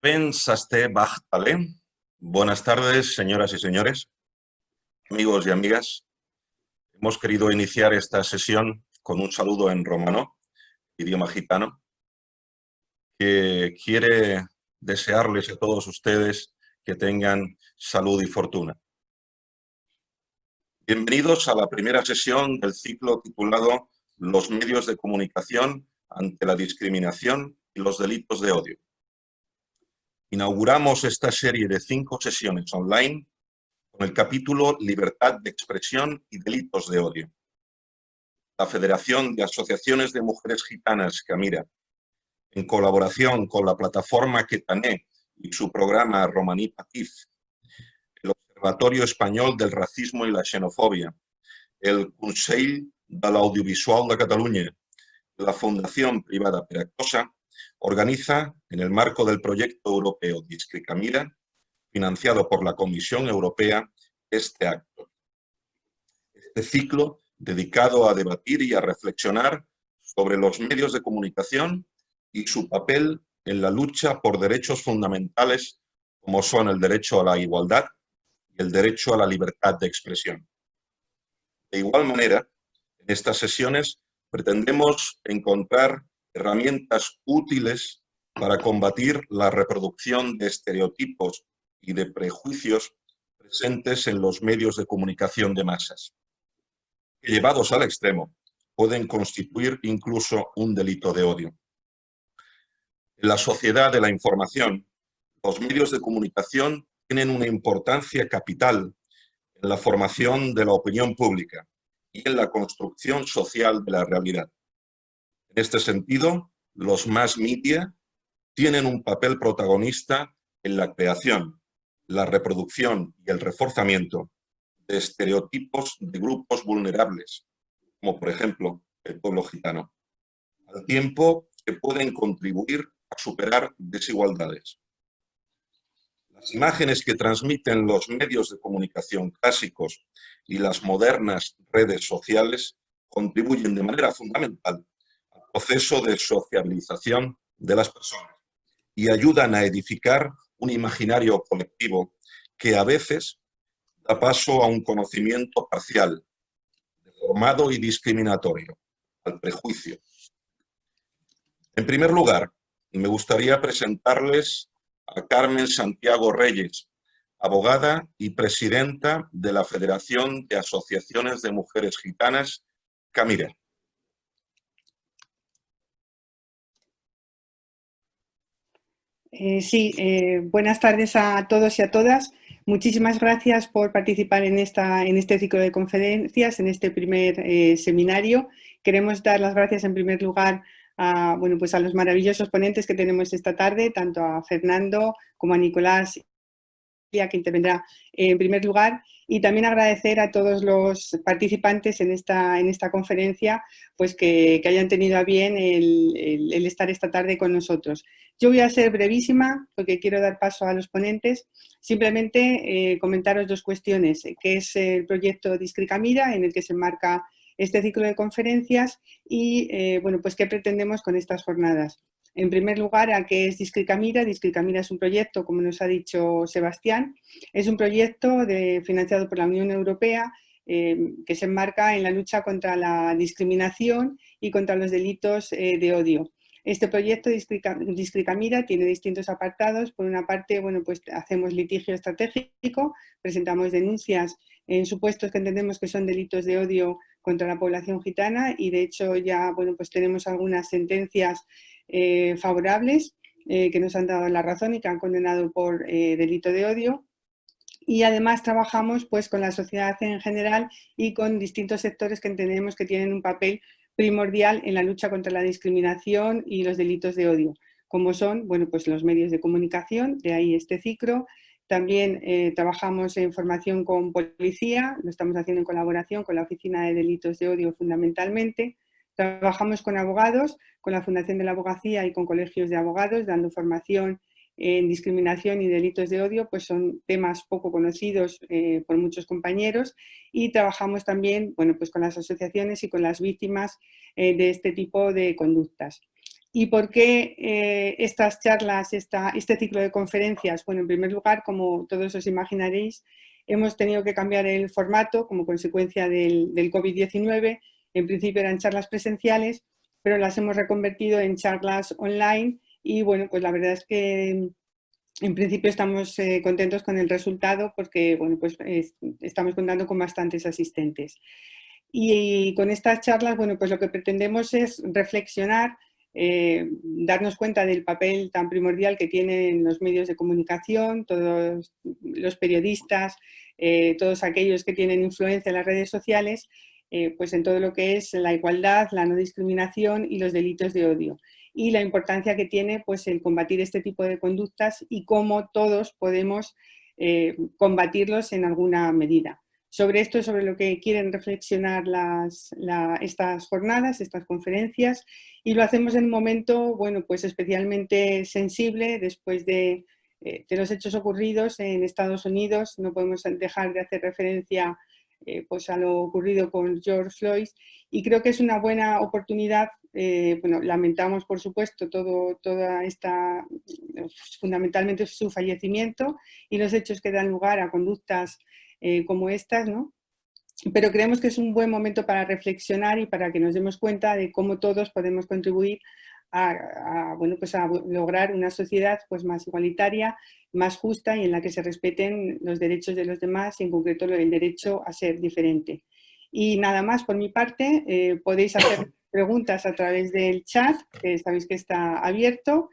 Ben Saste Bachtale. Buenas tardes, señoras y señores, amigos y amigas. Hemos querido iniciar esta sesión con un saludo en romano, idioma gitano, que quiere desearles a todos ustedes que tengan salud y fortuna. Bienvenidos a la primera sesión del ciclo titulado Los medios de comunicación ante la discriminación y los delitos de odio. Inauguramos esta serie de 5 sesiones online con el capítulo Libertad de expresión y delitos de odio. La Federación de Asociaciones de Mujeres Gitanas, Camira, en colaboración con la plataforma Quetané y su programa Romaní Patif, el Observatorio Español del Racismo y la Xenofobia, el Consell de l'Audiovisual de Catalunya, la Fundación Privada Peracosa, organiza, en el marco del proyecto europeo Discricamira, financiado por la Comisión Europea, este acto. Este ciclo dedicado a debatir y a reflexionar sobre los medios de comunicación y su papel en la lucha por derechos fundamentales como son el derecho a la igualdad y el derecho a la libertad de expresión. De igual manera, en estas sesiones pretendemos encontrar herramientas útiles para combatir la reproducción de estereotipos y de prejuicios presentes en los medios de comunicación de masas, que llevados al extremo pueden constituir incluso un delito de odio. En la sociedad de la información, los medios de comunicación tienen una importancia capital en la formación de la opinión pública y en la construcción social de la realidad. En este sentido, los mass media tienen un papel protagonista en la creación, la reproducción y el reforzamiento de estereotipos de grupos vulnerables, como por ejemplo el pueblo gitano, al tiempo que pueden contribuir a superar desigualdades. Las imágenes que transmiten los medios de comunicación clásicos y las modernas redes sociales contribuyen de manera fundamental al proceso de sociabilización de las personas y ayudan a edificar un imaginario colectivo que a veces da paso a un conocimiento parcial, deformado y discriminatorio, al prejuicio. En primer lugar, me gustaría presentarles a Carmen Santiago Reyes, abogada y presidenta de la Federación de Asociaciones de Mujeres Gitanas, Camira. Buenas tardes a todos y a todas. Muchísimas gracias por participar en este ciclo de conferencias, en este primer seminario. Queremos dar las gracias en primer lugar a los maravillosos ponentes que tenemos esta tarde, tanto a Fernando como a Nicolás, que intervendrá en primer lugar, y también agradecer a todos los participantes en esta conferencia pues que hayan tenido a bien el estar esta tarde con nosotros. Yo voy a ser brevísima porque quiero dar paso a los ponentes. Simplemente comentaros 2 cuestiones, que es el proyecto Discricamira, en el que se enmarca este ciclo de conferencias, y pues qué pretendemos con estas jornadas. En primer lugar, ¿a qué es Discricamira? Discricamira es un proyecto, como nos ha dicho Sebastián, es un proyecto financiado por la Unión Europea que se enmarca en la lucha contra la discriminación y contra los delitos de odio. Este proyecto Discricamira tiene distintos apartados. Por una parte, pues hacemos litigio estratégico, presentamos denuncias en supuestos que entendemos que son delitos de odio contra la población gitana, y de hecho ya pues tenemos algunas sentencias favorables que nos han dado la razón y que han condenado por delito de odio. Y además trabajamos pues con la sociedad en general y con distintos sectores que entendemos que tienen un papel primordial en la lucha contra la discriminación y los delitos de odio, como son pues los medios de comunicación, de ahí este ciclo. También trabajamos en formación con policía, lo estamos haciendo en colaboración con la Oficina de Delitos de Odio fundamentalmente. Trabajamos con abogados, con la Fundación de la Abogacía y con colegios de abogados, dando formación en discriminación y delitos de odio, pues son temas poco conocidos por muchos compañeros, y trabajamos también pues con las asociaciones y con las víctimas de este tipo de conductas. ¿Y por qué estas charlas, este ciclo de conferencias? Bueno, en primer lugar, como todos os imaginaréis, hemos tenido que cambiar el formato como consecuencia del COVID-19. En principio eran charlas presenciales, pero las hemos reconvertido en charlas online y bueno, pues la verdad es que en principio estamos contentos con el resultado porque bueno, pues estamos contando con bastantes asistentes. Y con estas charlas, bueno, pues lo que pretendemos es reflexionar, darnos cuenta del papel tan primordial que tienen los medios de comunicación, todos los periodistas, todos aquellos que tienen influencia en las redes sociales, pues en todo lo que es la igualdad, la no discriminación y los delitos de odio. Y la importancia que tiene pues, el combatir este tipo de conductas y cómo todos podemos combatirlos en alguna medida. Sobre esto, sobre lo que quieren reflexionar estas jornadas, estas conferencias, y lo hacemos en un momento, bueno, pues especialmente sensible después de los hechos ocurridos en Estados Unidos. No podemos dejar de hacer referencia pues a lo ocurrido con George Floyd y creo que es una buena oportunidad. Bueno, lamentamos por supuesto toda esta, fundamentalmente su fallecimiento y los hechos que dan lugar a conductas como estas, ¿no? Pero creemos que es un buen momento para reflexionar y para que nos demos cuenta de cómo todos podemos contribuir bueno, pues a lograr una sociedad pues, más igualitaria, más justa y en la que se respeten los derechos de los demás y en concreto el derecho a ser diferente. Y nada más por mi parte, podéis hacer preguntas a través del chat, que sabéis que está abierto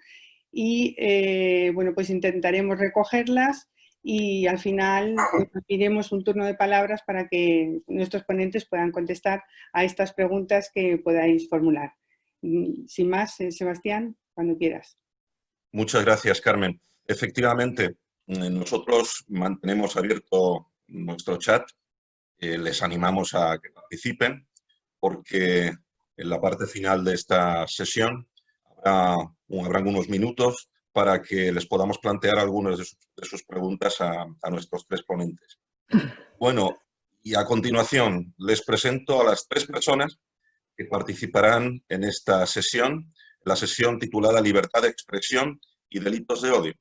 y bueno, pues intentaremos recogerlas y al final pues, pediremos un turno de palabras para que nuestros ponentes puedan contestar a estas preguntas que podáis formular. Sin más, Sebastián, cuando quieras. Muchas gracias, Carmen. Efectivamente, nosotros mantenemos abierto nuestro chat. Les animamos a que participen porque en la parte final de esta sesión habrán unos minutos para que les podamos plantear algunas de sus preguntas a nuestros tres ponentes. Bueno, y a continuación les presento a las tres personas que participarán en esta sesión, la sesión titulada Libertad de expresión y delitos de odio.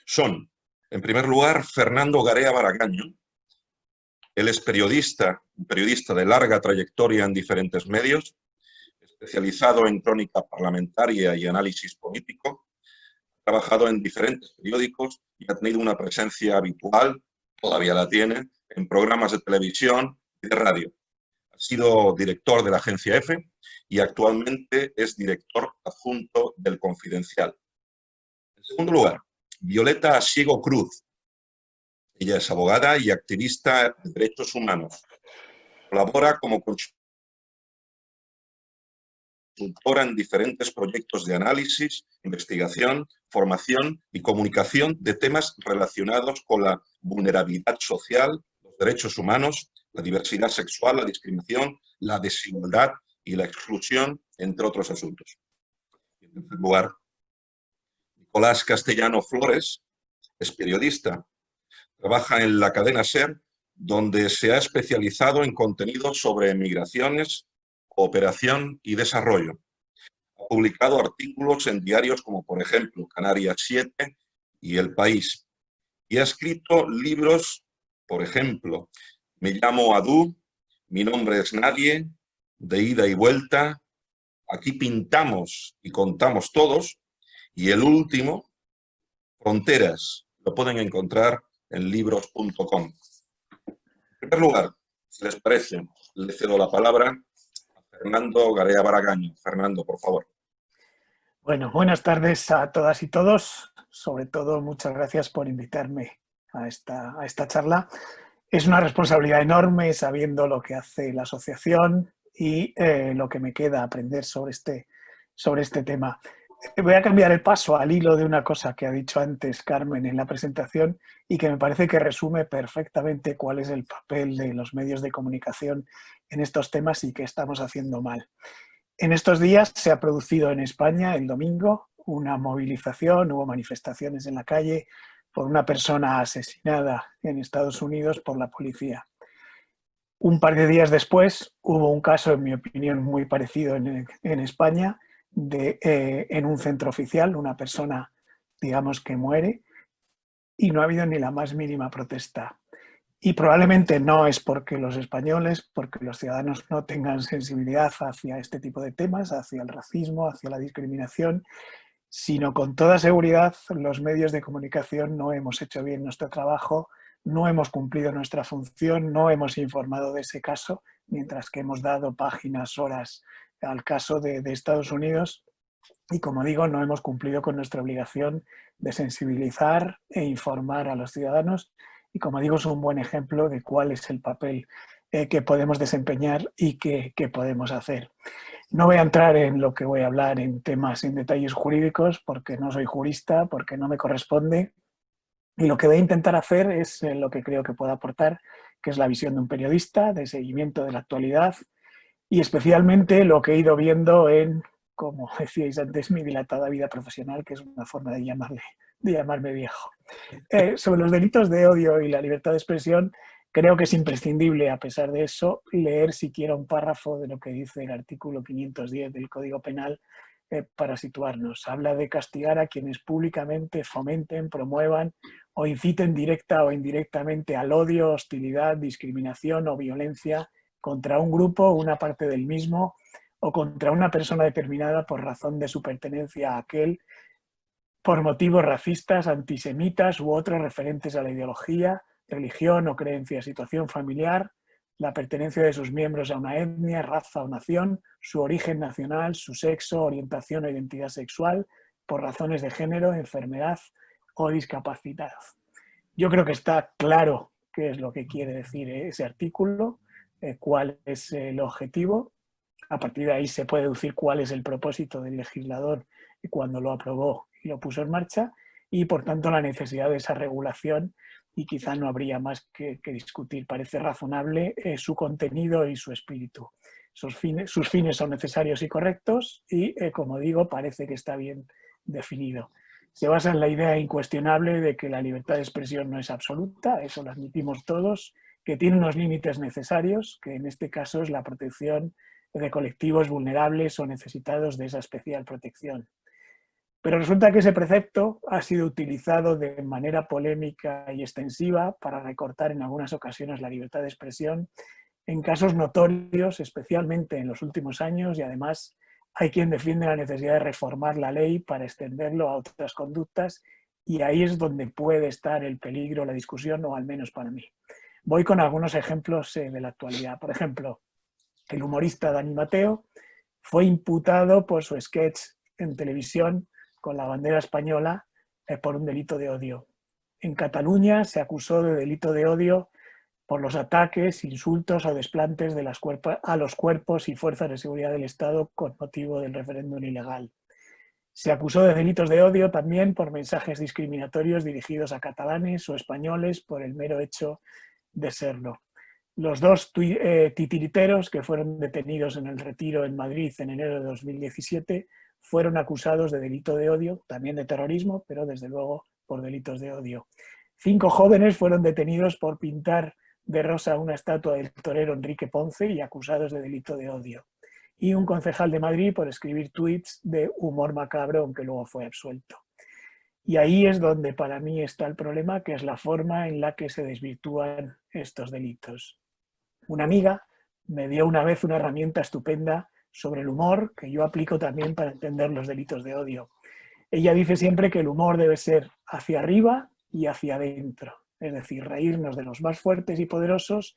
Son, en primer lugar, Fernando Garea Baragaño. Él es periodista, un periodista de larga trayectoria en diferentes medios, especializado en crónica parlamentaria y análisis político. Ha trabajado en diferentes periódicos y ha tenido una presencia habitual, todavía la tiene, en programas de televisión y de radio. Ha sido director de la agencia EFE y actualmente es director adjunto del Confidencial. En segundo lugar, Violeta Asiego Cruz. Ella es abogada y activista de derechos humanos. Colabora como consultora en diferentes proyectos de análisis, investigación, formación y comunicación de temas relacionados con la vulnerabilidad social, los derechos humanos, la diversidad sexual, la discriminación, la desigualdad y la exclusión, entre otros asuntos. En tercer lugar, Nicolás Castellano Flores es periodista. Trabaja en la cadena SER, donde se ha especializado en contenidos sobre migraciones, cooperación y desarrollo. Ha publicado artículos en diarios como, por ejemplo, Canarias 7 y El País. Y ha escrito libros, por ejemplo, Me llamo Adu, Mi nombre es Nadie, De ida y vuelta, Aquí pintamos y contamos todos, y el último, Fronteras. Lo pueden encontrar en libros.com. En primer lugar, si les parece, le cedo la palabra a Fernando Garea Baragaño. Fernando, por favor. Bueno, buenas tardes a todas y todos. Sobre todo, muchas gracias por invitarme a esta charla. Es una responsabilidad enorme sabiendo lo que hace la asociación y lo que me queda aprender sobre este tema. Voy a cambiar el paso al hilo de una cosa que ha dicho antes Carmen en la presentación y que me parece que resume perfectamente cuál es el papel de los medios de comunicación en estos temas y qué estamos haciendo mal. En estos días se ha producido en España, el domingo, una movilización, hubo manifestaciones en la calle por una persona asesinada en Estados Unidos por la policía. Un par de días después hubo un caso, en mi opinión, muy parecido en España, en un centro oficial, una persona, digamos, que muere, y no ha habido ni la más mínima protesta. Y probablemente no es porque los españoles, porque los ciudadanos no tengan sensibilidad hacia este tipo de temas, hacia el racismo, hacia la discriminación, sino con toda seguridad los medios de comunicación no hemos hecho bien nuestro trabajo, no hemos cumplido nuestra función, no hemos informado de ese caso, mientras que hemos dado páginas, horas al caso de Estados Unidos. Y como digo, no hemos cumplido con nuestra obligación de sensibilizar e informar a los ciudadanos. Y como digo, es un buen ejemplo de cuál es el papel que podemos desempeñar y que podemos hacer. No voy a entrar en lo que voy a hablar en temas, en detalles jurídicos, porque no soy jurista, porque no me corresponde. Y lo que voy a intentar hacer es lo que creo que puedo aportar, que es la visión de un periodista, de seguimiento de la actualidad, y especialmente lo que he ido viendo en, como decíais antes, mi dilatada vida profesional, que es una forma de llamarme viejo. Sobre los delitos de odio y la libertad de expresión, creo que es imprescindible, a pesar de eso, leer siquiera un párrafo de lo que dice el artículo 510 del Código Penal para situarnos. Habla de castigar a quienes públicamente fomenten, promuevan o inciten directa o indirectamente al odio, hostilidad, discriminación o violencia contra un grupo, una parte del mismo, o contra una persona determinada por razón de su pertenencia a aquel, por motivos racistas, antisemitas u otros referentes a la ideología, religión o creencia, situación familiar, la pertenencia de sus miembros a una etnia, raza o nación, su origen nacional, su sexo, orientación o identidad sexual, por razones de género, enfermedad o discapacidad. Yo creo que está claro qué es lo que quiere decir ese artículo, cuál es el objetivo. A partir de ahí se puede deducir cuál es el propósito del legislador cuando lo aprobó y lo puso en marcha, y por tanto la necesidad de esa regulación, y quizá no habría más que discutir. Parece razonable su contenido y su espíritu. Sus fines son necesarios y correctos y, como digo, parece que está bien definido. Se basa en la idea incuestionable de que la libertad de expresión no es absoluta, eso lo admitimos todos, que tiene unos límites necesarios, que en este caso es la protección de colectivos vulnerables o necesitados de esa especial protección. Pero resulta que ese precepto ha sido utilizado de manera polémica y extensiva para recortar en algunas ocasiones la libertad de expresión en casos notorios, especialmente en los últimos años, y además hay quien defiende la necesidad de reformar la ley para extenderlo a otras conductas, y ahí es donde puede estar el peligro, la discusión, o al menos para mí. Voy con algunos ejemplos de la actualidad. Por ejemplo, el humorista Dani Mateo fue imputado por su sketch en televisión con la bandera española por un delito de odio. En Cataluña se acusó de delito de odio por los ataques, insultos o desplantes a los cuerpos y fuerzas de seguridad del Estado con motivo del referéndum ilegal. Se acusó de delitos de odio también por mensajes discriminatorios dirigidos a catalanes o españoles por el mero hecho de serlo. Los dos titiriteros que fueron detenidos en el Retiro en Madrid en enero de 2017 fueron acusados de delito de odio, también de terrorismo, pero desde luego por delitos de odio. 5 jóvenes fueron detenidos por pintar de rosa una estatua del torero Enrique Ponce y acusados de delito de odio. Y un concejal de Madrid por escribir tuits de humor macabro, aunque luego fue absuelto. Y ahí es donde para mí está el problema, que es la forma en la que se desvirtúan estos delitos. Una amiga me dio una vez una herramienta estupenda sobre el humor, que yo aplico también para entender los delitos de odio. Ella dice siempre que el humor debe ser hacia arriba y hacia adentro, es decir, reírnos de los más fuertes y poderosos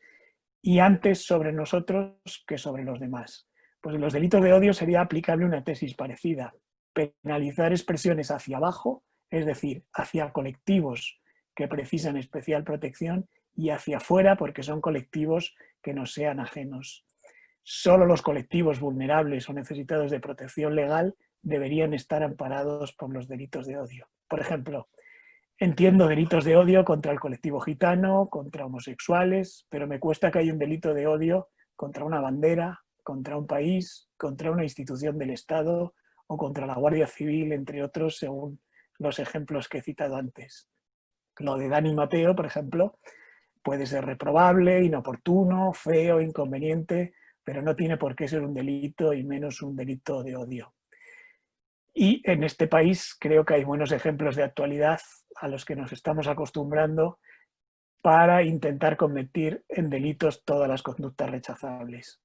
y antes sobre nosotros que sobre los demás. Pues en los delitos de odio sería aplicable una tesis parecida: penalizar expresiones hacia abajo, es decir, hacia colectivos que precisan especial protección, y hacia afuera porque son colectivos que nos sean ajenos. Solo los colectivos vulnerables o necesitados de protección legal deberían estar amparados por los delitos de odio. Por ejemplo, entiendo delitos de odio contra el colectivo gitano, contra homosexuales, pero me cuesta que haya un delito de odio contra una bandera, contra un país, contra una institución del Estado o contra la Guardia Civil, entre otros, según los ejemplos que he citado antes. Lo de Dani Mateo, por ejemplo, puede ser reprobable, inoportuno, feo, inconveniente, pero no tiene por qué ser un delito y menos un delito de odio. Y en este país creo que hay buenos ejemplos de actualidad a los que nos estamos acostumbrando para intentar convertir en delitos todas las conductas rechazables.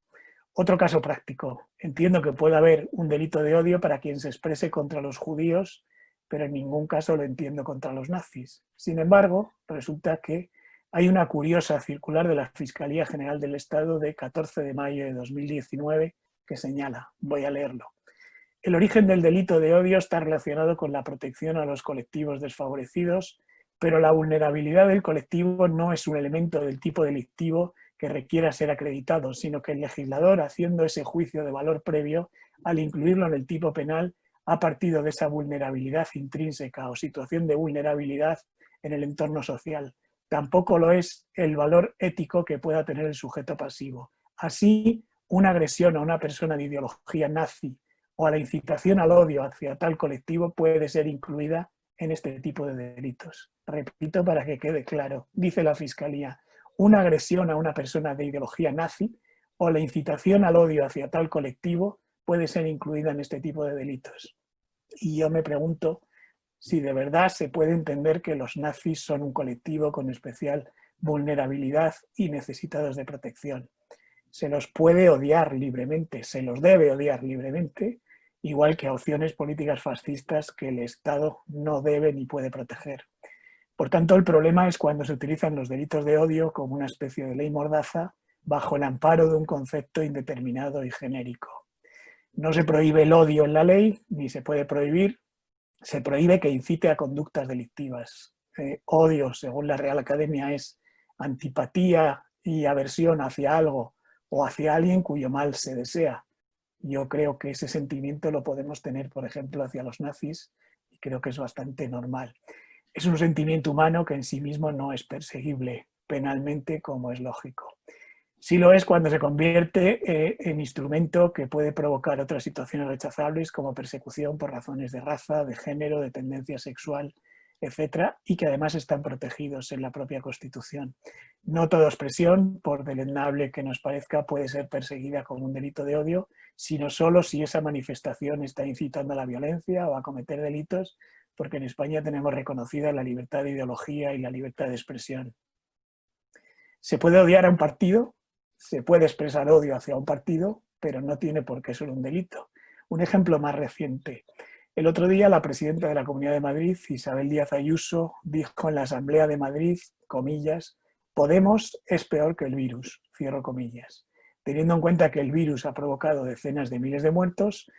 Otro caso práctico. Entiendo que puede haber un delito de odio para quien se exprese contra los judíos, pero en ningún caso lo entiendo contra los nazis. Sin embargo, resulta que hay una curiosa circular de la Fiscalía General del Estado de 14 de mayo de 2019 que señala, voy a leerlo: el origen del delito de odio está relacionado con la protección a los colectivos desfavorecidos, pero la vulnerabilidad del colectivo no es un elemento del tipo delictivo que requiera ser acreditado, sino que el legislador, haciendo ese juicio de valor previo, al incluirlo en el tipo penal, ha partido de esa vulnerabilidad intrínseca o situación de vulnerabilidad en el entorno social. Tampoco lo es el valor ético que pueda tener el sujeto pasivo. Así, una agresión a una persona de ideología nazi o a la incitación al odio hacia tal colectivo puede ser incluida en este tipo de delitos. Repito para que quede claro, dice la Fiscalía, una agresión a una persona de ideología nazi o la incitación al odio hacia tal colectivo puede ser incluida en este tipo de delitos. Y yo me pregunto si de verdad se puede entender que los nazis son un colectivo con especial vulnerabilidad y necesitados de protección. Se los puede odiar libremente, se los debe odiar libremente, igual que a opciones políticas fascistas que el Estado no debe ni puede proteger. Por tanto, el problema es cuando se utilizan los delitos de odio como una especie de ley mordaza bajo el amparo de un concepto indeterminado y genérico. No se prohíbe el odio en la ley, ni se puede prohibir, se prohíbe que incite a conductas delictivas. Odio, según la Real Academia, es antipatía y aversión hacia algo o hacia alguien cuyo mal se desea. Yo creo que ese sentimiento lo podemos tener, por ejemplo, hacia los nazis, y creo que es bastante normal. Es un sentimiento humano que en sí mismo no es perseguible penalmente, como es lógico. Sí lo es cuando se convierte en instrumento que puede provocar otras situaciones rechazables como persecución por razones de raza, de género, de tendencia sexual, etcétera, y que además están protegidos en la propia Constitución. No toda expresión, por deleznable que nos parezca, puede ser perseguida como un delito de odio, sino solo si esa manifestación está incitando a la violencia o a cometer delitos, porque en España tenemos reconocida la libertad de ideología y la libertad de expresión. Se puede odiar a un partido, se puede expresar odio hacia un partido, pero no tiene por qué ser un delito. Un ejemplo más reciente. El otro día la presidenta de la Comunidad de Madrid, Isabel Díaz Ayuso, dijo en la Asamblea de Madrid, comillas, Podemos es peor que el virus, cierro comillas. Teniendo en cuenta que el virus ha provocado decenas de miles de muertos,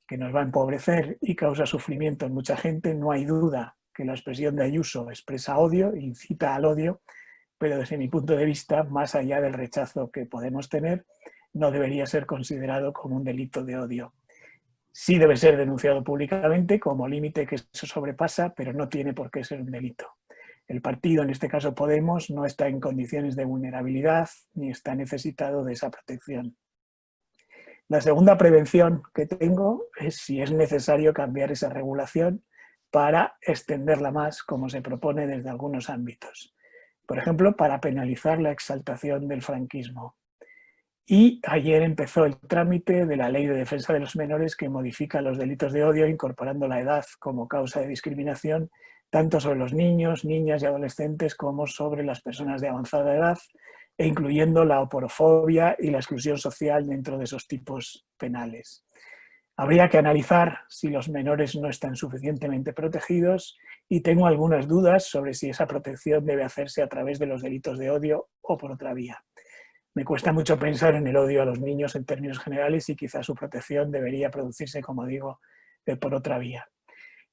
que nos va a empobrecer y causa sufrimiento en mucha gente, no hay duda que la expresión de Ayuso expresa odio, incita al odio, pero desde mi punto de vista, más allá del rechazo que podemos tener, no debería ser considerado como un delito de odio. Sí debe ser denunciado públicamente como límite que se sobrepasa, pero no tiene por qué ser un delito. El partido, en este caso Podemos, no está en condiciones de vulnerabilidad ni está necesitado de esa protección. La segunda prevención que tengo es si es necesario cambiar esa regulación para extenderla más, como se propone desde algunos ámbitos. Por ejemplo, para penalizar la exaltación del franquismo. Y ayer empezó el trámite de la Ley de Defensa de los Menores que modifica los delitos de odio incorporando la edad como causa de discriminación tanto sobre los niños, niñas y adolescentes como sobre las personas de avanzada edad e incluyendo la oporofobia y la exclusión social dentro de esos tipos penales. Habría que analizar si los menores no están suficientemente protegidos y tengo algunas dudas sobre si esa protección debe hacerse a través de los delitos de odio o por otra vía. Me cuesta mucho pensar en el odio a los niños en términos generales y quizás su protección debería producirse, como digo, por otra vía.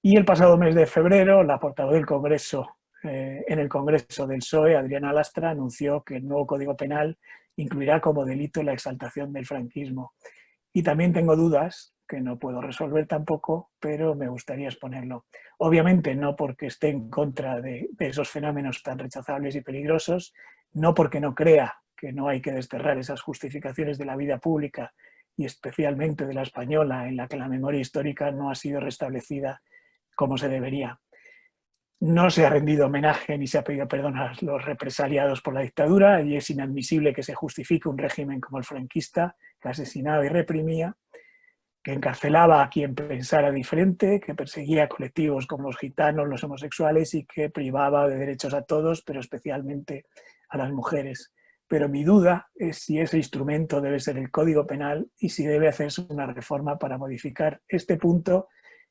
Y el pasado mes de febrero, la portavoz del Congreso, en el Congreso del PSOE, Adriana Lastra, anunció que el nuevo Código Penal incluirá como delito la exaltación del franquismo. Y también tengo dudas, que no puedo resolver tampoco, pero me gustaría exponerlo. Obviamente no porque esté en contra de esos fenómenos tan rechazables y peligrosos, no porque no crea que no hay que desterrar esas justificaciones de la vida pública y especialmente de la española en la que la memoria histórica no ha sido restablecida como se debería. No se ha rendido homenaje ni se ha pedido perdón a los represaliados por la dictadura y es inadmisible que se justifique un régimen como el franquista que asesinaba y reprimía, que encarcelaba a quien pensara diferente, que perseguía a colectivos como los gitanos, los homosexuales y que privaba de derechos a todos, pero especialmente a las mujeres. Pero mi duda es si ese instrumento debe ser el Código Penal y si debe hacerse una reforma para modificar este punto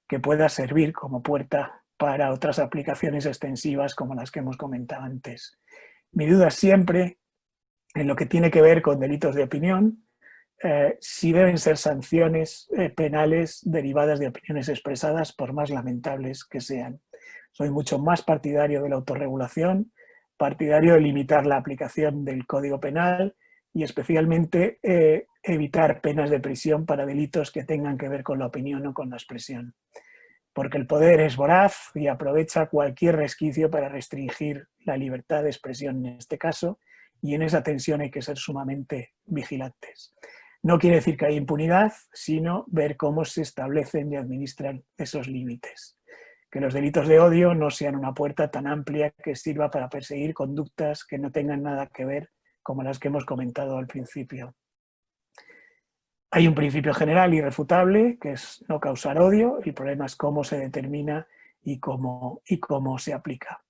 que pueda servir como puerta para otras aplicaciones extensivas como las que hemos comentado antes. Mi duda siempre en lo que tiene que ver con delitos de opinión, si deben ser sanciones penales derivadas de opiniones expresadas, por más lamentables que sean. Soy mucho más partidario de la autorregulación, partidario de limitar la aplicación del Código Penal y especialmente evitar penas de prisión para delitos que tengan que ver con la opinión o con la expresión. Porque el poder es voraz y aprovecha cualquier resquicio para restringir la libertad de expresión en este caso, y en esa tensión hay que ser sumamente vigilantes. No quiere decir que haya impunidad, sino ver cómo se establecen y administran esos límites. Que los delitos de odio no sean una puerta tan amplia que sirva para perseguir conductas que no tengan nada que ver como las que hemos comentado al principio. Hay un principio general irrefutable, que es no causar odio. El problema es cómo se determina y cómo se aplica.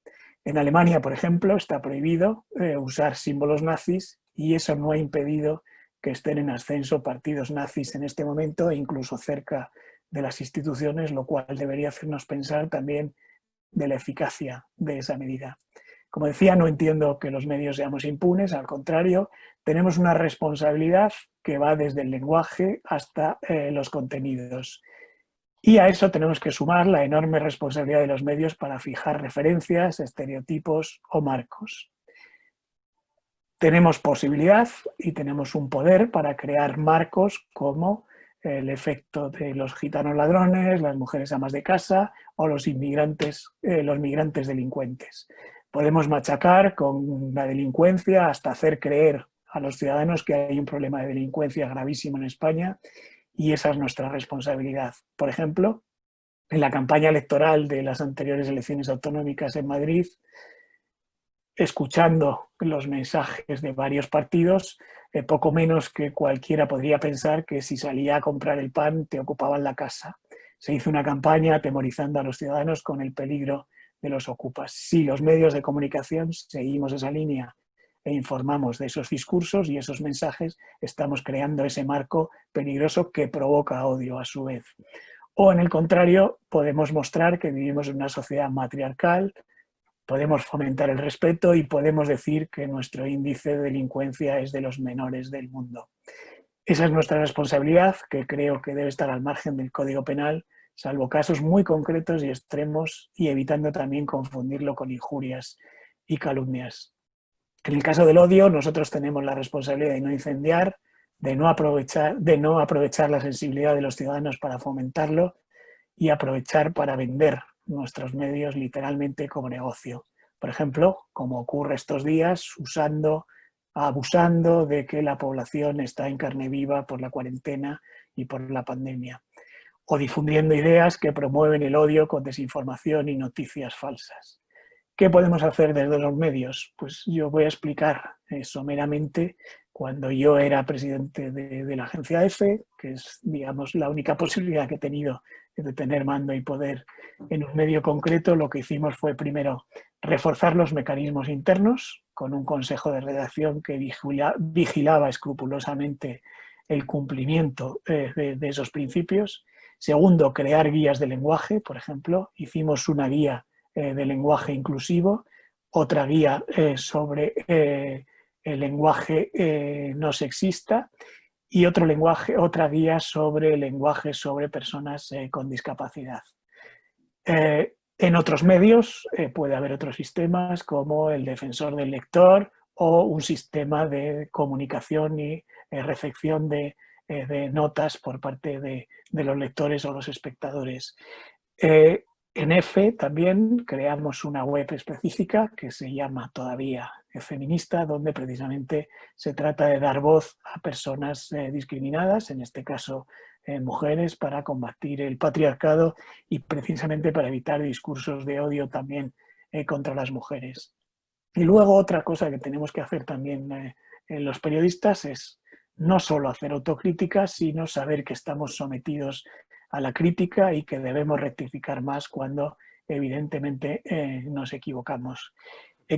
En Alemania, por ejemplo, está prohibido usar símbolos nazis y eso no ha impedido que estén en ascenso partidos nazis en este momento e incluso cerca de las instituciones, lo cual debería hacernos pensar también de la eficacia de esa medida. Como decía, no entiendo que los medios seamos impunes, al contrario, tenemos una responsabilidad que va desde el lenguaje hasta los contenidos. Y a eso tenemos que sumar la enorme responsabilidad de los medios para fijar referencias, estereotipos o marcos. Tenemos posibilidad y tenemos un poder para crear marcos como el efecto de los gitanos ladrones, las mujeres amas de casa o los migrantes delincuentes. Podemos machacar con la delincuencia hasta hacer creer a los ciudadanos que hay un problema de delincuencia gravísimo en España, y esa es nuestra responsabilidad. Por ejemplo, en la campaña electoral de las anteriores elecciones autonómicas en Madrid, escuchando los mensajes de varios partidos, poco menos que cualquiera podría pensar que si salía a comprar el pan te ocupaban la casa. Se hizo una campaña atemorizando a los ciudadanos con el peligro de los ocupas. Si los medios de comunicación seguimos esa línea e informamos de esos discursos y esos mensajes, estamos creando ese marco peligroso que provoca odio a su vez. O en el contrario, podemos mostrar que vivimos en una sociedad matriarcal, podemos fomentar el respeto y podemos decir que nuestro índice de delincuencia es de los menores del mundo. Esa es nuestra responsabilidad, que creo que debe estar al margen del Código Penal, salvo casos muy concretos y extremos, y evitando también confundirlo con injurias y calumnias. En el caso del odio, nosotros tenemos la responsabilidad de no incendiar, de no aprovechar la sensibilidad de los ciudadanos para fomentarlo y aprovechar para vender nuestros medios literalmente como negocio. Por ejemplo, como ocurre estos días, abusando de que la población está en carne viva por la cuarentena y por la pandemia, o difundiendo ideas que promueven el odio con desinformación y noticias falsas. ¿Qué podemos hacer desde los medios? Pues yo voy a explicar someramente. Cuando yo era presidente de la agencia EFE, que es, digamos, la única posibilidad que he tenido de tener mando y poder en un medio concreto, lo que hicimos fue primero reforzar los mecanismos internos con un consejo de redacción que vigilaba escrupulosamente el cumplimiento de esos principios. Segundo, crear guías de lenguaje. Por ejemplo, hicimos una guía de lenguaje inclusivo, otra guía sobre el lenguaje no sexista y otra guía sobre el lenguaje sobre personas con discapacidad. En otros medios puede haber otros sistemas como el defensor del lector o un sistema de comunicación y recepción de notas por parte de los lectores o los espectadores. En EFE también creamos una web específica que se llama todavía Feminista, donde precisamente se trata de dar voz a personas discriminadas, en este caso mujeres, para combatir el patriarcado y precisamente para evitar discursos de odio también contra las mujeres. Y luego otra cosa que tenemos que hacer también los periodistas es no solo hacer autocrítica, sino saber que estamos sometidos a la crítica y que debemos rectificar más cuando evidentemente nos equivocamos.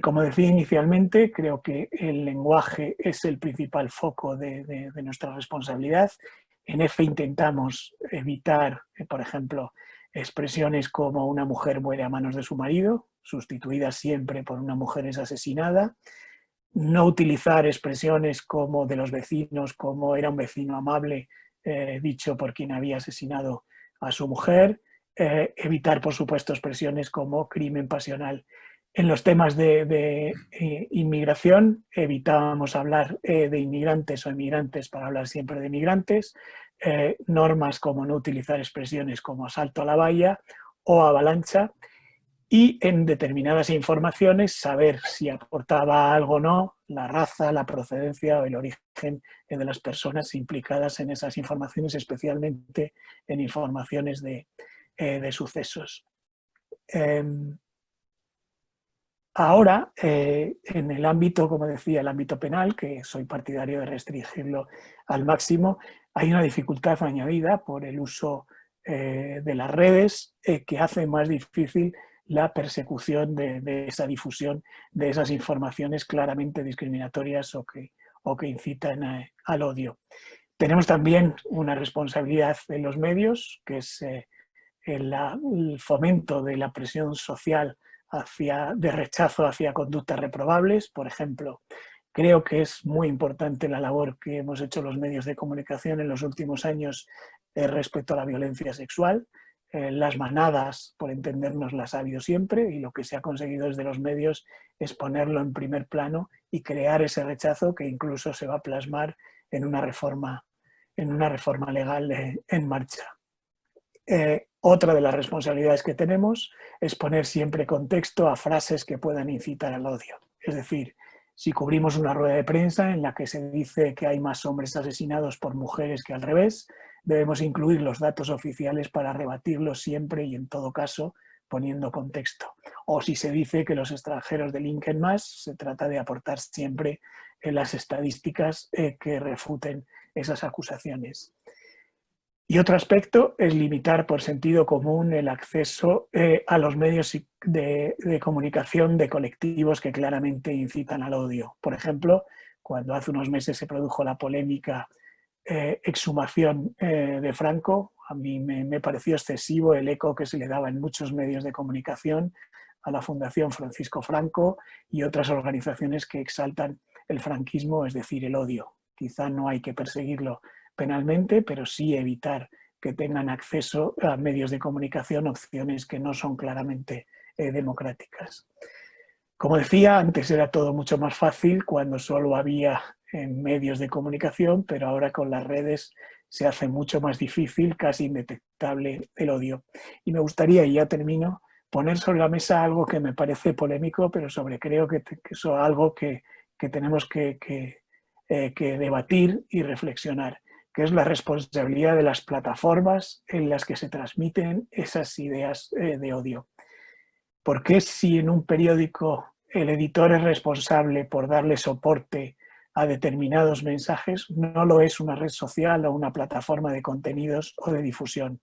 Como decía inicialmente, creo que el lenguaje es el principal foco de nuestra responsabilidad. En EFE intentamos evitar, por ejemplo, expresiones como una mujer muere a manos de su marido, sustituida siempre por una mujer es asesinada. No utilizar expresiones como de los vecinos, como era un vecino amable, dicho por quien había asesinado a su mujer. Evitar, por supuesto, expresiones como crimen pasional. En los temas de inmigración, evitábamos hablar de inmigrantes o inmigrantes para hablar siempre de migrantes. Normas como no utilizar expresiones como asalto a la valla o avalancha. Y en determinadas informaciones saber si aportaba algo o no la raza, la procedencia o el origen de las personas implicadas en esas informaciones, especialmente en informaciones de sucesos. Ahora, en el ámbito, como decía, el ámbito penal, que soy partidario de restringirlo al máximo, hay una dificultad añadida por el uso de las redes que hace más difícil la persecución de esa difusión de esas informaciones claramente discriminatorias o que incitan al odio. Tenemos también una responsabilidad en los medios, que es el fomento de la presión social de rechazo hacia conductas reprobables. Por ejemplo, creo que es muy importante la labor que hemos hecho los medios de comunicación en los últimos años respecto a la violencia sexual. Las manadas, por entendernos, las ha habido siempre y lo que se ha conseguido desde los medios es ponerlo en primer plano y crear ese rechazo que incluso se va a plasmar en una reforma legal en marcha. Otra de las responsabilidades que tenemos es poner siempre contexto a frases que puedan incitar al odio. Es decir, si cubrimos una rueda de prensa en la que se dice que hay más hombres asesinados por mujeres que al revés, debemos incluir los datos oficiales para rebatirlos siempre y en todo caso poniendo contexto. O si se dice que los extranjeros delinquen más, se trata de aportar siempre las estadísticas que refuten esas acusaciones. Y otro aspecto es limitar por sentido común el acceso a los medios de comunicación de colectivos que claramente incitan al odio. Por ejemplo, cuando hace unos meses se produjo la polémica exhumación de Franco, a mí me pareció excesivo el eco que se le daba en muchos medios de comunicación a la Fundación Francisco Franco y otras organizaciones que exaltan el franquismo, es decir, el odio. Quizá no hay que perseguirlo penalmente, pero sí evitar que tengan acceso a medios de comunicación opciones que no son claramente democráticas. Como decía, antes era todo mucho más fácil cuando solo había medios de comunicación, pero ahora con las redes se hace mucho más difícil, casi indetectable el odio. Y me gustaría, y ya termino, poner sobre la mesa algo que me parece polémico, pero creo que es algo que tenemos que debatir y reflexionar, que es la responsabilidad de las plataformas en las que se transmiten esas ideas de odio. ¿Por qué si en un periódico el editor es responsable por darle soporte a determinados mensajes, no lo es una red social o una plataforma de contenidos o de difusión?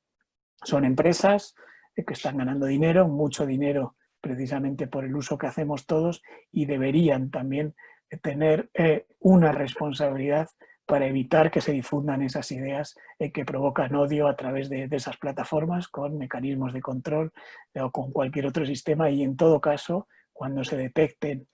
Son empresas que están ganando dinero, mucho dinero, precisamente por el uso que hacemos todos, y deberían también tener una responsabilidad para evitar que se difundan esas ideas que provocan odio a través de esas plataformas con mecanismos de control o con cualquier otro sistema, y en todo caso, cuando se detecten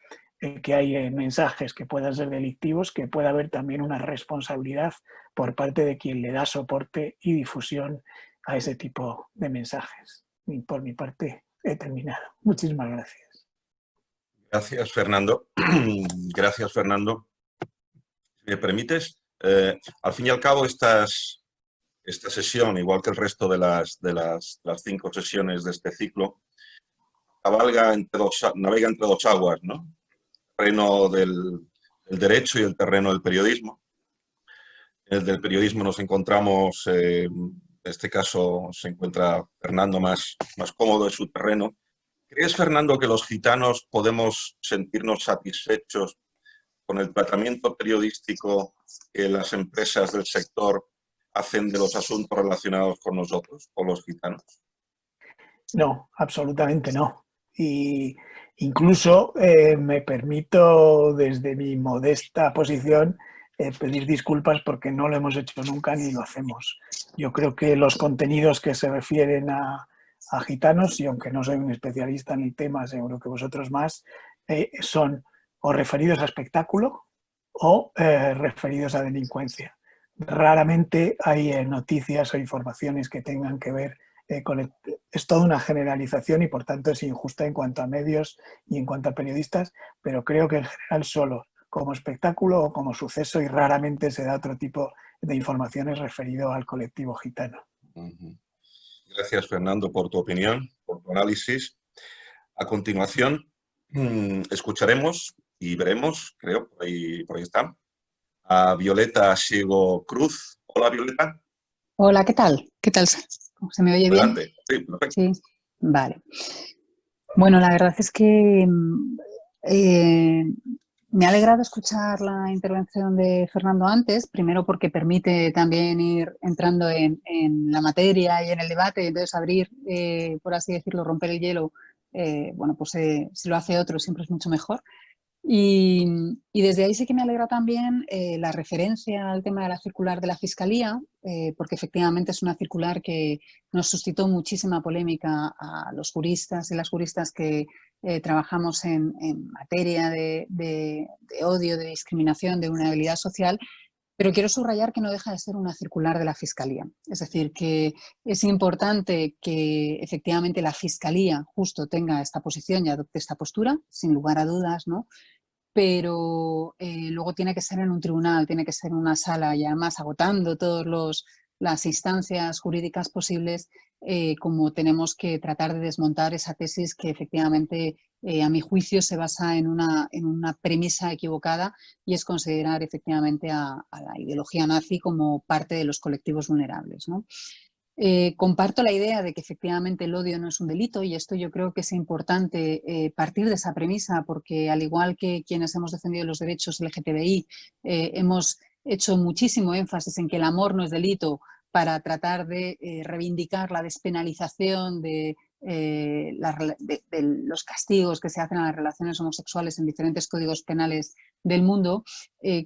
que hay mensajes que puedan ser delictivos, que pueda haber también una responsabilidad por parte de quien le da soporte y difusión a ese tipo de mensajes. Y por mi parte he terminado. Muchísimas gracias. Gracias, Fernando. Gracias, Fernando. Si me permites, al fin y al cabo, esta sesión, igual que el resto de las 5 sesiones de este ciclo, navega entre dos aguas, ¿no? El terreno del derecho y el terreno del periodismo. En el del periodismo nos encontramos, en este caso se encuentra Fernando más cómodo en su terreno. ¿Crees, Fernando, que los gitanos podemos sentirnos satisfechos con el tratamiento periodístico que las empresas del sector hacen de los asuntos relacionados con nosotros, con los gitanos? No, absolutamente no. Y incluso me permito, desde mi modesta posición, pedir disculpas porque no lo hemos hecho nunca ni lo hacemos. Yo creo que los contenidos que se refieren a gitanos, y aunque no soy un especialista en el tema, seguro que vosotros más, son o referidos a espectáculo o referidos a delincuencia. Raramente hay noticias o informaciones que tengan que ver es toda una generalización y por tanto es injusta en cuanto a medios y en cuanto a periodistas, pero creo que en general solo como espectáculo o como suceso, y raramente se da otro tipo de informaciones referido al colectivo gitano. Gracias, Fernando, por tu opinión, por tu análisis. A continuación, escucharemos y veremos, creo, por ahí está, a Violeta Siego Cruz. Hola, Violeta. Hola, ¿qué tal? ¿Qué tal? ¿Se me oye Adelante. bien? Sí, perfecto. Sí, vale. Bueno, la verdad es que me ha alegrado escuchar la intervención de Fernando antes, primero porque permite también ir entrando en la materia y en el debate, entonces abrir, por así decirlo, romper el hielo, bueno, pues si lo hace otro siempre es mucho mejor. Y desde ahí sí que me alegra también la referencia al tema de la circular de la Fiscalía, porque efectivamente es una circular que nos suscitó muchísima polémica a los juristas y las juristas que trabajamos en materia de odio, de discriminación, de vulnerabilidad social. Pero quiero subrayar que no deja de ser una circular de la Fiscalía. Es decir, que es importante que efectivamente la Fiscalía justo tenga esta posición y adopte esta postura, sin lugar a dudas, ¿no? Pero luego tiene que ser en un tribunal, tiene que ser en una sala, y además agotando todas las instancias jurídicas posibles, como tenemos que tratar de desmontar esa tesis que efectivamente, a mi juicio, se basa en una premisa equivocada, y es considerar efectivamente a la ideología nazi como parte de los colectivos vulnerables, ¿no? Comparto la idea de que efectivamente el odio no es un delito, y esto yo creo que es importante partir de esa premisa, porque al igual que quienes hemos defendido los derechos LGTBI, hemos hecho muchísimo énfasis en que el amor no es delito para tratar de reivindicar la despenalización de los castigos que se hacen a las relaciones homosexuales en diferentes códigos penales del mundo.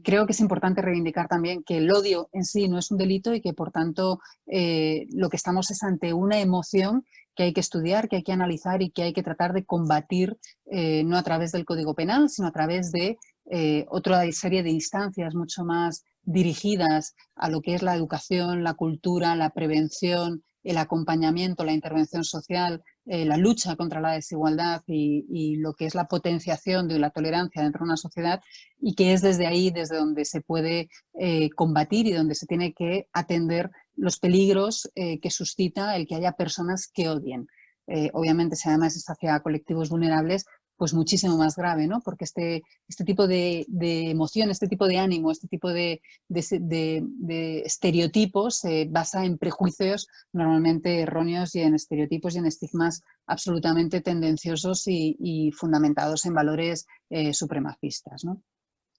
Creo que es importante reivindicar también que el odio en sí no es un delito y que, por tanto, lo que estamos es ante una emoción que hay que estudiar, que hay que analizar y que hay que tratar de combatir, no a través del Código Penal, sino a través de otra serie de instancias mucho más dirigidas a lo que es la educación, la cultura, la prevención, el acompañamiento, la intervención social, la lucha contra la desigualdad y lo que es la potenciación de la tolerancia dentro de una sociedad, y que es desde ahí desde donde se puede combatir y donde se tiene que atender los peligros que suscita el que haya personas que odien. Obviamente, si además es hacia colectivos vulnerables, pues muchísimo más grave, ¿no? Porque este tipo de emoción, este tipo de ánimo, este tipo de estereotipos se basa en prejuicios normalmente erróneos y en estereotipos y en estigmas absolutamente tendenciosos y fundamentados en valores supremacistas, ¿no?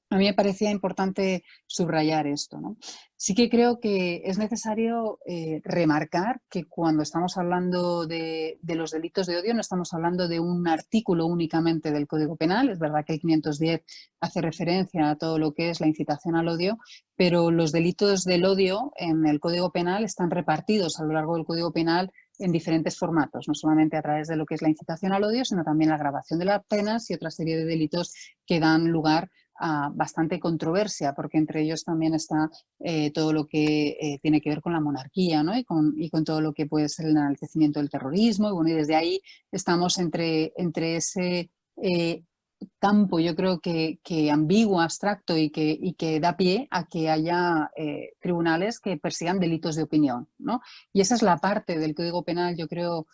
A mí me parecía importante subrayar esto, ¿no? Sí que creo que es necesario remarcar que cuando estamos hablando de los delitos de odio no estamos hablando de un artículo únicamente del Código Penal. Es verdad que el 510 hace referencia a todo lo que es la incitación al odio, pero los delitos del odio en el Código Penal están repartidos a lo largo del Código Penal en diferentes formatos, no solamente a través de lo que es la incitación al odio, sino también la agravación de las penas y otra serie de delitos que dan lugar a bastante controversia, porque entre ellos también está todo lo que tiene que ver con la monarquía, ¿no? y con todo lo que puede ser el enaltecimiento del terrorismo. Y bueno, y desde ahí estamos entre ese campo, yo creo que ambiguo, abstracto y que da pie a que haya tribunales que persigan delitos de opinión, ¿no? Y esa es la parte del Código Penal, yo creo,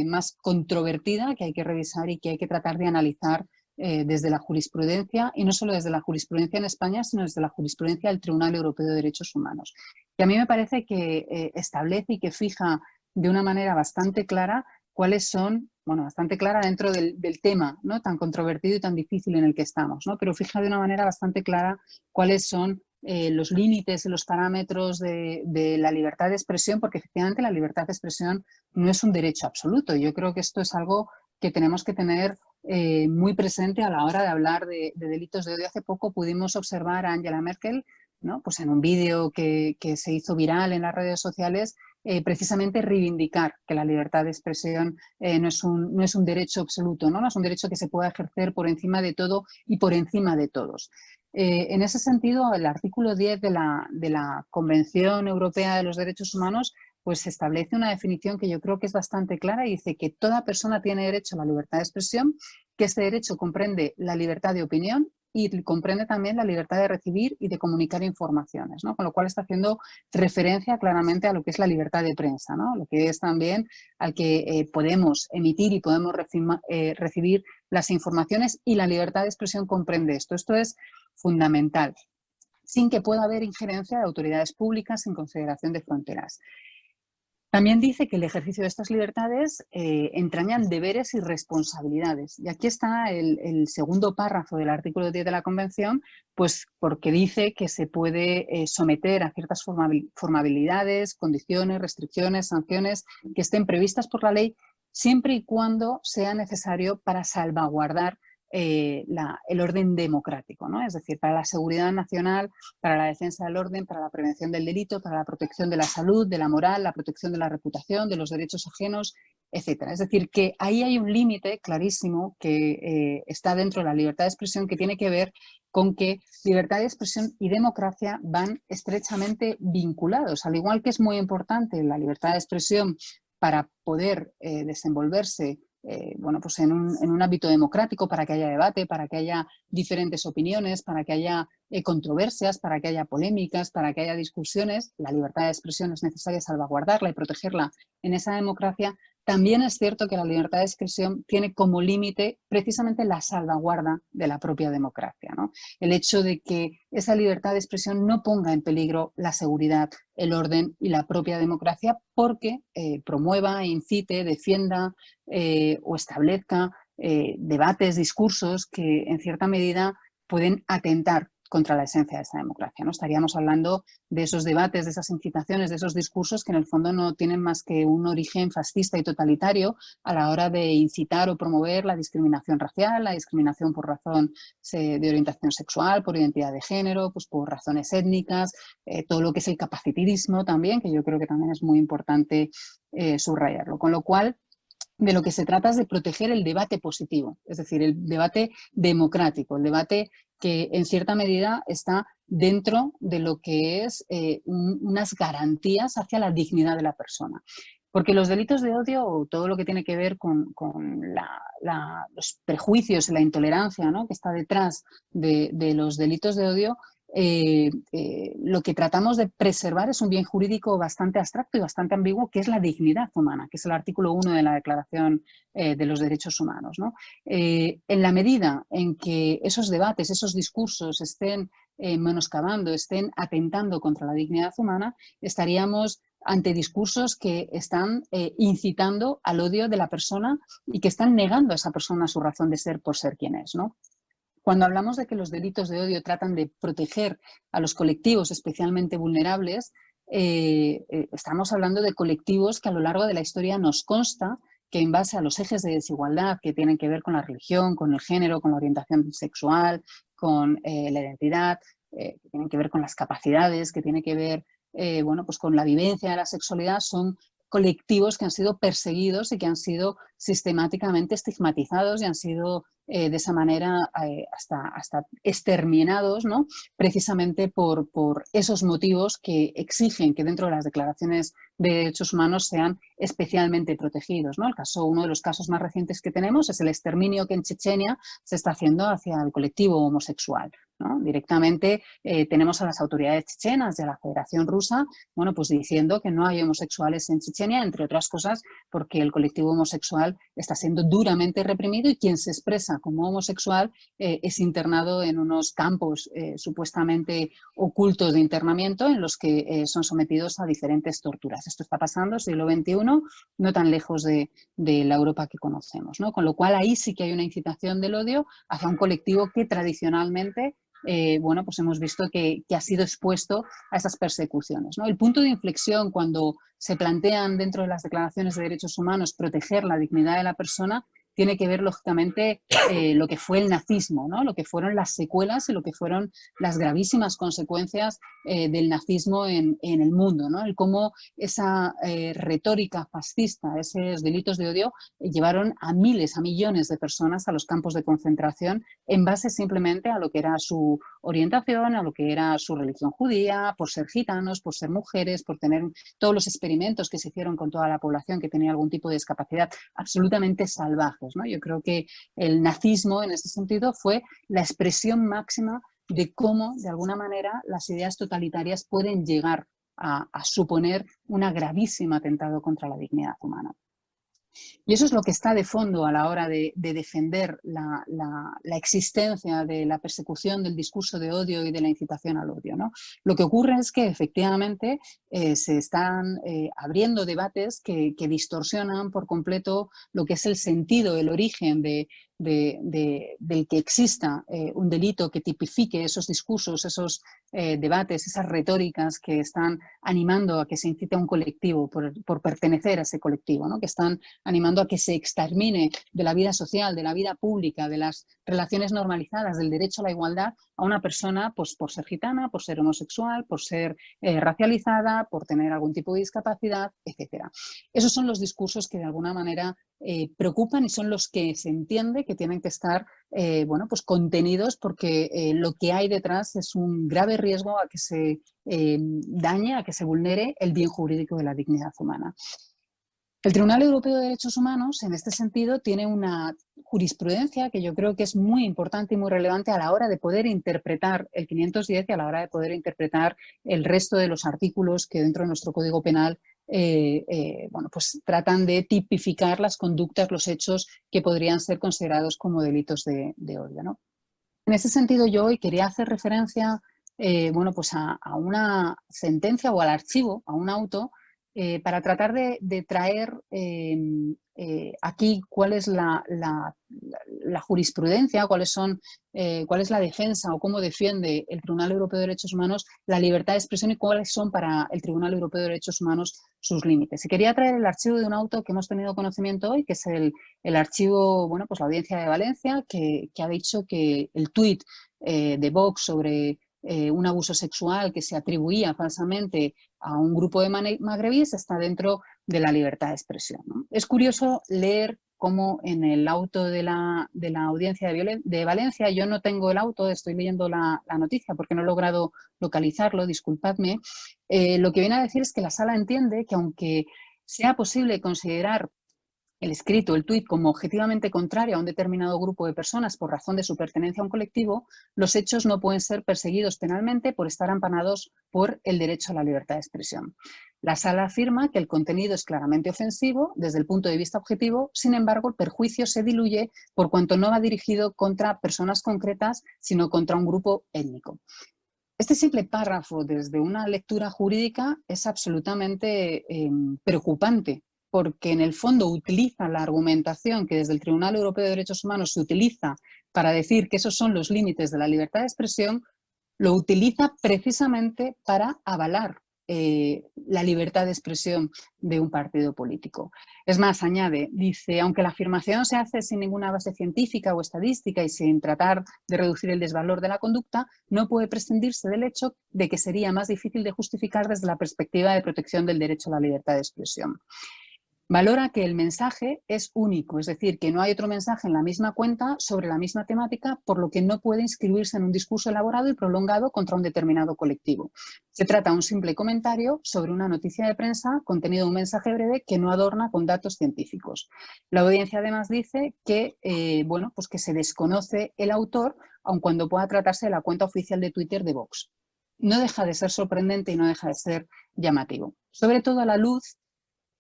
más controvertida, que hay que revisar y que hay que tratar de analizar desde la jurisprudencia, y no solo desde la jurisprudencia en España, sino desde la jurisprudencia del Tribunal Europeo de Derechos Humanos. Y a mí me parece que establece y que fija de una manera bastante clara cuáles son bueno, bastante clara dentro del tema, ¿no?, tan controvertido y tan difícil en el que estamos, ¿no?, pero fija de una manera bastante clara cuáles son los límites y los parámetros de la libertad de expresión, porque efectivamente la libertad de expresión no es un derecho absoluto. Yo creo que esto es algo que tenemos que tener muy presente a la hora de hablar de delitos de odio. Hace poco pudimos observar a Angela Merkel, ¿no?, pues en un vídeo que se hizo viral en las redes sociales, precisamente reivindicar que la libertad de expresión no es un derecho absoluto, ¿no? No es un derecho que se pueda ejercer por encima de todo y por encima de todos. En ese sentido, el artículo 10 de la Convención Europea de los Derechos Humanos pues establece una definición que yo creo que es bastante clara y dice que toda persona tiene derecho a la libertad de expresión, que este derecho comprende la libertad de opinión y comprende también la libertad de recibir y de comunicar informaciones, ¿no? Con lo cual está haciendo referencia claramente a lo que es la libertad de prensa, ¿no?, lo que es también al que podemos emitir y podemos recibir las informaciones, y la libertad de expresión comprende esto. Esto es fundamental, sin que pueda haber injerencia de autoridades públicas en consideración de fronteras. También dice que el ejercicio de estas libertades entrañan deberes y responsabilidades. Y aquí está el segundo párrafo del artículo 10 de la Convención, pues porque dice que se puede someter a ciertas formalidades, condiciones, restricciones, sanciones que estén previstas por la ley, siempre y cuando sea necesario para salvaguardar el orden democrático, ¿no? Es decir, para la seguridad nacional, para la defensa del orden, para la prevención del delito, para la protección de la salud, de la moral, la protección de la reputación, de los derechos ajenos, etcétera. Es decir, que ahí hay un límite clarísimo que está dentro de la libertad de expresión, que tiene que ver con que libertad de expresión y democracia van estrechamente vinculados. Al igual que es muy importante la libertad de expresión para poder desenvolverse bueno, pues en un ámbito democrático, para que haya debate, para que haya diferentes opiniones, para que haya controversias, para que haya polémicas, para que haya discusiones. La libertad de expresión es necesaria salvaguardarla y protegerla en esa democracia. También es cierto que la libertad de expresión tiene como límite precisamente la salvaguarda de la propia democracia, ¿no? El hecho de que esa libertad de expresión no ponga en peligro la seguridad, el orden y la propia democracia, porque promueva, incite, defienda o establezca debates, discursos que en cierta medida pueden atentar contra la esencia de esa democracia, ¿no? Estaríamos hablando de esos debates, de esas incitaciones, de esos discursos que en el fondo no tienen más que un origen fascista y totalitario a la hora de incitar o promover la discriminación racial, la discriminación por razón de orientación sexual, por identidad de género, pues por razones étnicas, todo lo que es el capacitivismo también, que yo creo que también es muy importante subrayarlo. Con lo cual, de lo que se trata es de proteger el debate positivo, es decir, el debate democrático, el debate que en cierta medida está dentro de lo que es unas garantías hacia la dignidad de la persona. Porque los delitos de odio o todo lo que tiene que ver con los prejuicios y la intolerancia, ¿no?, que está detrás de los delitos de odio, lo que tratamos de preservar es un bien jurídico bastante abstracto y bastante ambiguo, que es la dignidad humana, que es el artículo 1 de la Declaración de los Derechos Humanos, ¿no? En la medida en que esos debates, esos discursos estén menoscabando, estén atentando contra la dignidad humana, estaríamos ante discursos que están incitando al odio de la persona y que están negando a esa persona su razón de ser por ser quien es, ¿no? Cuando hablamos de que los delitos de odio tratan de proteger a los colectivos especialmente vulnerables, estamos hablando de colectivos que a lo largo de la historia nos consta que en base a los ejes de desigualdad que tienen que ver con la religión, con el género, con la orientación sexual, con la identidad, que tienen que ver con las capacidades, que tienen que ver bueno, pues con la vivencia de la sexualidad, son colectivos que han sido perseguidos y que han sido sistemáticamente estigmatizados y han sido de esa manera hasta exterminados, ¿no?, precisamente por esos motivos que exigen que dentro de las declaraciones de derechos humanos sean especialmente protegidos, ¿no? Uno de los casos más recientes que tenemos es el exterminio que en Chechenia se está haciendo hacia el colectivo homosexual, ¿no? Directamente tenemos a las autoridades chechenas y a la Federación Rusa, bueno, pues diciendo que no hay homosexuales en Chechenia, entre otras cosas porque el colectivo homosexual está siendo duramente reprimido y quien se expresa como homosexual es internado en unos campos supuestamente ocultos de internamiento en los que son sometidos a diferentes torturas. Esto está pasando, siglo XXI, no tan lejos de la Europa que conocemos, ¿no? Con lo cual ahí sí que hay una incitación del odio hacia un colectivo que tradicionalmente bueno, pues hemos visto que ha sido expuesto a esas persecuciones, ¿no? El punto de inflexión cuando se plantean dentro de las declaraciones de derechos humanos proteger la dignidad de la persona tiene que ver, lógicamente, lo que fue el nazismo, ¿no? Lo que fueron las secuelas y lo que fueron las gravísimas consecuencias del nazismo en el mundo, ¿no? El cómo esa retórica fascista, esos delitos de odio, llevaron a miles, a millones de personas a los campos de concentración en base simplemente a lo que era su orientación, a lo que era su religión judía, por ser gitanos, por ser mujeres, por tener todos los experimentos que se hicieron con toda la población que tenía algún tipo de discapacidad, absolutamente salvajes, ¿no? Yo creo que el nazismo, en ese sentido, fue la expresión máxima de cómo, de alguna manera, las ideas totalitarias pueden llegar a suponer un gravísimo atentado contra la dignidad humana. Y eso es lo que está de fondo a la hora de defender la existencia de la persecución del discurso de odio y de la incitación al odio, ¿no? Lo que ocurre es que efectivamente se están abriendo debates que distorsionan por completo lo que es el sentido, el origen del que exista un delito que tipifique esos discursos, esos debates, esas retóricas que están animando a que se incite a un colectivo por pertenecer a ese colectivo, ¿no? Que están animando a que se extermine de la vida social, de la vida pública, de las relaciones normalizadas, del derecho a la igualdad a una persona pues, por ser gitana, por ser homosexual, por ser racializada, por tener algún tipo de discapacidad, etc. Esos son los discursos que de alguna manera preocupan y son los que se entiende que tienen que estar bueno, pues contenidos porque lo que hay detrás es un grave riesgo a que se dañe, a que se vulnere el bien jurídico de la dignidad humana. El Tribunal Europeo de Derechos Humanos, en este sentido, tiene una jurisprudencia que yo creo que es muy importante y muy relevante a la hora de poder interpretar el 510 y a la hora de poder interpretar el resto de los artículos que dentro de nuestro Código Penal bueno, pues tratan de tipificar las conductas, los hechos que podrían ser considerados como delitos de odio, ¿no? En ese sentido, yo hoy quería hacer referencia bueno, pues a una sentencia o al archivo, a un auto, para tratar de traer aquí cuál es la jurisprudencia, cuál es la defensa o cómo defiende el Tribunal Europeo de Derechos Humanos la libertad de expresión y cuáles son para el Tribunal Europeo de Derechos Humanos sus límites. Y quería traer el archivo de un auto que hemos tenido conocimiento hoy, que es el archivo, bueno, pues la Audiencia de Valencia, que ha dicho que el tuit de Vox sobre un abuso sexual que se atribuía falsamente a un grupo de magrebíes está dentro de la libertad de expresión, ¿no? Es curioso leer cómo en el auto de la Audiencia de Valencia, yo no tengo el auto, estoy leyendo la noticia porque no he logrado localizarlo, disculpadme, lo que viene a decir es que la sala entiende que aunque sea posible considerar el escrito, el tuit, como objetivamente contrario a un determinado grupo de personas por razón de su pertenencia a un colectivo, los hechos no pueden ser perseguidos penalmente por estar amparados por el derecho a la libertad de expresión. La sala afirma que el contenido es claramente ofensivo desde el punto de vista objetivo, sin embargo, el perjuicio se diluye por cuanto no va dirigido contra personas concretas, sino contra un grupo étnico. Este simple párrafo, desde una lectura jurídica, es absolutamente preocupante, porque en el fondo utiliza la argumentación que desde el Tribunal Europeo de Derechos Humanos se utiliza para decir que esos son los límites de la libertad de expresión, lo utiliza precisamente para avalar la libertad de expresión de un partido político. Es más, añade, dice, aunque la afirmación se hace sin ninguna base científica o estadística y sin tratar de reducir el desvalor de la conducta, no puede prescindirse del hecho de que sería más difícil de justificar desde la perspectiva de protección del derecho a la libertad de expresión. Valora que el mensaje es único, es decir, que no hay otro mensaje en la misma cuenta sobre la misma temática, por lo que no puede inscribirse en un discurso elaborado y prolongado contra un determinado colectivo. Se trata de un simple comentario sobre una noticia de prensa contenido en un mensaje breve que no adorna con datos científicos. La audiencia además dice que, bueno, pues que se desconoce el autor, aun cuando pueda tratarse de la cuenta oficial de Twitter de Vox. No deja de ser sorprendente y no deja de ser llamativo, sobre todo a la luz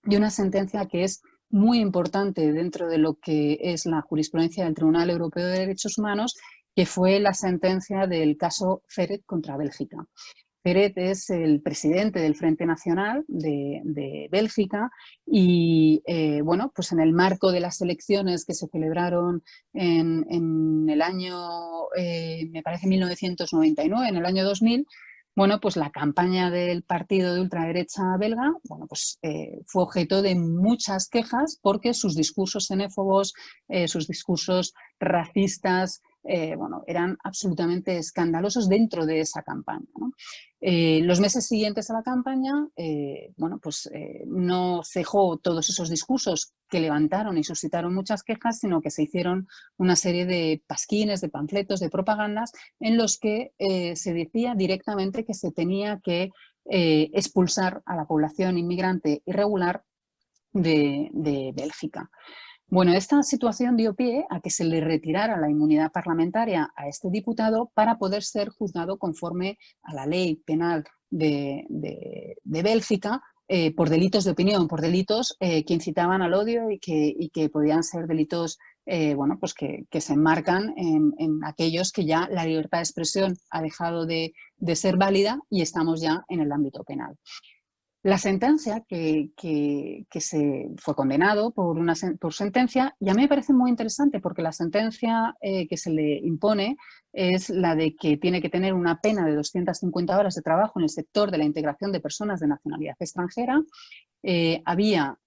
de una sentencia que es muy importante dentro de lo que es la jurisprudencia del Tribunal Europeo de Derechos Humanos, que fue la sentencia del caso Ferret contra Bélgica. Ferret es el presidente del Frente Nacional de Bélgica y, bueno, pues en el marco de las elecciones que se celebraron en el año, me parece 1999, en el año 2000, bueno, pues la campaña del partido de ultraderecha belga, bueno, pues fue objeto de muchas quejas porque sus discursos xenófobos, sus discursos racistas, bueno, eran absolutamente escandalosos dentro de esa campaña, ¿no? Los meses siguientes a la campaña, bueno, pues no cejó todos esos discursos que levantaron y suscitaron muchas quejas, sino que se hicieron una serie de pasquines, de panfletos, de propagandas en los que se decía directamente que se tenía que expulsar a la población inmigrante irregular de Bélgica. Bueno, esta situación dio pie a que se le retirara la inmunidad parlamentaria a este diputado para poder ser juzgado conforme a la ley penal de Bélgica por delitos de opinión, por delitos que incitaban al odio y que podían ser delitos bueno, pues que se enmarcan en aquellos que ya la libertad de expresión ha dejado de ser válida y estamos ya en el ámbito penal. La sentencia que se fue condenado por sentencia, y a mí me parece muy interesante porque la sentencia que se le impone es la de que tiene que tener una pena de 250 horas de trabajo en el sector de la integración de personas de nacionalidad extranjera. Había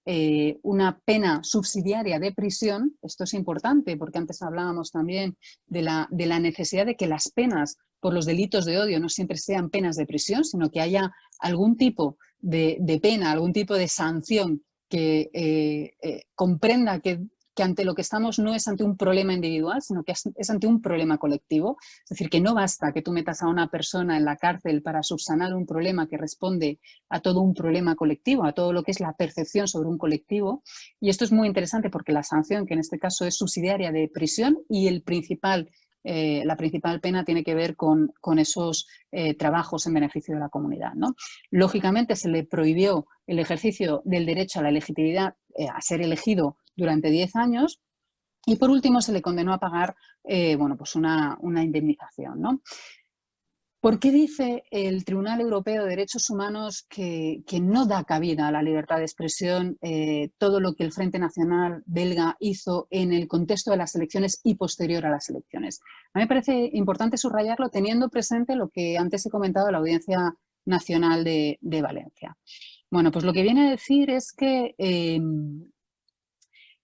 una pena subsidiaria de prisión. Esto es importante porque antes hablábamos también de la necesidad de que las penas por los delitos de odio no siempre sean penas de prisión, sino que haya algún tipo de pena, algún tipo de sanción que comprenda que ante lo que estamos no es ante un problema individual, sino que es ante un problema colectivo. Es decir, que no basta que tú metas a una persona en la cárcel para subsanar un problema que responde a todo un problema colectivo, a todo lo que es la percepción sobre un colectivo. Y esto es muy interesante porque la sanción, que en este caso es subsidiaria de prisión, y la principal pena tiene que ver con esos trabajos en beneficio de la comunidad, ¿no? Lógicamente se le prohibió el ejercicio del derecho a la legitimidad, a ser elegido durante 10 años, y por último se le condenó a pagar bueno, pues una indemnización, ¿no? ¿Por qué dice el Tribunal Europeo de Derechos Humanos que no da cabida a la libertad de expresión todo lo que el Frente Nacional belga hizo en el contexto de las elecciones y posterior a las elecciones? A mí me parece importante subrayarlo teniendo presente lo que antes he comentado de la Audiencia Nacional de Valencia. Bueno, pues lo que viene a decir es que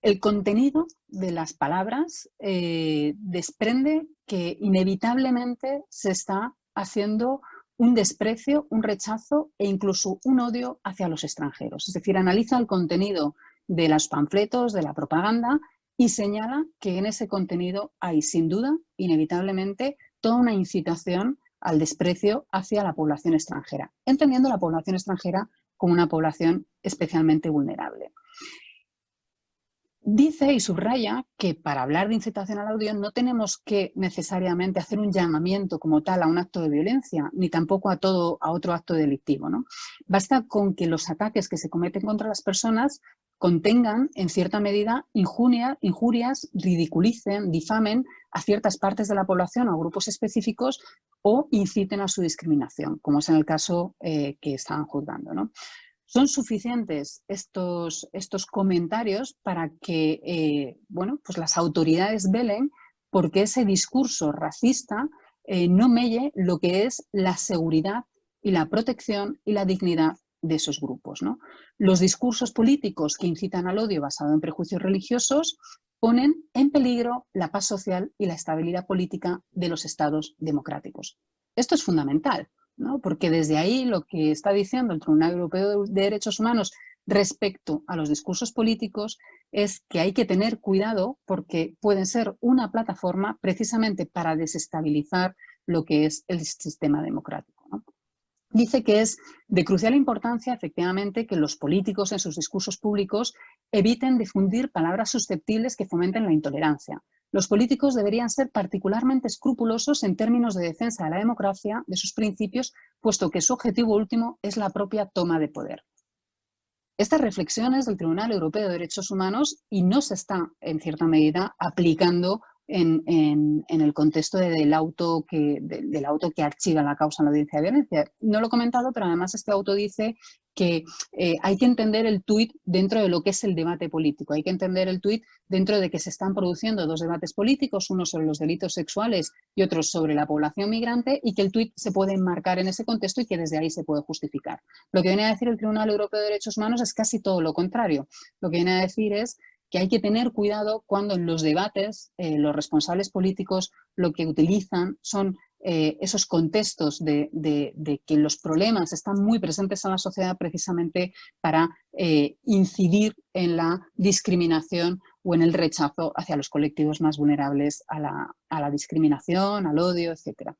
el contenido de las palabras desprende que inevitablemente se está haciendo un desprecio, un rechazo e incluso un odio hacia los extranjeros. Es decir, analiza el contenido de los panfletos, de la propaganda, y señala que en ese contenido hay, sin duda, inevitablemente, toda una incitación al desprecio hacia la población extranjera, entendiendo la población extranjera como una población especialmente vulnerable. Dice y subraya que para hablar de incitación al odio no tenemos que necesariamente hacer un llamamiento como tal a un acto de violencia, ni tampoco a otro acto delictivo, ¿no? Basta con que los ataques que se cometen contra las personas contengan, en cierta medida, injurias, ridiculicen, difamen a ciertas partes de la población o a grupos específicos o inciten a su discriminación, como es en el caso que estaban juzgando, ¿no? Son suficientes estos comentarios para que bueno, pues las autoridades velen porque ese discurso racista no melle lo que es la seguridad y la protección y la dignidad de esos grupos, ¿no? Los discursos políticos que incitan al odio basado en prejuicios religiosos ponen en peligro la paz social y la estabilidad política de los estados democráticos. Esto es fundamental, ¿no? Porque desde ahí lo que está diciendo el Tribunal Europeo de Derechos Humanos respecto a los discursos políticos es que hay que tener cuidado porque pueden ser una plataforma precisamente para desestabilizar lo que es el sistema democrático, ¿no? Dice que es de crucial importancia, efectivamente, que los políticos en sus discursos públicos eviten difundir palabras susceptibles que fomenten la intolerancia. Los políticos deberían ser particularmente escrupulosos en términos de defensa de la democracia, de sus principios, puesto que su objetivo último es la propia toma de poder. Estas reflexiones del Tribunal Europeo de Derechos Humanos y no se está, en cierta medida, aplicando en el contexto del auto que archiva la causa en la audiencia de violencia. No lo he comentado, pero además este auto dice que hay que entender el tuit dentro de lo que es el debate político. Hay que entender el tuit dentro de que se están produciendo dos debates políticos, uno sobre los delitos sexuales y otro sobre la población migrante, y que el tuit se puede enmarcar en ese contexto y que desde ahí se puede justificar. Lo que viene a decir el Tribunal Europeo de Derechos Humanos es casi todo lo contrario. Lo que viene a decir es que hay que tener cuidado cuando en los debates los responsables políticos lo que utilizan son esos contextos de que los problemas están muy presentes en la sociedad precisamente para incidir en la discriminación o en el rechazo hacia los colectivos más vulnerables a la discriminación, al odio, etc.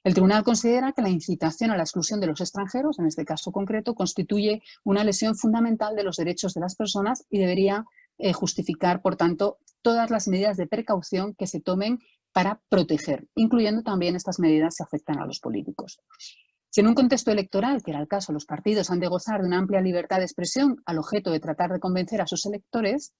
El tribunal considera que la incitación a la exclusión de los extranjeros, en este caso concreto, constituye una lesión fundamental de los derechos de las personas y debería justificar, por tanto, todas las medidas de precaución que se tomen para proteger, incluyendo también estas medidas si afectan a los políticos. Si en un contexto electoral, que era el caso, los partidos han de gozar de una amplia libertad de expresión al objeto de tratar de convencer a sus electores,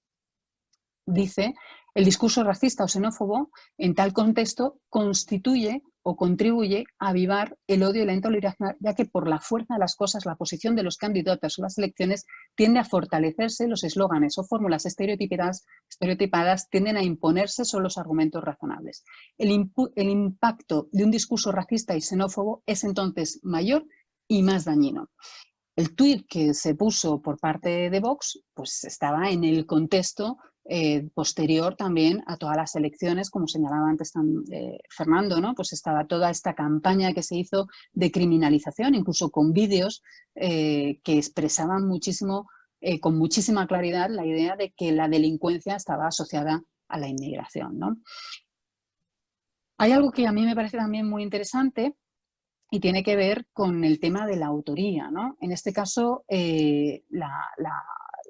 dice, el discurso racista o xenófobo en tal contexto constituye o contribuye a avivar el odio y la intolerancia, ya que por la fuerza de las cosas la posición de los candidatos o las elecciones tiende a fortalecerse, los eslóganes o fórmulas estereotipadas tienden a imponerse sobre los argumentos razonables. El impacto de un discurso racista y xenófobo es entonces mayor y más dañino. El tuit que se puso por parte de Vox pues estaba en el contexto posterior también a todas las elecciones, como señalaba antes Fernando, ¿no? Pues estaba toda esta campaña que se hizo de criminalización, incluso con vídeos que expresaban muchísimo, con muchísima claridad la idea de que la delincuencia estaba asociada a la inmigración, ¿no? Hay algo que a mí me parece también muy interesante y tiene que ver con el tema de la autoría, ¿no? En este caso,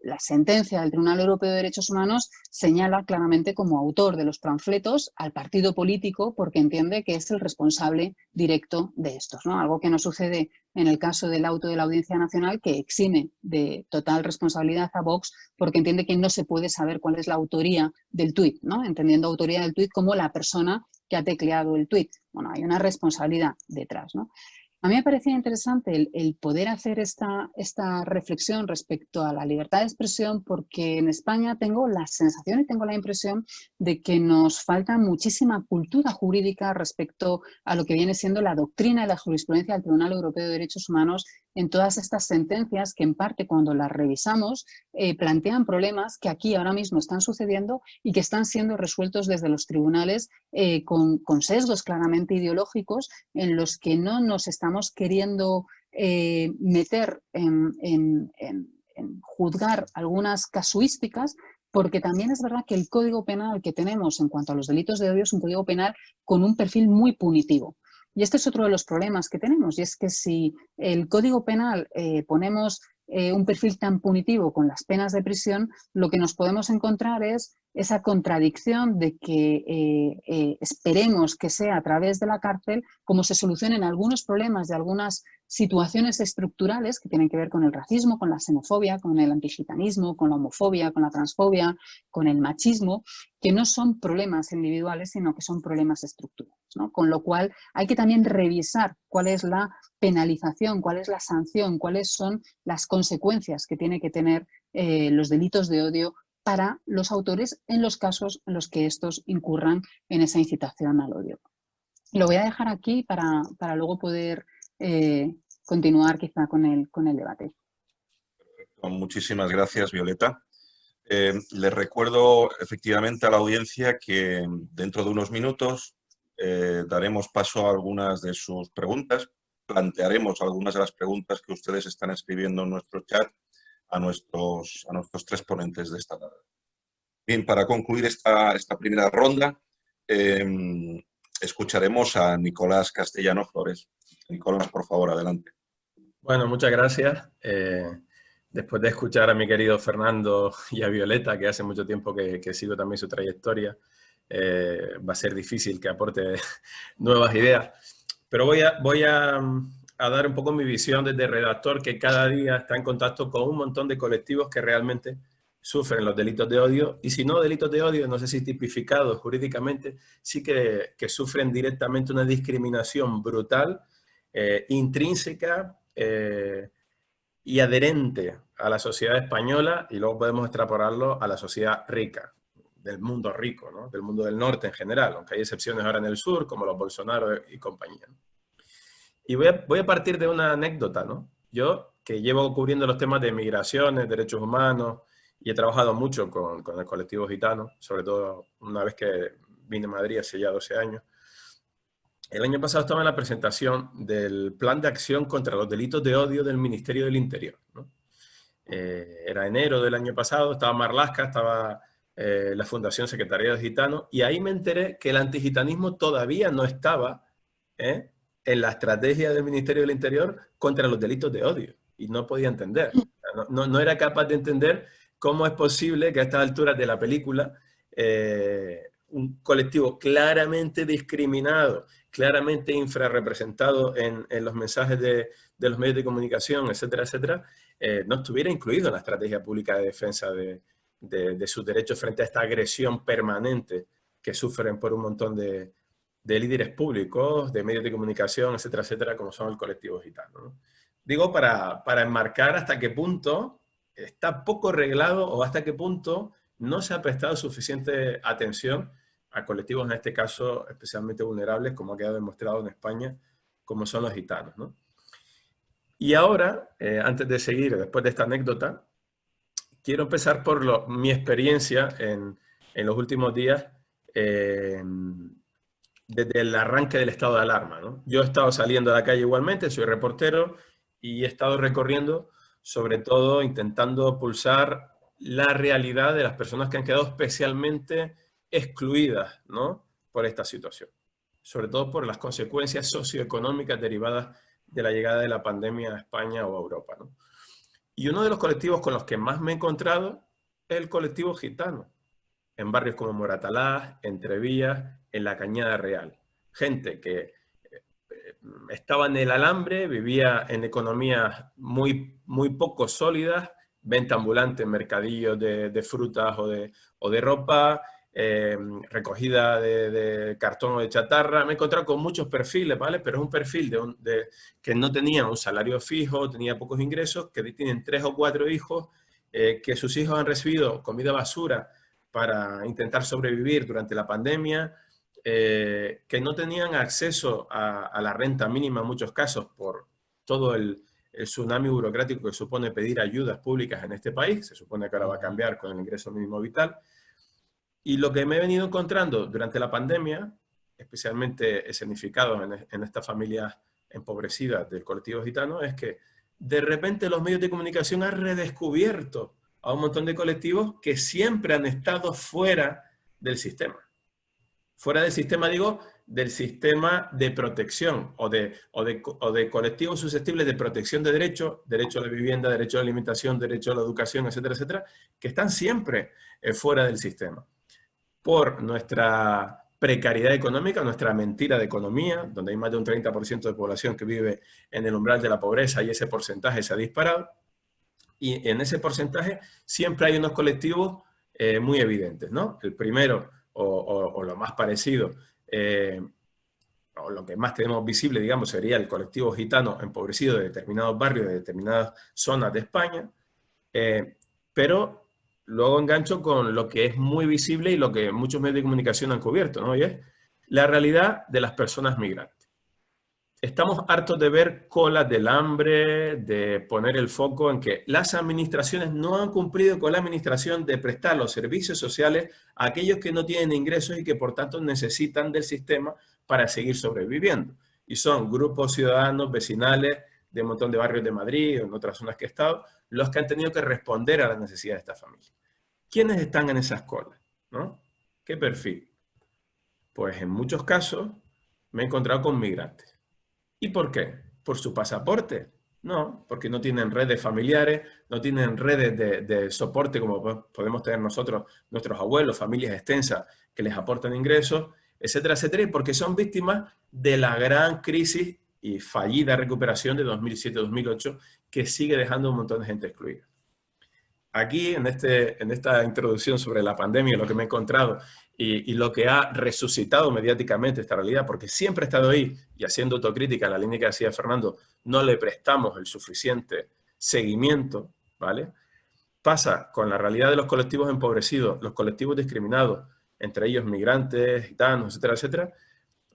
la sentencia del Tribunal Europeo de Derechos Humanos señala claramente como autor de los panfletos al partido político porque entiende que es el responsable directo de estos, ¿no? Algo que no sucede en el caso del auto de la Audiencia Nacional, que exime de total responsabilidad a Vox porque entiende que no se puede saber cuál es la autoría del tuit, ¿no? Entendiendo autoría del tuit como la persona que ha tecleado el tuit. Bueno, hay una responsabilidad detrás, ¿no? A mí me parecía interesante el poder hacer esta reflexión respecto a la libertad de expresión porque en España tengo la sensación y tengo la impresión de que nos falta muchísima cultura jurídica respecto a lo que viene siendo la doctrina y la jurisprudencia del Tribunal Europeo de Derechos Humanos en todas estas sentencias que en parte cuando las revisamos plantean problemas que aquí ahora mismo están sucediendo y que están siendo resueltos desde los tribunales con sesgos claramente ideológicos en los que no nos estamos queriendo meter en juzgar algunas casuísticas, porque también es verdad que el Código Penal que tenemos en cuanto a los delitos de odio es un Código Penal con un perfil muy punitivo. Y este es otro de los problemas que tenemos, y es que si el Código Penal ponemos un perfil tan punitivo con las penas de prisión, lo que nos podemos encontrar es esa contradicción de que esperemos que sea a través de la cárcel como se solucionen algunos problemas de algunas situaciones estructurales que tienen que ver con el racismo, con la xenofobia, con el antigitanismo, con la homofobia, con la transfobia, con el machismo, que no son problemas individuales, sino que son problemas estructurales, ¿no? Con lo cual hay que también revisar cuál es la penalización, cuál es la sanción, cuáles son las consecuencias que tiene que tener los delitos de odio para los autores en los casos en los que estos incurran en esa incitación al odio. Lo voy a dejar aquí para luego poder continuar quizá con el debate. Muchísimas gracias, Violeta. Les recuerdo efectivamente a la audiencia que dentro de unos minutos daremos paso a algunas de sus preguntas. Plantearemos algunas de las preguntas que ustedes están escribiendo en nuestro chat a nuestros 3 ponentes de esta tarde. Bien, para concluir esta primera ronda, escucharemos a Nicolás Castellano Flores. Nicolás, por favor, adelante. Bueno, muchas gracias. Después de escuchar a mi querido Fernando y a Violeta, que hace mucho tiempo que sigo también su trayectoria, va a ser difícil que aporte nuevas ideas. Pero voy a dar un poco mi visión desde redactor, que cada día está en contacto con un montón de colectivos que realmente sufren los delitos de odio, y si no delitos de odio, no sé si tipificados jurídicamente, sí que sufren directamente una discriminación brutal, intrínseca y adherente a la sociedad española, y luego podemos extrapolarlo a la sociedad rica, del mundo rico, ¿no? Del mundo del norte en general, aunque hay excepciones ahora en el sur, como los Bolsonaro y compañía. Y voy a partir de una anécdota, ¿no? Yo, que llevo cubriendo los temas de migraciones, derechos humanos, y he trabajado mucho con el colectivo gitano, sobre todo una vez que vine a Madrid hace ya 12 años. El año pasado estaba en la presentación del Plan de Acción contra los Delitos de Odio del Ministerio del Interior, ¿no? Era enero del año pasado, estaba Marlaska, estaba la Fundación Secretaría de Gitanos, y ahí me enteré que el antigitanismo todavía no estaba en la estrategia del Ministerio del Interior contra los delitos de odio, y no podía entender. No era capaz de entender cómo es posible que a estas alturas de la película un colectivo claramente discriminado, claramente infrarrepresentado en los mensajes de los medios de comunicación, etcétera, etcétera, no estuviera incluido en la estrategia pública de defensa de sus derechos frente a esta agresión permanente que sufren por un montón de líderes públicos, de medios de comunicación, etcétera, etcétera, como son el colectivo gitano, ¿no? Digo, para enmarcar hasta qué punto está poco reglado o hasta qué punto no se ha prestado suficiente atención a colectivos, en este caso, especialmente vulnerables, como ha quedado demostrado en España, como son los gitanos, ¿no? Y ahora, antes de seguir, después de esta anécdota, quiero empezar por mi experiencia en los últimos días, desde el arranque del estado de alarma, ¿no? Yo he estado saliendo a la calle igualmente, soy reportero, y he estado recorriendo, sobre todo intentando pulsar la realidad de las personas que han quedado especialmente excluidas, ¿no?, por esta situación. Sobre todo por las consecuencias socioeconómicas derivadas de la llegada de la pandemia a España o a Europa, ¿no? Y uno de los colectivos con los que más me he encontrado es el colectivo gitano, en barrios como Moratalaz, Entrevías, en la Cañada Real. Gente que estaba en el alambre, vivía en economías muy poco sólidas, venta ambulante en mercadillos de frutas o de ropa, recogida de cartón o de chatarra. Me he encontrado con muchos perfiles, ¿vale? Pero es un perfil que no tenía un salario fijo, tenía pocos ingresos, que tienen 3 o 4 hijos, que sus hijos han recibido comida basura para intentar sobrevivir durante la pandemia, que no tenían acceso a la renta mínima en muchos casos por todo el tsunami burocrático que supone pedir ayudas públicas en este país. Se supone que ahora va a cambiar con el ingreso mínimo vital. Y lo que me he venido encontrando durante la pandemia, especialmente escenificado en estas familias empobrecidas del colectivo gitano, es que de repente los medios de comunicación han redescubierto a un montón de colectivos que siempre han estado fuera del sistema. Fuera del sistema, digo, del sistema de protección o de colectivos susceptibles de protección de derechos, derecho a la vivienda, derecho a la alimentación, derecho a la educación, etcétera, etcétera, que están siempre fuera del sistema. Por nuestra precariedad económica, nuestra mentira de economía, donde hay más de un 30% de población que vive en el umbral de la pobreza y ese porcentaje se ha disparado. Y en ese porcentaje siempre hay unos colectivos muy evidentes, ¿no? El primero, o lo más parecido, o lo que más tenemos visible, digamos, sería el colectivo gitano empobrecido de determinados barrios, de determinadas zonas de España, pero luego engancho con lo que es muy visible y lo que muchos medios de comunicación han cubierto, ¿no? Y es la realidad de las personas migrantes. Estamos hartos de ver colas del hambre, de poner el foco en que las administraciones no han cumplido con la administración de prestar los servicios sociales a aquellos que no tienen ingresos y que por tanto necesitan del sistema para seguir sobreviviendo. Y son grupos ciudadanos, vecinales, de un montón de barrios de Madrid o en otras zonas que he estado, los que han tenido que responder a las necesidades de esta familia. ¿Quiénes están en esas colas? ¿No? ¿Qué perfil? Pues en muchos casos me he encontrado con migrantes. ¿Y por qué? ¿Por su pasaporte? No, porque no tienen redes familiares, no tienen redes de soporte como podemos tener nosotros, nuestros abuelos, familias extensas que les aportan ingresos, etcétera, etcétera, y porque son víctimas de la gran crisis y fallida recuperación de 2007-2008 que sigue dejando un montón de gente excluida. Aquí, en esta introducción sobre la pandemia, lo que me he encontrado y lo que ha resucitado mediáticamente esta realidad, porque siempre he estado ahí y haciendo autocrítica en la línea que hacía Fernando, no le prestamos el suficiente seguimiento, ¿vale? Pasa con la realidad de los colectivos empobrecidos, los colectivos discriminados, entre ellos migrantes, gitanos, etcétera, etcétera,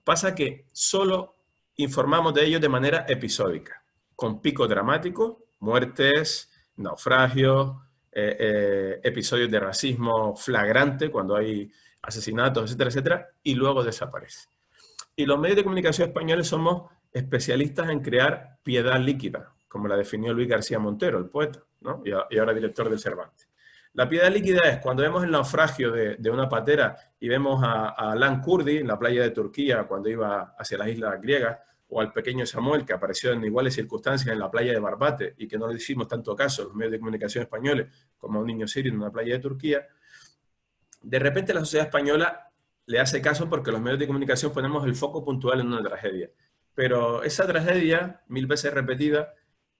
pasa que solo informamos de ellos de manera episódica, con picos dramáticos, muertes, naufragios, episodios de racismo flagrante cuando hay asesinatos, etcétera, etcétera, y luego desaparece. Y los medios de comunicación españoles somos especialistas en crear piedad líquida, como la definió Luis García Montero, el poeta, ¿no? y ahora director del Cervantes. La piedad líquida es cuando vemos el naufragio de una patera y vemos a Alan Kurdi en la playa de Turquía cuando iba hacia las islas griegas, o al pequeño Samuel que apareció en iguales circunstancias en la playa de Barbate y que no le hicimos tanto caso los medios de comunicación españoles como a un niño sirio en una playa de Turquía, de repente la sociedad española le hace caso porque los medios de comunicación ponemos el foco puntual en una tragedia. Pero esa tragedia, 1000 veces repetida,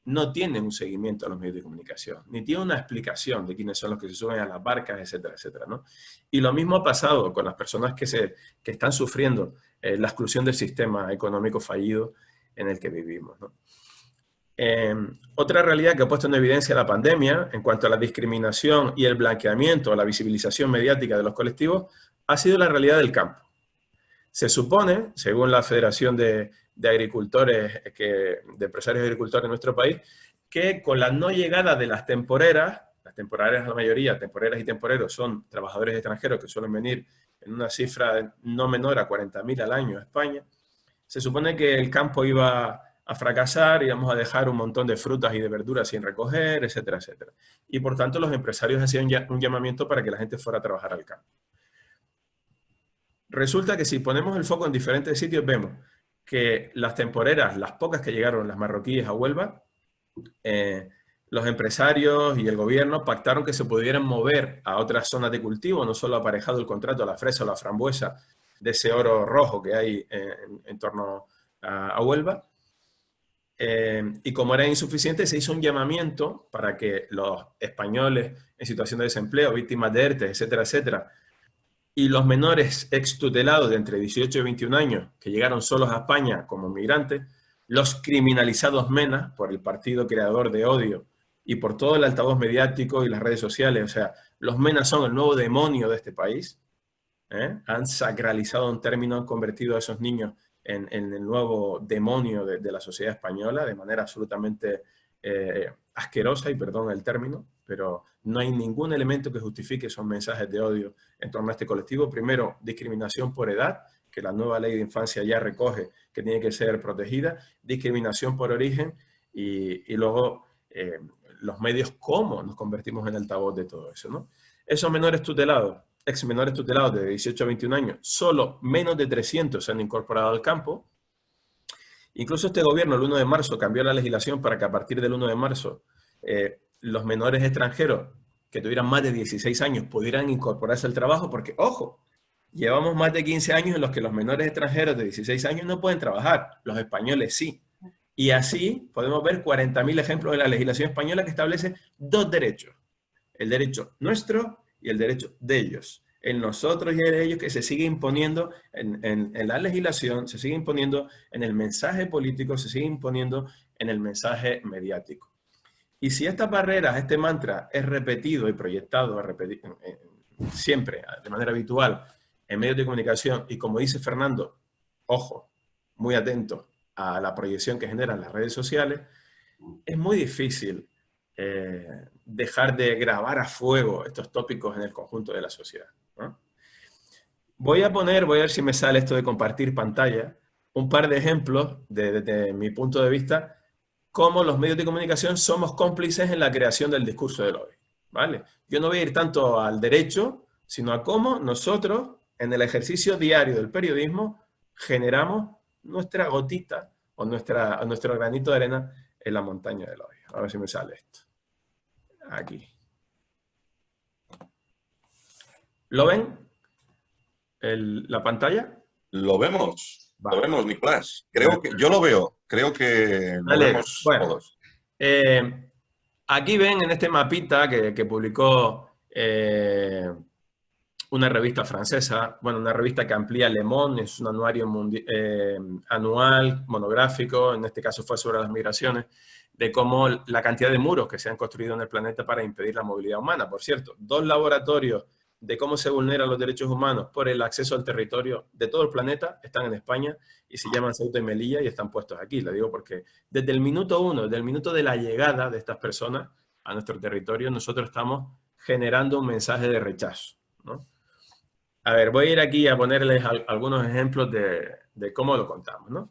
no tiene un seguimiento a los medios de comunicación, ni tiene una explicación de quiénes son los que se suben a las barcas, etcétera, etcétera, ¿no? Y lo mismo ha pasado con las personas que están sufriendo la exclusión del sistema económico fallido en el que vivimos, ¿no? Otra realidad que ha puesto en evidencia la pandemia en cuanto a la discriminación y el blanqueamiento, la visibilización mediática de los colectivos, ha sido la realidad del campo. Se supone, según la Federación de Agricultores, de Empresarios Agricultores de nuestro país, que con la no llegada de las temporeras la mayoría, temporeras y temporeros, son trabajadores extranjeros que suelen venir en una cifra no menor a 40.000 al año a España, se supone que el campo iba a fracasar, íbamos a dejar un montón de frutas y de verduras sin recoger, etcétera, etcétera. Y por tanto los empresarios hacían un llamamiento para que la gente fuera a trabajar al campo. Resulta que si ponemos el foco en diferentes sitios, vemos que las temporeras, las pocas que llegaron, las marroquíes a Huelva, los empresarios y el gobierno pactaron que se pudieran mover a otras zonas de cultivo, no solo aparejado el contrato a la fresa o la frambuesa de ese oro rojo que hay en torno a Huelva. Y como era insuficiente, se hizo un llamamiento para que los españoles en situación de desempleo, víctimas de ERTE, etcétera, etcétera, y los menores extutelados de entre 18 y 21 años que llegaron solos a España como migrantes, los criminalizados MENA por el partido creador de odio y por todo el altavoz mediático y las redes sociales, o sea, los MENA son el nuevo demonio de este país, han sacralizado un término, han convertido a esos niños en el nuevo demonio de la sociedad española de manera absolutamente asquerosa, y perdón el término, pero no hay ningún elemento que justifique esos mensajes de odio en torno a este colectivo. Primero, discriminación por edad, que la nueva ley de infancia ya recoge que tiene que ser protegida, discriminación por origen y luego los medios, cómo nos convertimos en altavoz de todo eso, ¿no? Esos menores tutelados, ex menores tutelados de 18 a 21 años, solo menos de 300 se han incorporado al campo. Incluso este gobierno el 1 de marzo cambió la legislación para que a partir del 1 de marzo los menores extranjeros que tuvieran más de 16 años pudieran incorporarse al trabajo, porque, ojo, llevamos más de 15 años en los que los menores extranjeros de 16 años no pueden trabajar, los españoles sí. Y así podemos ver 40.000 ejemplos de la legislación española que establece dos derechos, el derecho nuestro y el derecho de ellos. En nosotros y en ellos, que se sigue imponiendo en la legislación, se sigue imponiendo en el mensaje político, se sigue imponiendo en el mensaje mediático. Y si estas barreras, este mantra es repetido y proyectado siempre, de manera habitual, en medios de comunicación, y como dice Fernando, ojo, muy atento a la proyección que generan las redes sociales, es muy difícil dejar de grabar a fuego estos tópicos en el conjunto de la sociedad, ¿no? Voy a ver si me sale esto de compartir pantalla, un par de ejemplos desde mi punto de vista, cómo los medios de comunicación somos cómplices en la creación del discurso del odio, ¿vale? Yo no voy a ir tanto al derecho, sino a cómo nosotros, en el ejercicio diario del periodismo, generamos nuestra gotita o nuestro granito de arena en la montaña del odio. A ver si me sale esto. Aquí. ¿Lo ven? ¿La pantalla? Lo vemos, Vale. lo vemos, Nicolás. Creo que yo lo veo, creo que lo vemos todos. Aquí ven en este mapita que publicó una revista francesa, bueno, una revista que amplía Le Monde, es un anuario anual, monográfico, en este caso fue sobre las migraciones, de cómo la cantidad de muros que se han construido en el planeta para impedir la movilidad humana. Por cierto, 2 laboratorios de cómo se vulneran los derechos humanos por el acceso al territorio de todo el planeta están en España y se llaman Ceuta y Melilla y están puestos aquí. Lo digo porque desde el minuto 1, desde el minuto de la llegada de estas personas a nuestro territorio, nosotros estamos generando un mensaje de rechazo, ¿no? A ver, voy a ir aquí a ponerles algunos ejemplos de cómo lo contamos, ¿no?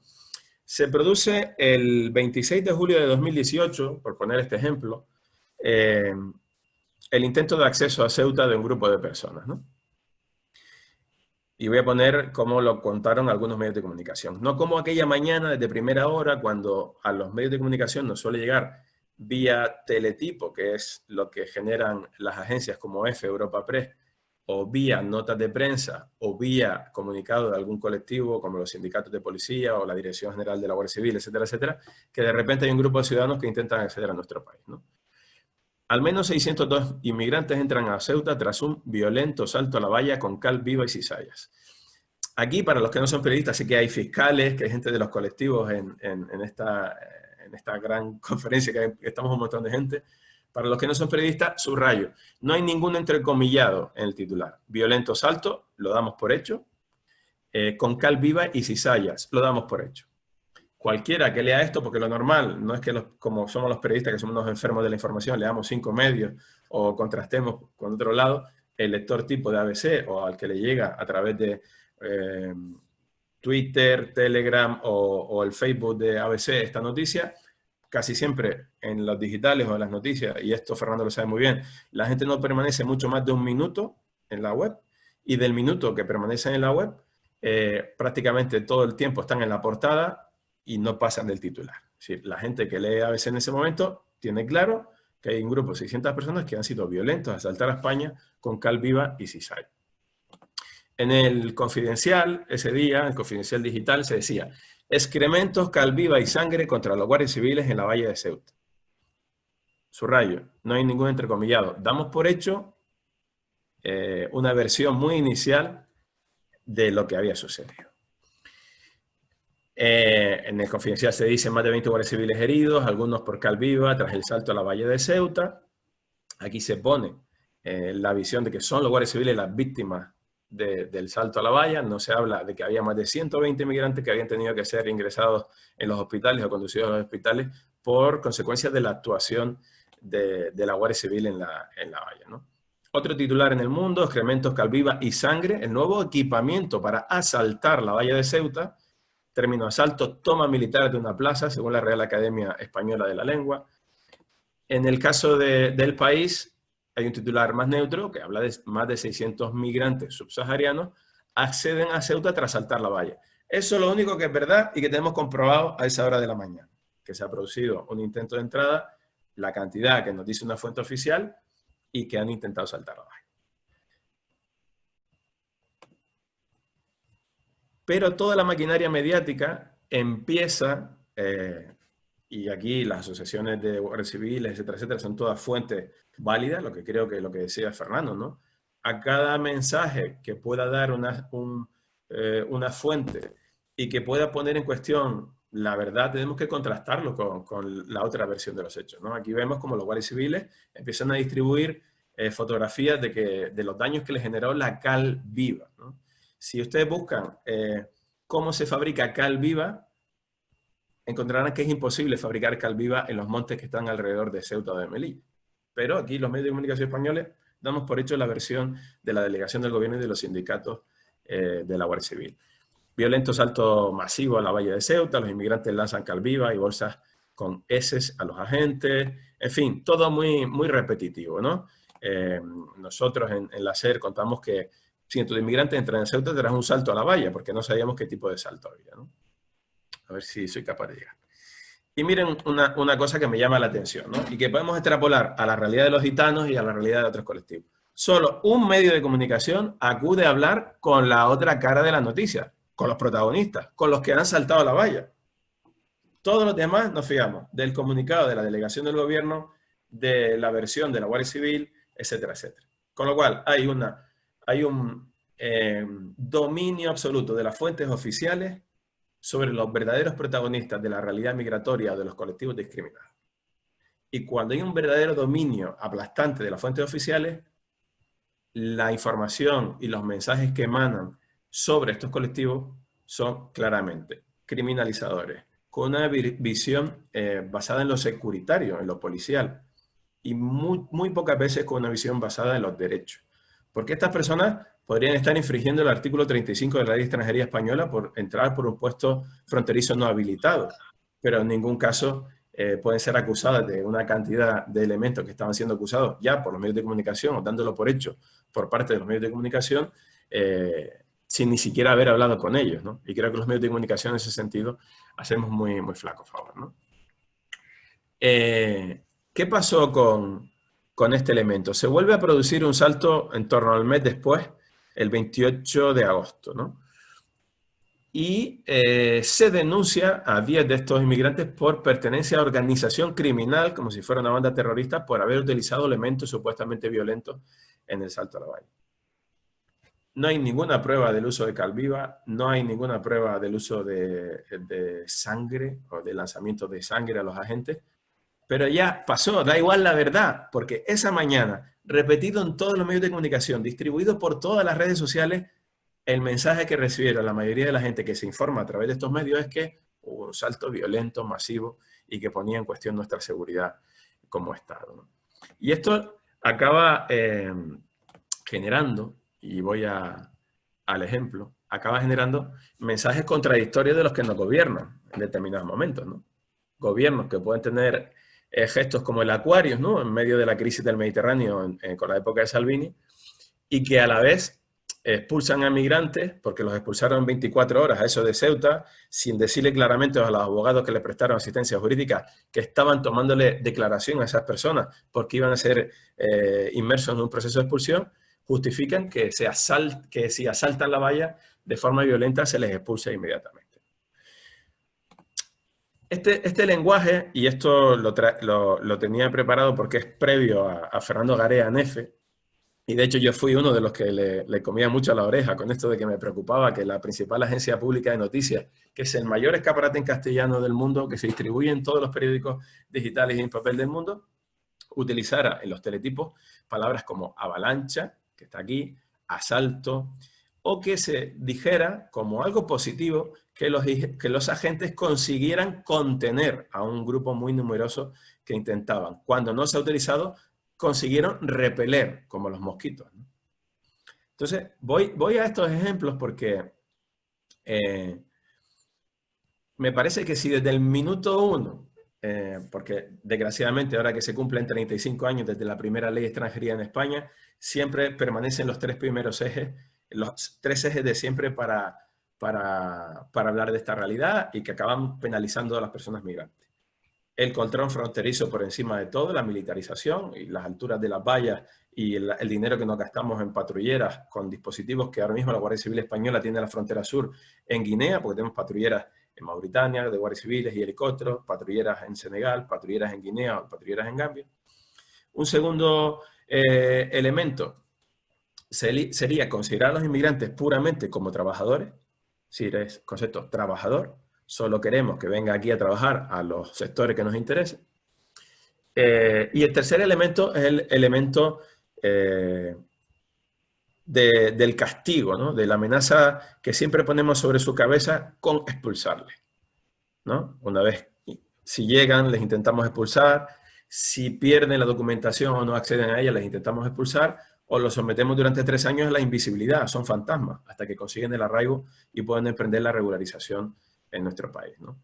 Se produce el 26 de julio de 2018, por poner este ejemplo, el intento de acceso a Ceuta de un grupo de personas, ¿no? Y voy a poner cómo lo contaron algunos medios de comunicación. No como aquella mañana, desde primera hora, cuando a los medios de comunicación nos suele llegar vía teletipo, que es lo que generan las agencias como EFE, Europa Press, o vía notas de prensa, o vía comunicado de algún colectivo, como los sindicatos de policía o la Dirección General de la Guardia Civil, etcétera, etcétera, que de repente hay un grupo de ciudadanos que intentan acceder a nuestro país, ¿no? Al menos 602 inmigrantes entran a Ceuta tras un violento salto a la valla con cal viva y cizallas. Aquí, para los que no son periodistas, sí que hay fiscales, que hay gente de los colectivos en esta gran conferencia, que estamos un montón de gente. Para los que no son periodistas, subrayo. No hay ningún entrecomillado en el titular. Violento salto, lo damos por hecho. Con cal viva y cizallas, lo damos por hecho. Cualquiera que lea esto, porque lo normal no es que como somos los periodistas, que somos unos enfermos de la información, leamos 5 medios o contrastemos con otro lado, el lector tipo de ABC o al que le llega a través de Twitter, Telegram o el Facebook de ABC esta noticia, casi siempre en los digitales o en las noticias, y esto Fernando lo sabe muy bien, la gente no permanece mucho más de 1 minuto en la web, y del minuto que permanecen en la web, prácticamente todo el tiempo están en la portada y no pasan del titular. Es decir, la gente que lee ABC en ese momento tiene claro que hay un grupo de 600 personas que han sido violentos a asaltar a España con cal viva y cizalla. En el Confidencial, ese día, el Confidencial digital, se decía: excrementos, cal viva y sangre contra los guardias civiles en la valla de Ceuta. Subrayo, no hay ningún entrecomillado. Damos por hecho una versión muy inicial de lo que había sucedido. En el Confidencial se dice más de 20 guardias civiles heridos, algunos por cal viva tras el salto a la valla de Ceuta. Aquí se pone la visión de que son los guardias civiles las víctimas del salto a la valla. No se habla de que había más de 120 migrantes que habían tenido que ser ingresados en los hospitales o conducidos a los hospitales por consecuencia de la actuación de la Guardia Civil en la valla, ¿no? Otro titular en El Mundo: excrementos, cal viva y sangre, el nuevo equipamiento para asaltar la valla de Ceuta. Término asalto, toma militar de una plaza, según la Real Academia Española de la Lengua. En el caso del País, hay un titular más neutro que habla de más de 600 migrantes subsaharianos acceden a Ceuta tras saltar la valla. Eso es lo único que es verdad y que tenemos comprobado a esa hora de la mañana, que se ha producido un intento de entrada, la cantidad que nos dice una fuente oficial, y que han intentado saltar la valla. Pero toda la maquinaria mediática empieza, y aquí las asociaciones de guardias civiles, etcétera, etcétera, son todas fuentes válidas, lo que creo que lo que decía Fernando, ¿no? A cada mensaje que pueda dar una fuente y que pueda poner en cuestión la verdad, tenemos que contrastarlo con la otra versión de los hechos, ¿no? Aquí vemos como los guardias civiles empiezan a distribuir fotografías de los daños que le generó la cal viva, ¿no? Si ustedes buscan cómo se fabrica cal viva, encontrarán que es imposible fabricar cal viva en los montes que están alrededor de Ceuta o de Melilla. Pero aquí los medios de comunicación españoles damos por hecho la versión de la delegación del gobierno y de los sindicatos de la Guardia Civil. Violento salto masivo a la valla de Ceuta, los inmigrantes lanzan cal viva y bolsas con eses a los agentes, en fin, todo muy repetitivo, ¿no? Nosotros en la SER contamos que cientos de inmigrantes entran en Ceuta tras un salto a la valla, porque no sabíamos qué tipo de salto había, ¿no? A ver si soy capaz de llegar. Y miren una cosa que me llama la atención, ¿no? Y que podemos extrapolar a la realidad de los gitanos y a la realidad de otros colectivos. Solo un medio de comunicación acude a hablar con la otra cara de la noticia, con los protagonistas, con los que han saltado a la valla. Todos los demás nos fiamos del comunicado de la delegación del gobierno, de la versión de la Guardia Civil, etcétera, etcétera. Con lo cual hay un dominio absoluto de las fuentes oficiales sobre los verdaderos protagonistas de la realidad migratoria o de los colectivos discriminados. Y cuando hay un verdadero dominio aplastante de las fuentes oficiales, la información y los mensajes que emanan sobre estos colectivos son claramente criminalizadores, con una visión basada en lo securitario, en lo policial, y muy pocas veces con una visión basada en los derechos. Porque estas personas podrían estar infringiendo el artículo 35 de la Ley de Extranjería Española por entrar por un puesto fronterizo no habilitado, pero en ningún caso pueden ser acusadas de una cantidad de elementos que estaban siendo acusados ya por los medios de comunicación o dándolo por hecho por parte de los medios de comunicación sin ni siquiera haber hablado con ellos, ¿no? Y creo que los medios de comunicación en ese sentido hacemos muy flaco favor, ¿no? ¿Qué pasó con este elemento? Se vuelve a producir un salto en torno al mes después, el 28 de agosto, ¿no? Y se denuncia a 10 de estos inmigrantes por pertenencia a organización criminal, como si fuera una banda terrorista, por haber utilizado elementos supuestamente violentos en el salto a la valla. No hay ninguna prueba del uso de cal viva, no hay ninguna prueba del uso de sangre o de lanzamiento de sangre a los agentes, pero ya pasó, da igual la verdad, porque esa mañana, repetido en todos los medios de comunicación, distribuido por todas las redes sociales, el mensaje que recibieron la mayoría de la gente que se informa a través de estos medios es que hubo un salto violento, masivo, y que ponía en cuestión nuestra seguridad como Estado, ¿no? Y esto acaba generando, y voy al ejemplo, acaba generando mensajes contradictorios de los que nos gobiernan en determinados momentos, ¿no? Gobiernos que pueden tener gestos como el Aquarius, ¿no? En medio de la crisis del Mediterráneo con la época de Salvini, y que a la vez expulsan a migrantes, porque los expulsaron en 24 horas a eso de Ceuta, sin decirle claramente a los abogados que les prestaron asistencia jurídica que estaban tomándole declaración a esas personas porque iban a ser inmersos en un proceso de expulsión, justifican que si asaltan la valla de forma violenta se les expulsa inmediatamente. Este lenguaje, y esto lo tenía preparado porque es previo a Fernando Garea Nefe, y de hecho yo fui uno de los que le comía mucho a la oreja con esto de que me preocupaba que la principal agencia pública de noticias, que es el mayor escaparate en castellano del mundo, que se distribuye en todos los periódicos digitales y en papel del mundo, utilizara en los teletipos palabras como avalancha, que está aquí, asalto, o que se dijera como algo positivo que los agentes consiguieran contener a un grupo muy numeroso que intentaban. Cuando no se ha utilizado, consiguieron repeler como los mosquitos, ¿no? Entonces, voy a estos ejemplos porque me parece que si desde el minuto 1, porque desgraciadamente ahora que se cumplen 35 años desde la primera ley de extranjería en España, siempre permanecen los 3 primeros ejes, los 3 ejes de siempre para hablar de esta realidad y que acaban penalizando a las personas migrantes. El control fronterizo por encima de todo, la militarización y las alturas de las vallas y el dinero que nos gastamos en patrulleras con dispositivos que ahora mismo la Guardia Civil Española tiene en la frontera sur en Guinea, porque tenemos patrulleras en Mauritania, de guardias civiles y helicópteros, patrulleras en Senegal, patrulleras en Guinea o patrulleras en Gambia. Un segundo elemento sería considerar a los inmigrantes puramente como trabajadores, si eres concepto trabajador, solo queremos que venga aquí a trabajar a los sectores que nos interesen. Y el tercer elemento es el elemento del castigo, ¿no? De la amenaza que siempre ponemos sobre su cabeza con expulsarles, ¿no? Una vez, si llegan, les intentamos expulsar. Si pierden la documentación o no acceden a ella, les intentamos expulsar o los sometemos durante 3 años a la invisibilidad. Son fantasmas hasta que consiguen el arraigo y pueden emprender la regularización en nuestro país, ¿no?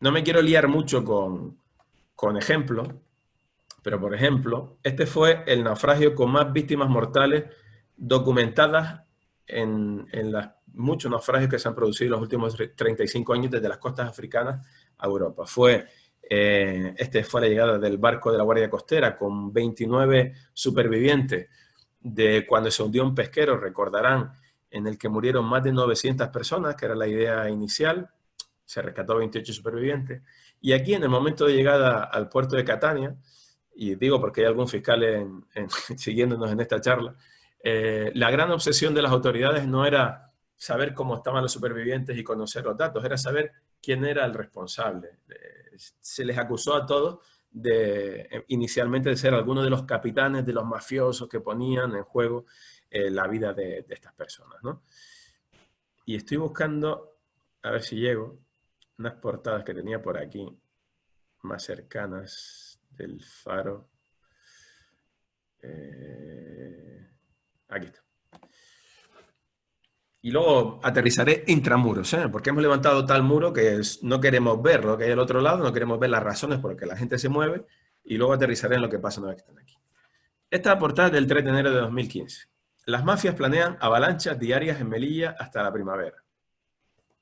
No me quiero liar mucho con ejemplos, pero por ejemplo, este fue el naufragio con más víctimas mortales documentadas en muchos naufragios que se han producido en los últimos 35 años desde las costas africanas a Europa. Este fue la llegada del barco de la Guardia Costera con 29 supervivientes de cuando se hundió un pesquero, recordarán, en el que murieron más de 900 personas, que era la idea inicial. Se rescató 28 supervivientes. Y aquí, en el momento de llegada al puerto de Catania, y digo porque hay algún fiscal siguiéndonos en esta charla, la gran obsesión de las autoridades no era saber cómo estaban los supervivientes y conocer los datos, era saber quién era el responsable. Se les acusó a todos inicialmente de ser algunos de los capitanes de los mafiosos que ponían en juego la vida de estas personas, ¿no? Y estoy buscando, a ver si llego, unas portadas que tenía por aquí, más cercanas del Faro. Aquí está. Y luego aterrizaré intramuros, porque hemos levantado tal muro que no queremos ver lo que hay al otro lado, no queremos ver las razones por las que la gente se mueve, y luego aterrizaré en lo que pasa una vez que están aquí. Esta portada es del 3 de enero de 2015. Las mafias planean avalanchas diarias en Melilla hasta la primavera.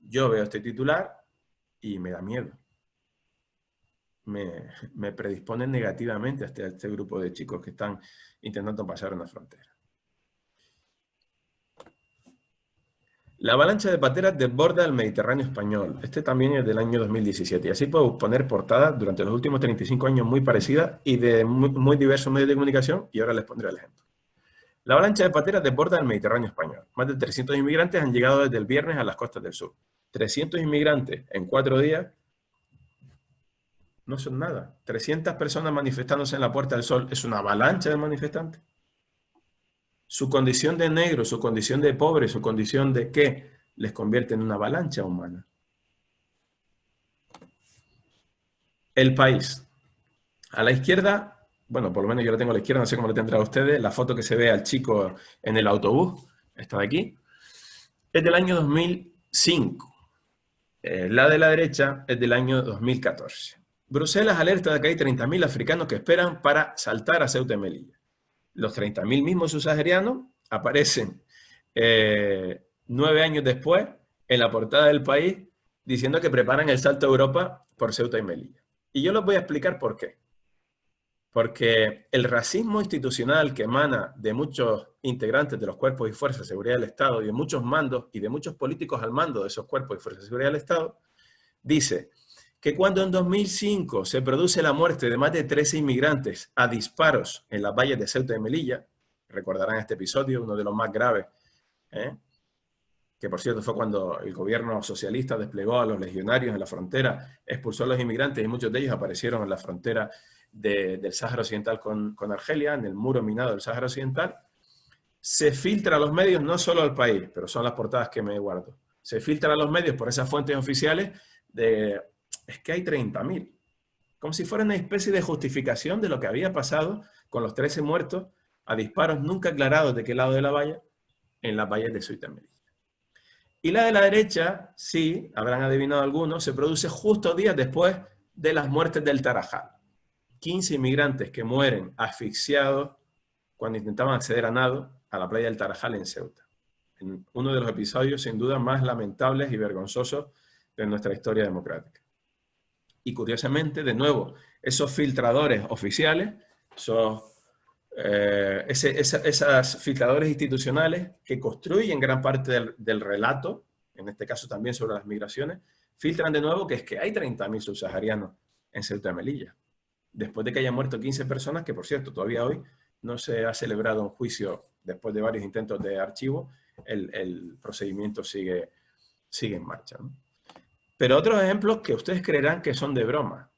Yo veo este titular y me da miedo. Me predisponen negativamente a este grupo de chicos que están intentando pasar una frontera. La avalancha de pateras desborda el Mediterráneo español. Este también es del año 2017. Y así puedo poner portadas durante los últimos 35 años muy parecidas y de muy diversos medios de comunicación, y ahora les pondré el ejemplo. La avalancha de pateras desborda el Mediterráneo español. Más de 300 inmigrantes han llegado desde el viernes a las costas del sur. 300 inmigrantes en 4 días no son nada. 300 personas manifestándose en la Puerta del Sol es una avalancha de manifestantes. Su condición de negro, su condición de pobre, su condición de ¿qué? Les convierte en una avalancha humana. El País. A la izquierda, bueno, por lo menos yo la tengo a la izquierda, no sé cómo lo tendrán ustedes, la foto que se ve al chico en el autobús, esta de aquí, es del año 2005. La de la derecha es del año 2014. Bruselas alerta de que hay 30.000 africanos que esperan para saltar a Ceuta y Melilla. Los 30.000 mismos subsaharianos aparecen 9 años después en la portada del País diciendo que preparan el salto a Europa por Ceuta y Melilla. Y yo les voy a explicar por qué. Porque el racismo institucional que emana de muchos integrantes de los cuerpos y fuerzas de seguridad del Estado y de muchos mandos y de muchos políticos al mando de esos cuerpos y fuerzas de seguridad del Estado, dice que cuando en 2005 se produce la muerte de más de 13 inmigrantes a disparos en las valles de Ceuta y Melilla, recordarán este episodio, uno de los más graves, que por cierto fue cuando el gobierno socialista desplegó a los legionarios en la frontera, expulsó a los inmigrantes y muchos de ellos aparecieron en la frontera del Sáhara Occidental con Argelia, en el muro minado del Sáhara Occidental. Se filtra a los medios, no solo al País, pero son las portadas que me guardo. Se filtra a los medios por esas fuentes oficiales es que hay 30.000. Como si fuera una especie de justificación de lo que había pasado con los 13 muertos a disparos nunca aclarados de qué lado de la valla, en las valles de Ceuta y Melilla. Y la de la derecha, sí, habrán adivinado algunos, se produce justo días después de las muertes del Tarajal. 15 inmigrantes que mueren asfixiados cuando intentaban acceder a nado a la playa del Tarajal en Ceuta. En uno de los episodios sin duda más lamentables y vergonzosos de nuestra historia democrática. Y curiosamente, de nuevo, esos filtradores oficiales, esas filtradores institucionales que construyen gran parte del relato, en este caso también sobre las migraciones, filtran de nuevo que es que hay 30.000 subsaharianos en Ceuta y Melilla. Después de que hayan muerto 15 personas, que por cierto todavía hoy no se ha celebrado un juicio después de varios intentos de archivo, el procedimiento sigue en marcha, ¿no? Pero otros ejemplos que ustedes creerán que son de broma.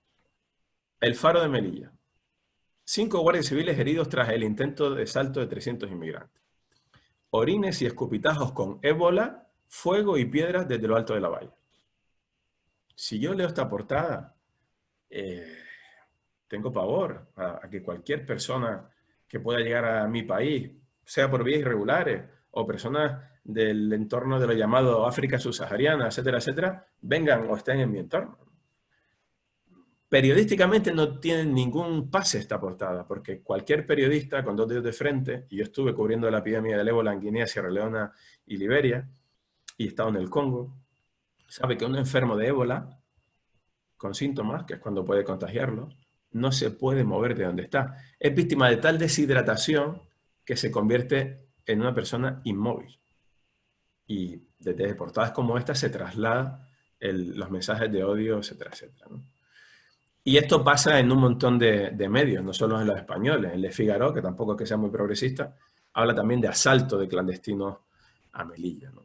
El Faro de Melilla. 5 guardias civiles heridos tras el intento de salto de 300 inmigrantes. Orines y escupitajos con ébola, fuego y piedras desde lo alto de la valla. Si yo leo esta portada, tengo pavor a que cualquier persona que pueda llegar a mi país, sea por vías irregulares o personas del entorno de lo llamado África subsahariana, etcétera, etcétera, vengan o estén en mi entorno. Periodísticamente no tiene ningún pase esta portada, porque cualquier periodista con 2 dedos de frente, y yo estuve cubriendo la epidemia del ébola en Guinea, Sierra Leona y Liberia, y he estado en el Congo, sabe que un enfermo de ébola, con síntomas, que es cuando puede contagiarlo, no se puede mover de donde está. Es víctima de tal deshidratación que se convierte en una persona inmóvil. Y desde portadas como esta se trasladan los mensajes de odio, etcétera, etcétera, ¿no? Y esto pasa en un montón de medios, no solo en los españoles. En Le Figaro, que tampoco es que sea muy progresista, habla también de asalto de clandestinos a Melilla, ¿no?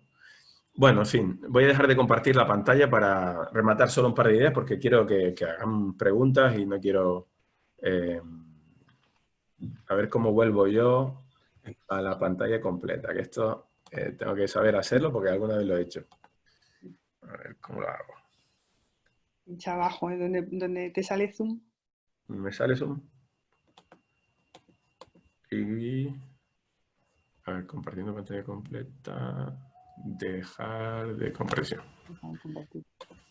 Bueno, en fin, voy a dejar de compartir la pantalla para rematar solo un par de ideas porque quiero que hagan preguntas y no quiero... a ver cómo vuelvo yo a la pantalla completa, que esto tengo que saber hacerlo porque alguna vez lo he hecho. A ver cómo lo hago. Pincha abajo, donde te sale Zoom. Me sale Zoom. Y... a ver, compartiendo pantalla completa... dejar de compresión.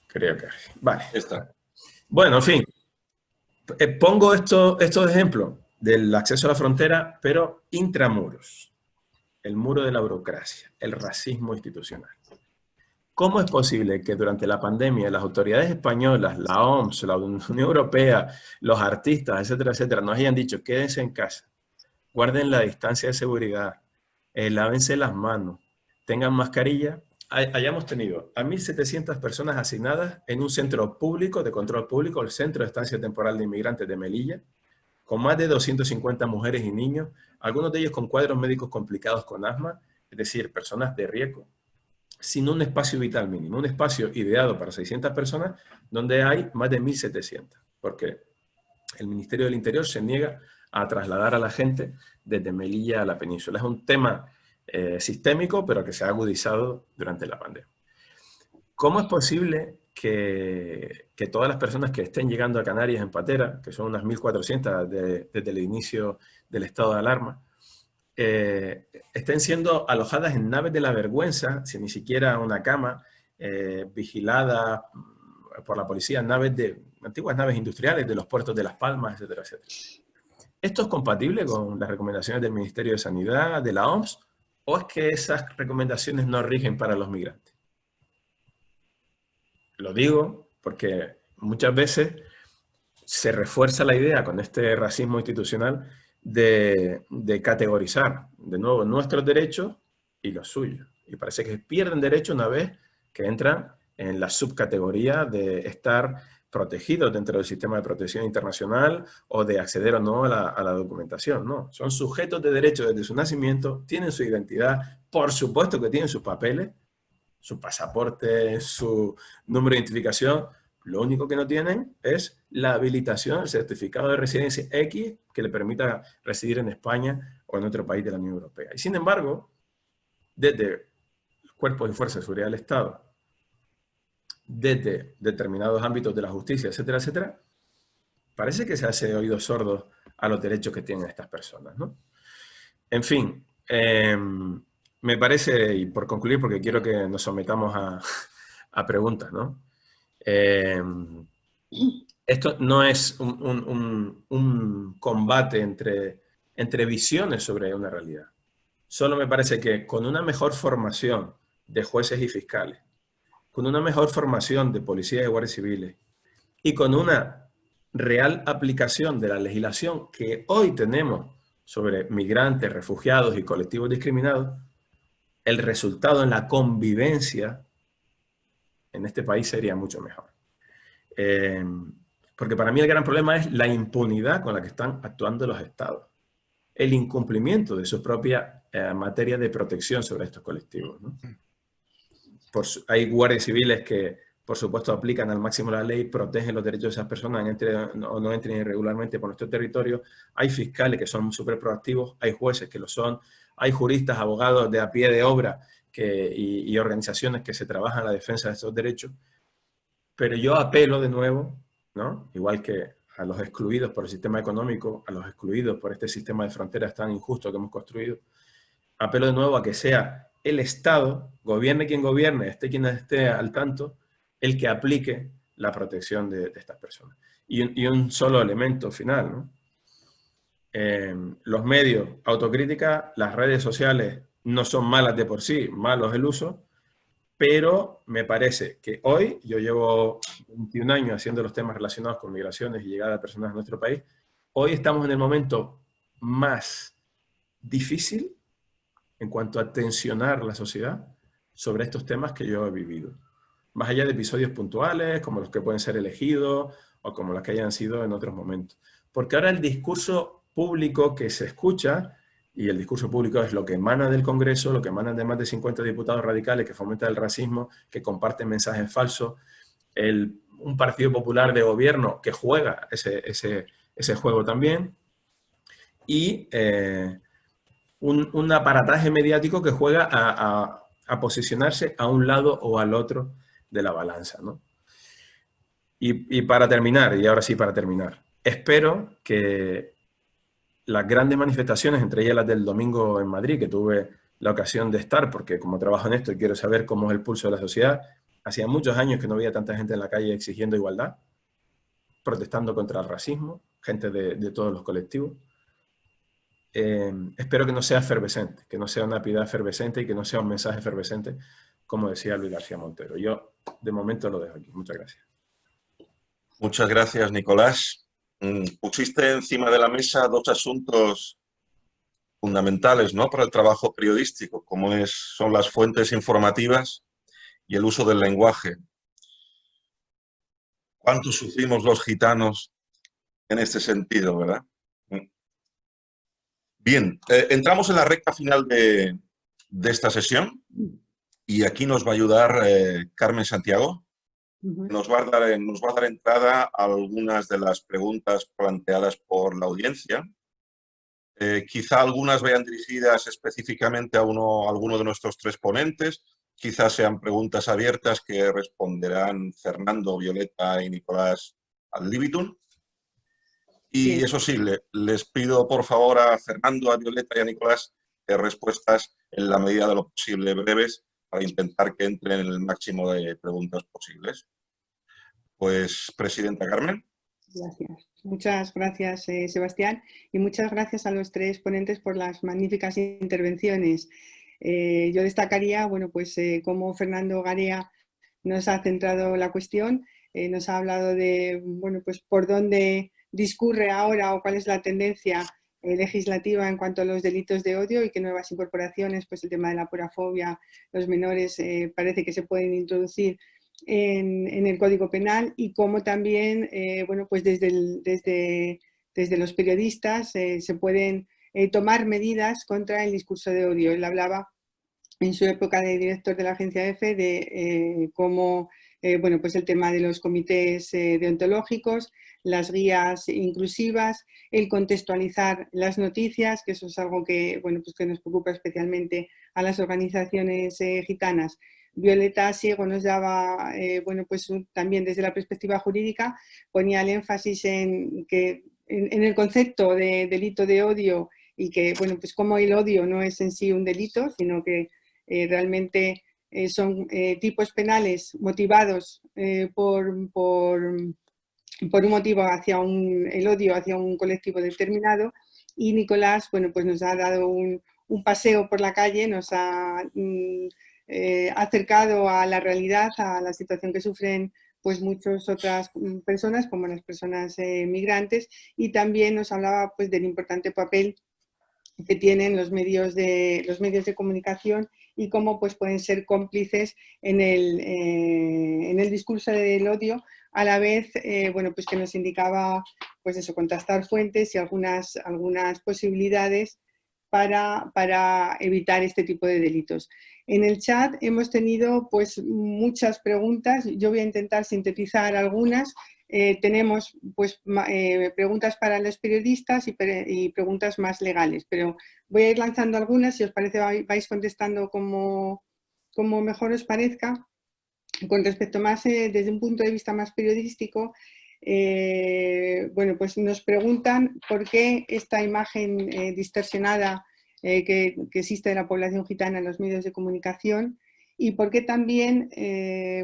Creo que sí. Vale. Está. Bueno, en fin. Pongo estos ejemplos del acceso a la frontera, pero intramuros. El muro de la burocracia, el racismo institucional. ¿Cómo es posible que durante la pandemia las autoridades españolas, la OMS, la Unión Europea, los artistas, etcétera, etcétera, nos hayan dicho quédense en casa, guarden la distancia de seguridad, lávense las manos, tengan mascarilla? Hayamos tenido a 1.700 personas asignadas en un centro público de control público, el Centro de Estancia Temporal de Inmigrantes de Melilla, con más de 250 mujeres y niños, algunos de ellos con cuadros médicos complicados con asma, es decir, personas de riesgo, sin un espacio vital mínimo, un espacio ideado para 600 personas, donde hay más de 1.700, porque el Ministerio del Interior se niega a trasladar a la gente desde Melilla a la península. Es un tema sistémico, pero que se ha agudizado durante la pandemia. ¿Cómo es posible que todas las personas que estén llegando a Canarias en patera, que son unas 1.400 desde el inicio del estado de alarma, estén siendo alojadas en naves de la vergüenza, sin ni siquiera una cama, vigiladas por la policía, antiguas naves industriales de los puertos de Las Palmas, etcétera, etcétera? ¿Esto es compatible con las recomendaciones del Ministerio de Sanidad, de la OMS, o es que esas recomendaciones no rigen para los migrantes? Lo digo porque muchas veces se refuerza la idea con este racismo institucional de categorizar de nuevo nuestros derechos y los suyos. Y parece que pierden derechos una vez que entran en la subcategoría de estar protegidos dentro del sistema de protección internacional o de acceder o no a la documentación. No, son sujetos de derecho desde su nacimiento, tienen su identidad, por supuesto que tienen sus papeles, su pasaporte, su número de identificación. Lo único que no tienen es la habilitación, el certificado de residencia X que le permita residir en España o en otro país de la Unión Europea. Y sin embargo, desde los cuerpos y fuerzas de seguridad del Estado, desde determinados ámbitos de la justicia, etcétera, etcétera, parece que se hace oídos sordos a los derechos que tienen estas personas, ¿no? En fin, me parece, y por concluir, porque quiero que nos sometamos a preguntas, ¿no? Esto no es un combate entre visiones sobre una realidad. Solo me parece que con una mejor formación de jueces y fiscales, con una mejor formación de policías y guardias civiles y con una real aplicación de la legislación que hoy tenemos sobre migrantes, refugiados y colectivos discriminados, el resultado en la convivencia en este país sería mucho mejor. Porque para mí el gran problema es la impunidad con la que están actuando los estados. El incumplimiento de su propia materia de protección sobre estos colectivos, ¿no? Hay guardias civiles que, por supuesto, aplican al máximo la ley, protegen los derechos de esas personas, entren o no entren irregularmente por nuestro territorio. Hay fiscales que son súper proactivos, hay jueces que lo son, hay juristas, abogados de a pie de obra y organizaciones que se trabajan en la defensa de estos derechos. Pero yo apelo de nuevo, ¿no? Igual que a los excluidos por el sistema económico, a los excluidos por este sistema de fronteras tan injusto que hemos construido, apelo de nuevo a que sea el Estado, gobierne quien gobierne, esté quien esté al tanto, el que aplique la protección de estas personas. Y un solo elemento final, ¿no? Los medios, autocrítica, las redes sociales no son malas de por sí, malo es el uso, pero me parece que hoy, yo llevo 21 años haciendo los temas relacionados con migraciones y llegada de personas a nuestro país, hoy estamos en el momento más difícil en cuanto a tensionar la sociedad sobre estos temas que yo he vivido. Más allá de episodios puntuales, como los que pueden ser elegidos o como los que hayan sido en otros momentos. Porque ahora el discurso público que se escucha, y el discurso público es lo que emana del Congreso, lo que emana de más de 50 diputados radicales que fomentan el racismo, que comparten mensajes falsos, un partido popular de gobierno que juega ese juego también, y un aparataje mediático que juega a posicionarse a un lado o al otro de la balanza, ¿no? Y para terminar, y ahora sí para terminar, espero que las grandes manifestaciones, entre ellas las del domingo en Madrid, que tuve la ocasión de estar, porque como trabajo en esto y quiero saber cómo es el pulso de la sociedad, hacía muchos años que no veía tanta gente en la calle exigiendo igualdad, protestando contra el racismo, gente de todos los colectivos. Espero que no sea efervescente, que no sea una piedad efervescente y que no sea un mensaje efervescente, como decía Luis García Montero. Yo, de momento, lo dejo aquí. Muchas gracias. Muchas gracias, Nicolás. Pusiste encima de la mesa dos asuntos fundamentales, ¿no?, para el trabajo periodístico, como son las fuentes informativas y el uso del lenguaje. ¿Cuánto sufrimos los gitanos en este sentido, verdad? Bien, entramos en la recta final de esta sesión y aquí nos va a ayudar Carmen Santiago. Nos va a dar entrada a algunas de las preguntas planteadas por la audiencia. Quizá algunas vayan dirigidas específicamente a alguno de nuestros tres ponentes. Quizás sean preguntas abiertas que responderán Fernando, Violeta y Nicolás ad libitum. Y eso sí, les pido por favor a Fernando, a Violeta y a Nicolás respuestas en la medida de lo posible breves para intentar que entren en el máximo de preguntas posibles. Pues, Presidenta Carmen. Gracias. Muchas gracias, Sebastián, y muchas gracias a los tres ponentes por las magníficas intervenciones. Yo destacaría, bueno, pues cómo Fernando Garea nos ha centrado la cuestión, nos ha hablado de, bueno, pues por dónde discurre ahora o cuál es la tendencia legislativa en cuanto a los delitos de odio y qué nuevas incorporaciones, pues el tema de la porafobia, los menores parece que se pueden introducir en el Código Penal, y cómo también, bueno, pues desde los periodistas se pueden tomar medidas contra el discurso de odio. Él hablaba en su época de director de la agencia EFE de cómo, bueno, pues el tema de los comités deontológicos, las guías inclusivas, el contextualizar las noticias, que eso es algo que, bueno, pues que nos preocupa especialmente a las organizaciones gitanas. Violeta Siego nos daba, bueno, pues también desde la perspectiva jurídica, ponía el énfasis en el concepto de delito de odio y que, bueno, pues como el odio no es en sí un delito, sino que realmente son tipos penales motivados por un motivo hacia el odio hacia un colectivo determinado. Y Nicolás, bueno, pues nos ha dado un paseo por la calle, nos ha acercado a la realidad, a la situación que sufren pues muchas otras personas, como las personas migrantes, y también nos hablaba pues del importante papel que tienen los medios de comunicación y cómo pues pueden ser cómplices en el discurso del odio, a la vez bueno, pues que nos indicaba pues eso, contrastar fuentes y algunas posibilidades para evitar este tipo de delitos. En el chat hemos tenido pues muchas preguntas, yo voy a intentar sintetizar algunas. Tenemos pues preguntas para los periodistas y preguntas más legales, pero voy a ir lanzando algunas, si os parece vais contestando como mejor os parezca. Con respecto más desde un punto de vista más periodístico, bueno, pues nos preguntan por qué esta imagen distorsionada que existe de la población gitana en los medios de comunicación, y por qué también,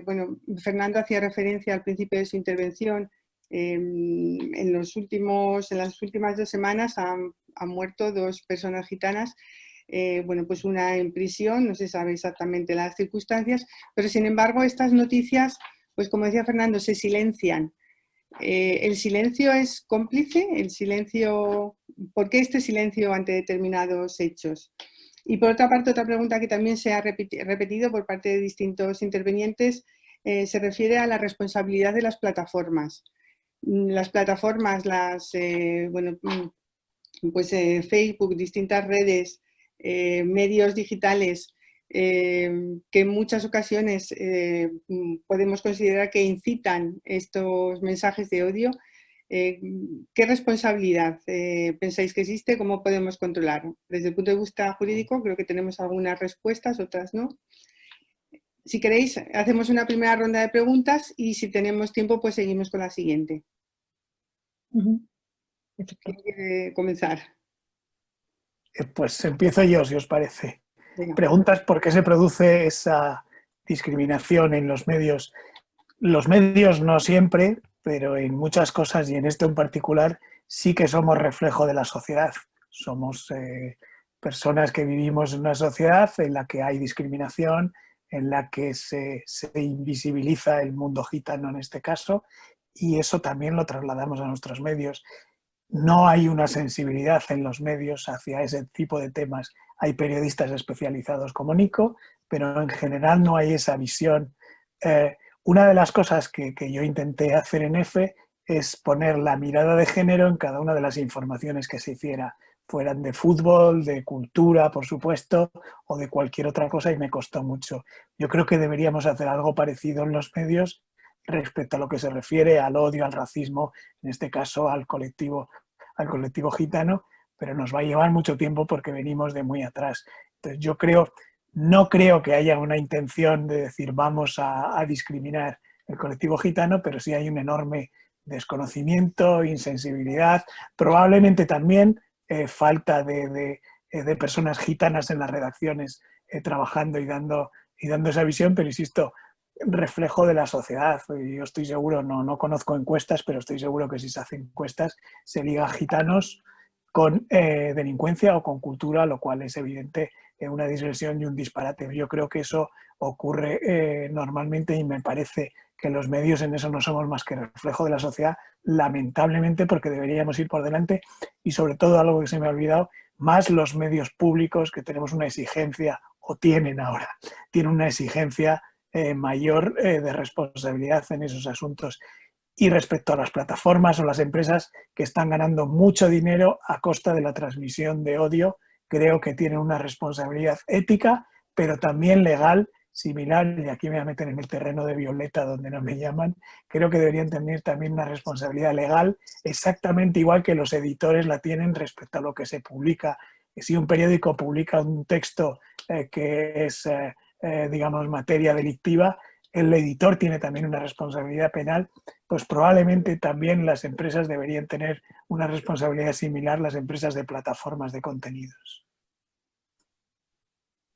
bueno, Fernando hacía referencia al principio de su intervención, en las últimas 2 semanas han muerto 2 personas gitanas, bueno, pues una en prisión, no se sabe exactamente las circunstancias, pero sin embargo estas noticias, pues como decía Fernando, se silencian. ¿El silencio es cómplice? ¿El silencio, ¿por qué este silencio ante determinados hechos? Y por otra parte, otra pregunta que también se ha repetido por parte de distintos intervinientes se refiere a la responsabilidad de las plataformas. Las plataformas, bueno, pues Facebook, distintas redes, medios digitales, que en muchas ocasiones podemos considerar que incitan estos mensajes de odio. ¿Qué responsabilidad pensáis que existe? ¿Cómo podemos controlar? Desde el punto de vista jurídico creo que tenemos algunas respuestas, otras no. Si queréis, hacemos una primera ronda de preguntas y si tenemos tiempo, pues seguimos con la siguiente. ¿Quién quiere comenzar? Pues empiezo yo, si os parece. Venga. Preguntas por qué se produce esa discriminación en los medios. Los medios no siempre, pero en muchas cosas y en esto en particular sí que somos reflejo de la sociedad. Somos personas que vivimos en una sociedad en la que hay discriminación, en la que se invisibiliza el mundo gitano en este caso, y eso también lo trasladamos a nuestros medios. No hay una sensibilidad en los medios hacia ese tipo de temas. Hay periodistas especializados como Nico, pero en general no hay esa visión. Una de las cosas que yo intenté hacer en EFE es poner la mirada de género en cada una de las informaciones que se hiciera, fueran de fútbol, de cultura, por supuesto, o de cualquier otra cosa, y me costó mucho. Yo creo que deberíamos hacer algo parecido en los medios respecto a lo que se refiere al odio, al racismo, en este caso al colectivo gitano, pero nos va a llevar mucho tiempo porque venimos de muy atrás. Entonces yo no creo que haya una intención de decir vamos a discriminar el colectivo gitano, pero sí hay un enorme desconocimiento, insensibilidad, probablemente también falta de personas gitanas en las redacciones trabajando y dando esa visión, pero insisto, reflejo de la sociedad. Yo estoy seguro, no conozco encuestas, pero estoy seguro que si se hacen encuestas se liga gitanos con delincuencia o con cultura, lo cual es evidente una disgresión y un disparate. Yo creo que eso ocurre normalmente y me parece que los medios en eso no somos más que reflejo de la sociedad, lamentablemente, porque deberíamos ir por delante y sobre todo algo que se me ha olvidado, más los medios públicos que tenemos una exigencia, o tienen ahora, tienen una exigencia mayor de responsabilidad en esos asuntos. Y respecto a las plataformas o las empresas que están ganando mucho dinero a costa de la transmisión de odio, creo que tienen una responsabilidad ética, pero también legal similar, y aquí me voy a meter en el terreno de Violeta donde no me llaman, creo que deberían tener también una responsabilidad legal exactamente igual que los editores la tienen respecto a lo que se publica. Si un periódico publica un texto que es, digamos, materia delictiva, el editor tiene también una responsabilidad penal, pues probablemente también las empresas deberían tener una responsabilidad similar, las empresas de plataformas de contenidos.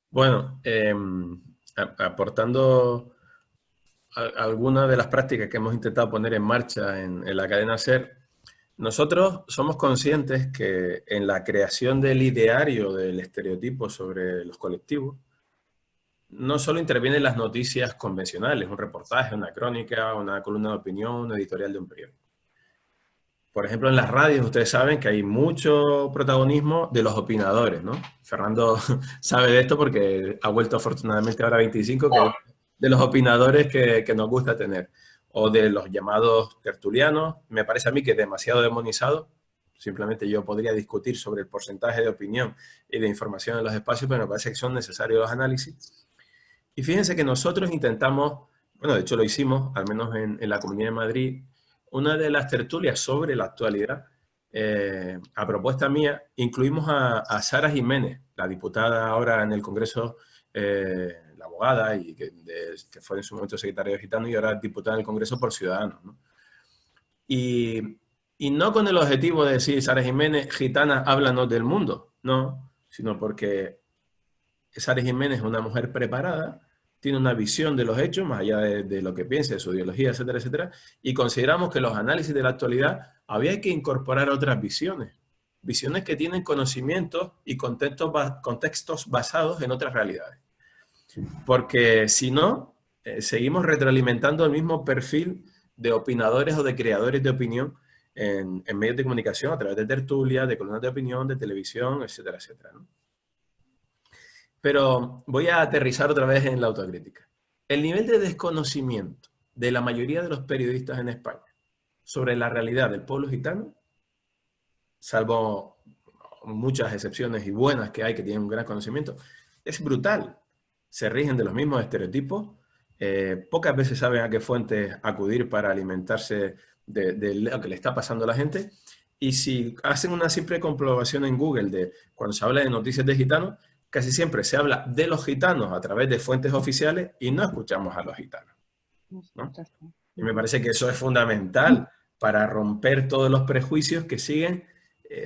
Bueno, aportando algunas de las prácticas que hemos intentado poner en marcha en la cadena SER, nosotros somos conscientes que en la creación del ideario del estereotipo sobre los colectivos, no solo intervienen las noticias convencionales, un reportaje, una crónica, una columna de opinión, un editorial de un periódico. Por ejemplo, en las radios ustedes saben que hay mucho protagonismo de los opinadores, ¿no? Fernando sabe de esto porque ha vuelto afortunadamente ahora 25, que de los opinadores que nos gusta tener. O de los llamados tertulianos, me parece a mí que es demasiado demonizado. Simplemente yo podría discutir sobre el porcentaje de opinión y de información en los espacios, pero me parece que son necesarios los análisis. Y fíjense que nosotros intentamos, bueno, de hecho lo hicimos, al menos en la Comunidad de Madrid, una de las tertulias sobre la actualidad, a propuesta mía, incluimos a Sara Jiménez, la diputada ahora en el Congreso, la abogada, y que fue en su momento secretaria de Gitano y ahora diputada en el Congreso por Ciudadanos, ¿no? Y no con el objetivo de decir, Sara Jiménez, gitana, háblanos del mundo, no, sino porque Sara Jiménez es una mujer preparada, tiene una visión de los hechos, más allá de lo que piense, de su ideología, etcétera, etcétera, y consideramos que los análisis de la actualidad había que incorporar otras visiones que tienen conocimientos y contextos basados en otras realidades. Porque si no, seguimos retroalimentando el mismo perfil de opinadores o de creadores de opinión en medios de comunicación a través de tertulias, de columnas de opinión, de televisión, etcétera, etcétera, ¿no? Pero voy a aterrizar otra vez en la autocrítica. El nivel de desconocimiento de la mayoría de los periodistas en España sobre la realidad del pueblo gitano, salvo muchas excepciones y buenas que hay que tienen un gran conocimiento, es brutal. Se rigen de los mismos estereotipos, pocas veces saben a qué fuentes acudir para alimentarse de lo que le está pasando a la gente, y si hacen una simple comprobación en Google de cuando se habla de noticias de gitanos, casi siempre se habla de los gitanos a través de fuentes oficiales y no escuchamos a los gitanos, ¿no? Y me parece que eso es fundamental para romper todos los prejuicios que siguen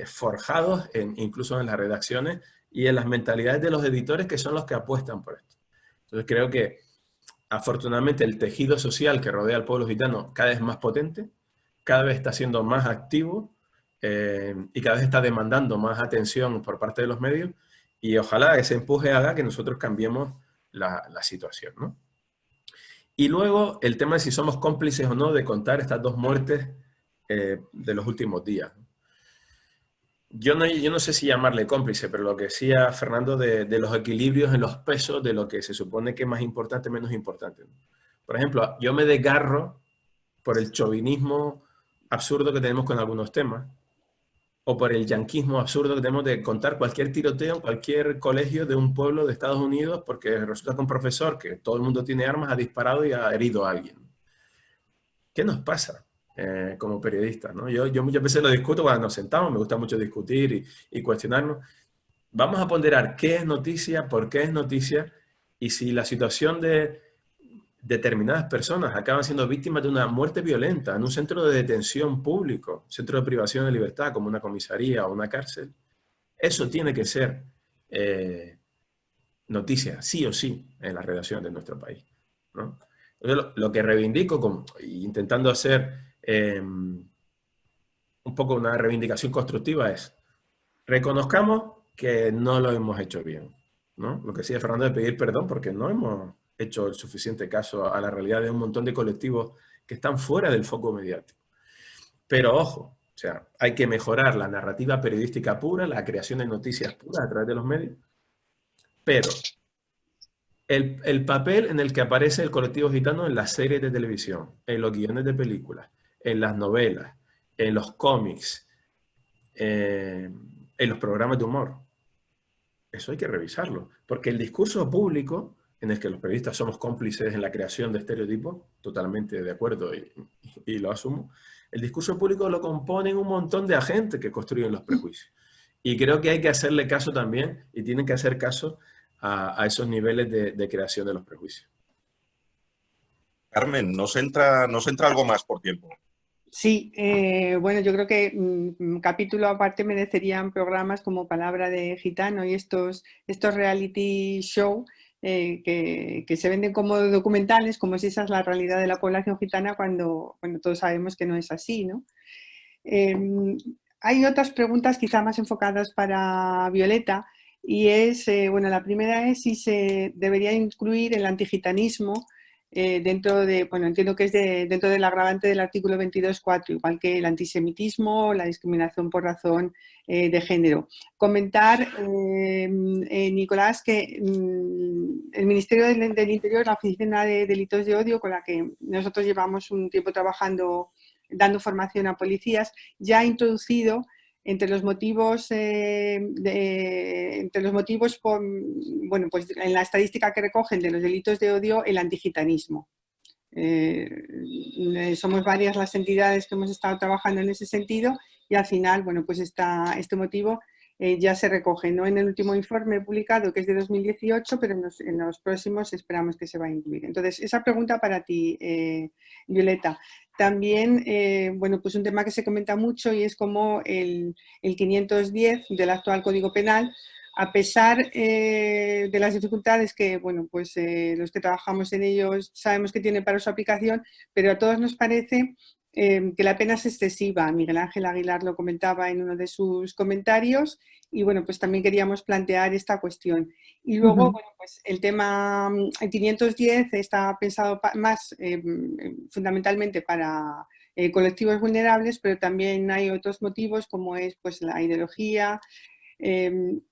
forjados incluso en las redacciones y en las mentalidades de los editores, que son los que apuestan por esto. Entonces creo que afortunadamente el tejido social que rodea al pueblo gitano cada vez es más potente, cada vez está siendo más activo y cada vez está demandando más atención por parte de los medios, y ojalá ese empuje haga que nosotros cambiemos la situación, ¿no? Y luego el tema de si somos cómplices o no de contar estas dos muertes de los últimos días. Yo no sé si llamarle cómplice, pero lo que decía Fernando de los equilibrios en los pesos de lo que se supone que es más importante, menos importante. Por ejemplo, yo me desgarro por el chauvinismo absurdo que tenemos con algunos temas, o por el yanquismo absurdo que tenemos de contar cualquier tiroteo en cualquier colegio de un pueblo de Estados Unidos porque resulta que un profesor, que todo el mundo tiene armas, ha disparado y ha herido a alguien. ¿Qué nos pasa como periodistas, ¿no? Yo muchas veces lo discuto cuando nos sentamos, me gusta mucho discutir y cuestionarnos. Vamos a ponderar qué es noticia, por qué es noticia, y si la situación de determinadas personas acaban siendo víctimas de una muerte violenta en un centro de detención público, centro de privación de libertad como una comisaría o una cárcel, eso tiene que ser noticia, sí o sí, en la redacción de nuestro país, ¿no? Entonces, lo que reivindico, intentando hacer un poco una reivindicación constructiva, es reconozcamos que no lo hemos hecho bien, ¿no? Lo que decía Fernando de pedir perdón porque no hemos hecho el suficiente caso a la realidad de un montón de colectivos que están fuera del foco mediático. Pero ojo, o sea, hay que mejorar la narrativa periodística pura, la creación de noticias puras a través de los medios, pero el papel en el que aparece el colectivo gitano en las series de televisión, en los guiones de películas, en las novelas, en los cómics, en los programas de humor, eso hay que revisarlo, porque el discurso público en el que los periodistas somos cómplices en la creación de estereotipos, totalmente de acuerdo y lo asumo, el discurso público lo componen un montón de agentes que construyen los prejuicios. Y creo que hay que hacerle caso también, y tienen que hacer caso a esos niveles de creación de los prejuicios. Carmen, ¿nos entra algo más por tiempo? Sí, bueno, yo creo que capítulo aparte merecerían programas como Palabra de Gitano y estos reality show que se venden como documentales, como si esa es la realidad de la población gitana, cuando todos sabemos que no es así, ¿no? Hay otras preguntas quizá más enfocadas para Violeta, y es, bueno, la primera es si se debería incluir el antigitanismo dentro de, bueno, entiendo que es dentro del agravante del artículo 22.4, igual que el antisemitismo o la discriminación por razón de género. Comentar, Nicolás, que el Ministerio del Interior, la Oficina de Delitos de Odio, con la que nosotros llevamos un tiempo trabajando, dando formación a policías, ya ha introducido entre los motivos, bueno, pues en la estadística que recogen de los delitos de odio, el antigitanismo. Somos varias las entidades que hemos estado trabajando en ese sentido, y al final, bueno, pues este motivo ya se recoge, no en el último informe publicado, que es de 2018, pero en los próximos esperamos que se va a incluir. Entonces, esa pregunta para ti, Violeta. También, bueno, pues un tema que se comenta mucho, y es como el 510 del actual Código Penal a pesar de las dificultades que, bueno, pues los que trabajamos en ellos sabemos que tiene para su aplicación, pero a todos nos parece que la pena es excesiva. Miguel Ángel Aguilar lo comentaba en uno de sus comentarios y bueno, pues también queríamos plantear esta cuestión. Y luego, bueno, pues el tema 510 está pensado más fundamentalmente para colectivos vulnerables, pero también hay otros motivos como es pues la ideología, ¿quién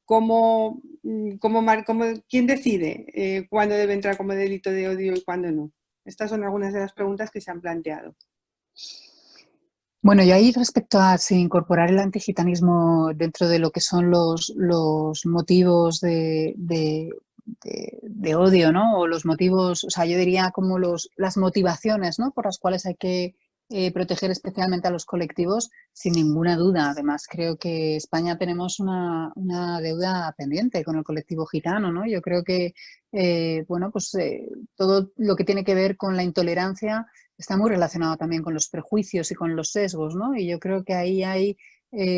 decide cuándo debe entrar como delito de odio y cuándo no? Estas son algunas de las preguntas que se han planteado. Bueno, y ahí respecto a si incorporar el antigitanismo dentro de lo que son los motivos de odio, ¿no? O los motivos, o sea, yo diría como las motivaciones, ¿no? Por las cuales hay que proteger especialmente a los colectivos, sin ninguna duda. Además, creo que España tenemos una deuda pendiente con el colectivo gitano, ¿no? Yo creo que, bueno, pues todo lo que tiene que ver con la intolerancia está muy relacionado también con los prejuicios y con los sesgos, ¿no? Y yo creo que ahí hay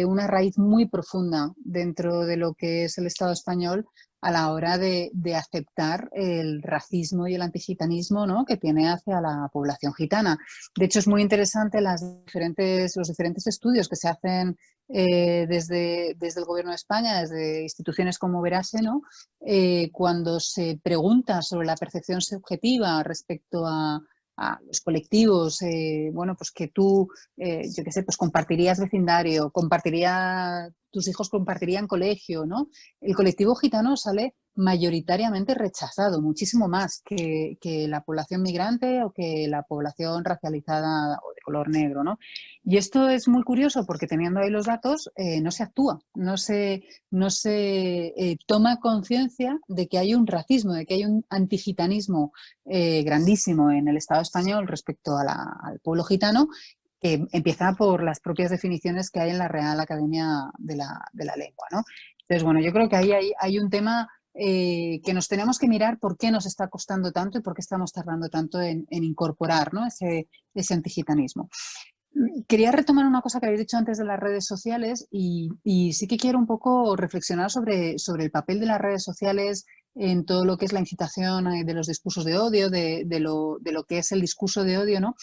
una raíz muy profunda dentro de lo que es el Estado español a la hora de aceptar el racismo y el antigitanismo, ¿no?, que tiene hacia la población gitana. De hecho, es muy interesante los diferentes estudios que se hacen desde el Gobierno de España, desde instituciones como Verase, ¿no?, cuando se pregunta sobre la percepción subjetiva respecto a los colectivos, bueno, pues que tú, yo qué sé, pues compartirías vecindario, tus hijos compartirían colegio, ¿no? El colectivo gitano sale mayoritariamente rechazado, muchísimo más que la población migrante o que la población racializada o de color negro, ¿no? Y esto es muy curioso porque teniendo ahí los datos no se actúa, no se toma conciencia de que hay un racismo, de que hay un antigitanismo grandísimo en el Estado español respecto al pueblo gitano, que empieza por las propias definiciones que hay en la Real Academia de la Lengua, ¿no? Entonces, bueno, yo creo que ahí hay un tema que nos tenemos que mirar por qué nos está costando tanto y por qué estamos tardando tanto en incorporar, ¿no?, ese antigitanismo. Quería retomar una cosa que habéis dicho antes de las redes sociales y sí que quiero un poco reflexionar sobre el papel de las redes sociales en todo lo que es la incitación de los discursos de odio, de lo que es el discurso de odio, ¿no?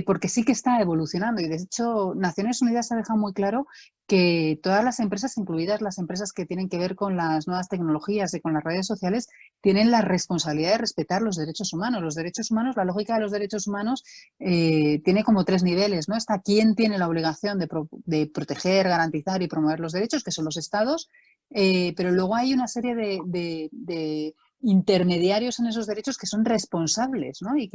Porque sí que está evolucionando y de hecho Naciones Unidas ha dejado muy claro que todas las empresas, incluidas las empresas que tienen que ver con las nuevas tecnologías y con las redes sociales, tienen la responsabilidad de respetar los derechos humanos. Los derechos humanos, la lógica de los derechos humanos tiene como 3 niveles, ¿no? Está quién tiene la obligación de proteger, garantizar y promover los derechos, que son los estados, pero luego hay una serie de intermediarios en esos derechos que son responsables, ¿no? Y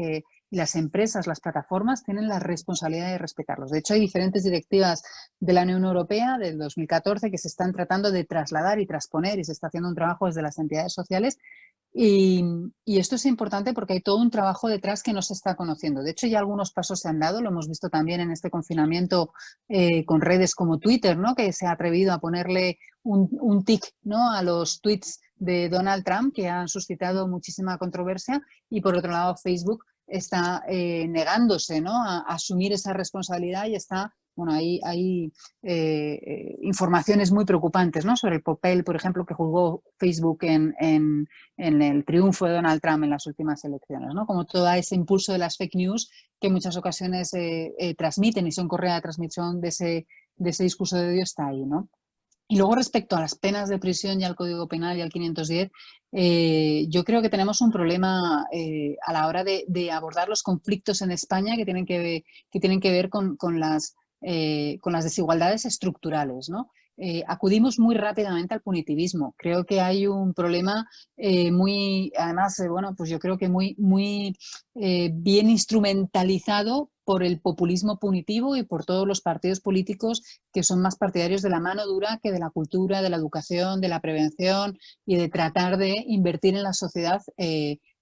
las empresas, las plataformas tienen la responsabilidad de respetarlos. De hecho, hay diferentes directivas de la Unión Europea del 2014 que se están tratando de trasladar y transponer y se está haciendo un trabajo desde las entidades sociales. Y esto es importante porque hay todo un trabajo detrás que no se está conociendo. De hecho, ya algunos pasos se han dado, lo hemos visto también en este confinamiento con redes como Twitter, ¿no?, que se ha atrevido a ponerle un tic, ¿no?, a los tweets de Donald Trump, que han suscitado muchísima controversia, y por otro lado Facebook está negándose, ¿no?, a asumir esa responsabilidad y está... Bueno, hay informaciones muy preocupantes, ¿no?, sobre el papel, por ejemplo, que jugó Facebook en el triunfo de Donald Trump en las últimas elecciones, ¿no? Como todo ese impulso de las fake news que en muchas ocasiones transmiten y son correa de transmisión de ese discurso de odio está ahí, ¿no? Y luego respecto a las penas de prisión y al Código Penal y al 510, yo creo que tenemos un problema a la hora de abordar los conflictos en España que tienen que ver con las desigualdades estructurales, ¿no? Acudimos muy rápidamente al punitivismo. Creo que hay un problema bueno, pues yo creo que muy bien instrumentalizado por el populismo punitivo y por todos los partidos políticos que son más partidarios de la mano dura que de la cultura, de la educación, de la prevención y de tratar de invertir en la sociedad.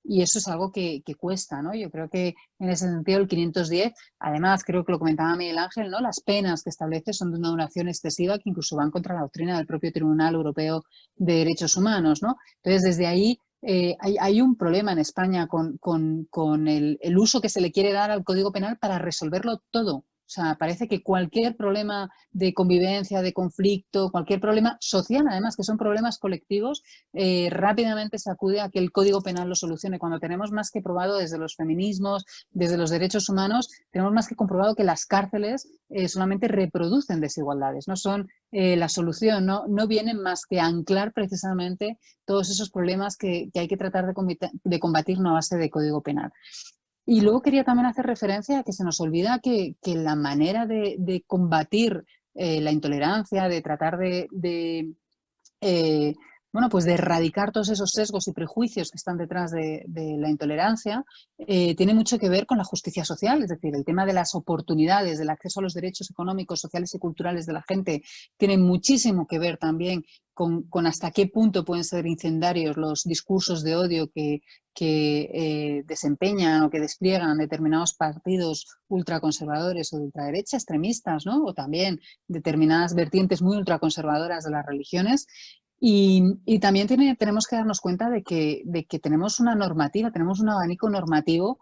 Y eso es algo que cuesta, ¿no? Yo creo que en ese sentido el 510, además creo que lo comentaba Miguel Ángel, ¿no?, las penas que establece son de una duración excesiva que incluso van contra la doctrina del propio Tribunal Europeo de Derechos Humanos, ¿no? Entonces, desde ahí hay un problema en España con el uso que se le quiere dar al Código Penal para resolverlo todo. O sea, parece que cualquier problema de convivencia, de conflicto, cualquier problema social, además, que son problemas colectivos, rápidamente se acude a que el Código Penal lo solucione. Cuando tenemos más que probado desde los feminismos, desde los derechos humanos, tenemos más que comprobado que las cárceles solamente reproducen desigualdades, no son la solución, no vienen más que a anclar precisamente todos esos problemas que hay que tratar de combatir a base de Código Penal. Y luego quería también hacer referencia a que se nos olvida que la manera de combatir la intolerancia, de tratar bueno, pues de erradicar todos esos sesgos y prejuicios que están detrás de la intolerancia, tiene mucho que ver con la justicia social, es decir, el tema de las oportunidades, del acceso a los derechos económicos, sociales y culturales de la gente, tiene muchísimo que ver también con hasta qué punto pueden ser incendiarios los discursos de odio que desempeñan o que despliegan determinados partidos ultraconservadores o de ultraderecha, extremistas, ¿no? O también determinadas vertientes muy ultraconservadoras de las religiones. Y también tenemos que darnos cuenta de que tenemos una normativa, tenemos un abanico normativo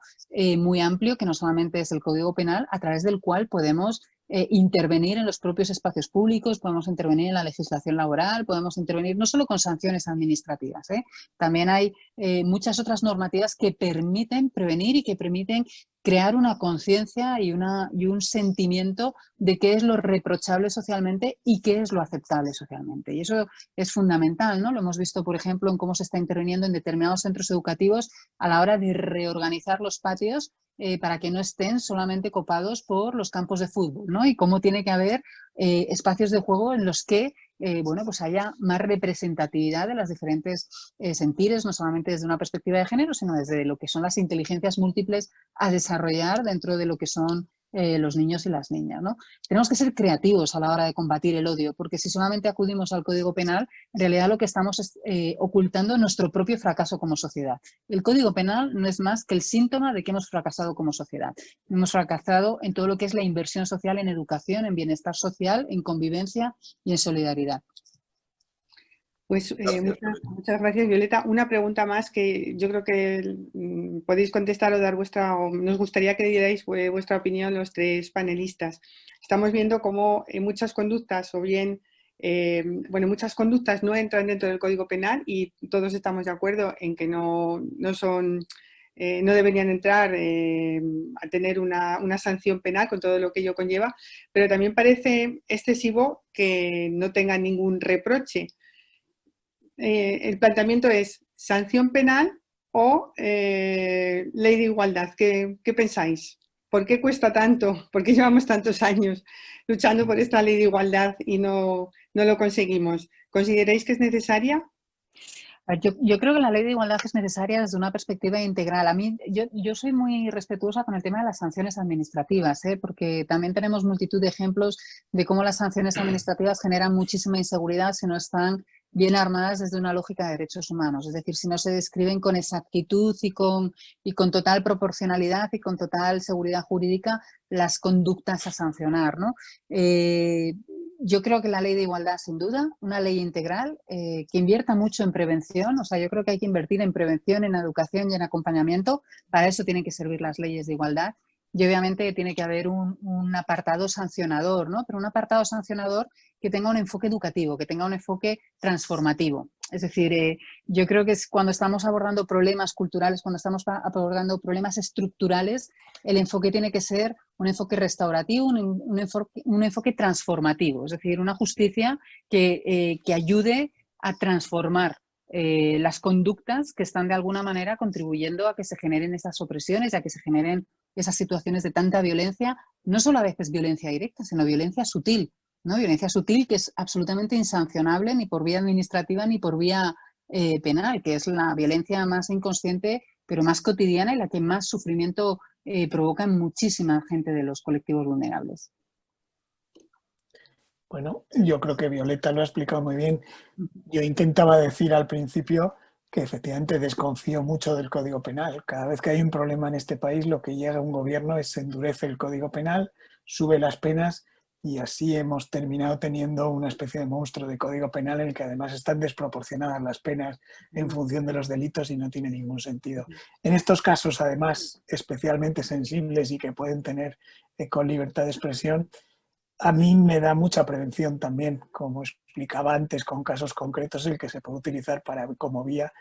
muy amplio, que no solamente es el Código Penal, a través del cual podemos intervenir en los propios espacios públicos, podemos intervenir en la legislación laboral, podemos intervenir no solo con sanciones administrativas, también hay muchas otras normativas que permiten prevenir y que permiten crear una conciencia y un sentimiento de qué es lo reprochable socialmente y qué es lo aceptable socialmente. Y eso es fundamental, ¿no? Lo hemos visto, por ejemplo, en cómo se está interviniendo en determinados centros educativos a la hora de reorganizar los patios para que no estén solamente copados por los campos de fútbol, ¿no? Y cómo tiene que haber espacios de juego en los que bueno, pues haya más representatividad de las diferentes sentires, no solamente desde una perspectiva de género, sino desde lo que son las inteligencias múltiples a desarrollar dentro de lo que son los niños y las niñas, ¿no? Tenemos que ser creativos a la hora de combatir el odio, porque si solamente acudimos al Código Penal, en realidad lo que estamos es ocultando nuestro propio fracaso como sociedad. El Código Penal no es más que el síntoma de que hemos fracasado como sociedad. Hemos fracasado en todo lo que es la inversión social en educación, en bienestar social, en convivencia y en solidaridad. Pues muchas gracias, Violeta. Una pregunta más que yo creo que podéis contestar o dar o nos gustaría que dierais vuestra opinión los tres panelistas. Estamos viendo cómo muchas conductas, o bien, bueno, muchas conductas no entran dentro del Código Penal y todos estamos de acuerdo en que no deberían entrar a tener una sanción penal con todo lo que ello conlleva, pero también parece excesivo que no tengan ningún reproche. El planteamiento es sanción penal o ley de igualdad. ¿Qué pensáis? ¿Por qué cuesta tanto? ¿Por qué llevamos tantos años luchando por esta ley de igualdad y no lo conseguimos? ¿Consideráis que es necesaria? Yo creo que la ley de igualdad es necesaria desde una perspectiva integral. A mí, yo soy muy respetuosa con el tema de las sanciones administrativas, porque también tenemos multitud de ejemplos de cómo las sanciones administrativas generan muchísima inseguridad si no están bien armadas desde una lógica de derechos humanos. Es decir, si no se describen con exactitud y con total proporcionalidad y con total seguridad jurídica las conductas a sancionar, ¿no? Yo creo que la ley de igualdad, sin duda, una ley integral que invierta mucho en prevención. O sea, yo creo que hay que invertir en prevención, en educación y en acompañamiento. Para eso tienen que servir las leyes de igualdad. Y obviamente tiene que haber un apartado sancionador, ¿no? Pero un apartado sancionador que tenga un enfoque educativo, que tenga un enfoque transformativo. Es decir, yo creo que es cuando estamos abordando problemas culturales, cuando estamos abordando problemas estructurales, el enfoque tiene que ser un enfoque restaurativo, un enfoque transformativo. Es decir, una justicia que ayude a transformar las conductas que están de alguna manera contribuyendo a que se generen esas opresiones, a que se generen esas situaciones de tanta violencia, no solo a veces violencia directa, sino violencia sutil, ¿no? Violencia sutil que es absolutamente insancionable ni por vía administrativa ni por vía penal, que es la violencia más inconsciente pero más cotidiana y la que más sufrimiento provoca en muchísima gente de los colectivos vulnerables. Bueno, yo creo que Violeta lo ha explicado muy bien. Yo intentaba decir al principio que efectivamente desconfío mucho del Código Penal. Cada vez que hay un problema en este país, lo que llega a un gobierno es se endurece el Código Penal, sube las penas y así hemos terminado teniendo una especie de monstruo de código penal en el que además están desproporcionadas las penas en función de los delitos y no tiene ningún sentido. En estos casos, además, especialmente sensibles y que pueden tener con libertad de expresión, a mí me da mucha prevención también, como explicaba antes, con casos concretos, el que se puede utilizar como vía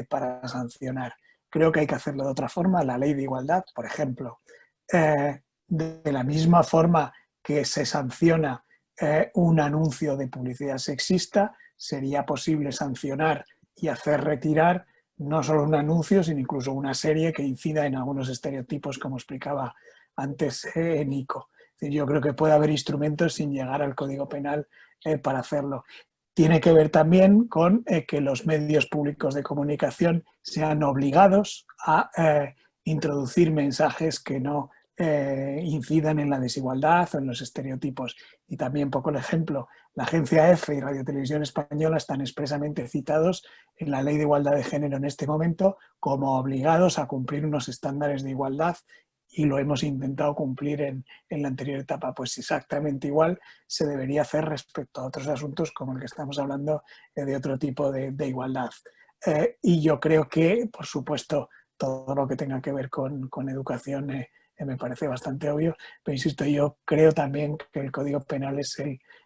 para sancionar. Creo que hay que hacerlo de otra forma. La ley de igualdad, por ejemplo, de la misma forma que se sanciona un anuncio de publicidad sexista, sería posible sancionar y hacer retirar no solo un anuncio, sino incluso una serie que incida en algunos estereotipos, como explicaba antes Nico. Yo creo que puede haber instrumentos sin llegar al Código Penal para hacerlo. Tiene que ver también con que los medios públicos de comunicación sean obligados a introducir mensajes que no incidan en la desigualdad o en los estereotipos. Y también, poco el ejemplo, la agencia EFE y Radio Televisión Española están expresamente citados en la Ley de Igualdad de Género en este momento como obligados a cumplir unos estándares de igualdad, y lo hemos intentado cumplir en la anterior etapa. Pues exactamente igual se debería hacer respecto a otros asuntos como el que estamos hablando de otro tipo de igualdad. Y yo creo que, por supuesto, todo lo que tenga que ver con educación me parece bastante obvio, pero insisto, yo creo también que el Código Penal es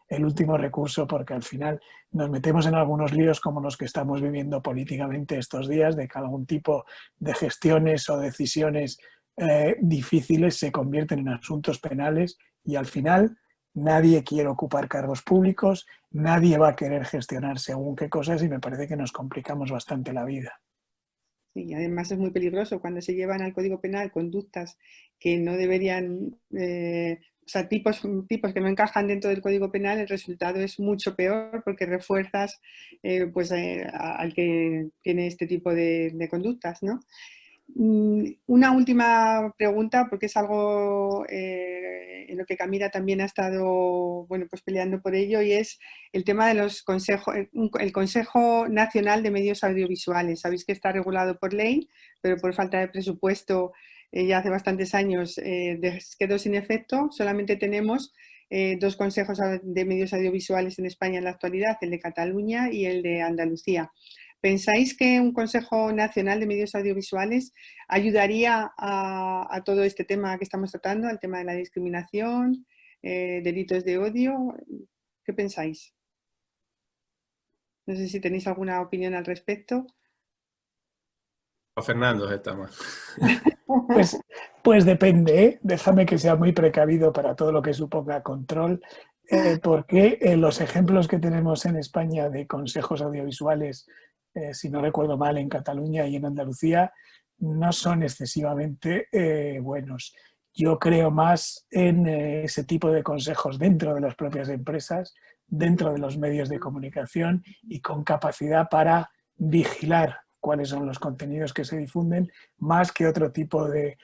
el último recurso, porque al final nos metemos en algunos líos como los que estamos viviendo políticamente estos días, de que algún tipo de gestiones o decisiones difíciles se convierten en asuntos penales y al final nadie quiere ocupar cargos públicos, nadie va a querer gestionar según qué cosas, y me parece que nos complicamos bastante la vida. Sí, además es muy peligroso cuando se llevan al Código Penal conductas que no deberían, o sea, tipos que no encajan dentro del Código Penal, el resultado es mucho peor porque refuerzas al que tiene este tipo de conductas, ¿no? Una última pregunta, porque es algo en lo que Camila también ha estado pues peleando por ello, y es el tema de los consejos, el Consejo Nacional de Medios Audiovisuales. Sabéis que está regulado por ley, pero por falta de presupuesto ya hace bastantes años quedó sin efecto. Solamente tenemos dos consejos de medios audiovisuales en España en la actualidad, el de Cataluña y el de Andalucía. ¿Pensáis que un Consejo Nacional de Medios Audiovisuales ayudaría a todo este tema que estamos tratando, al tema de la discriminación, delitos de odio? ¿Qué pensáis? No sé si tenéis alguna opinión al respecto. O Fernando está más. Pues depende, ¿eh? Déjame que sea muy precavido para todo lo que suponga control, porque los ejemplos que tenemos en España de consejos audiovisuales, si no recuerdo mal, en Cataluña y en Andalucía, no son excesivamente buenos. Yo creo más en ese tipo de consejos dentro de las propias empresas, dentro de los medios de comunicación y con capacidad para vigilar cuáles son los contenidos que se difunden, más que otro tipo de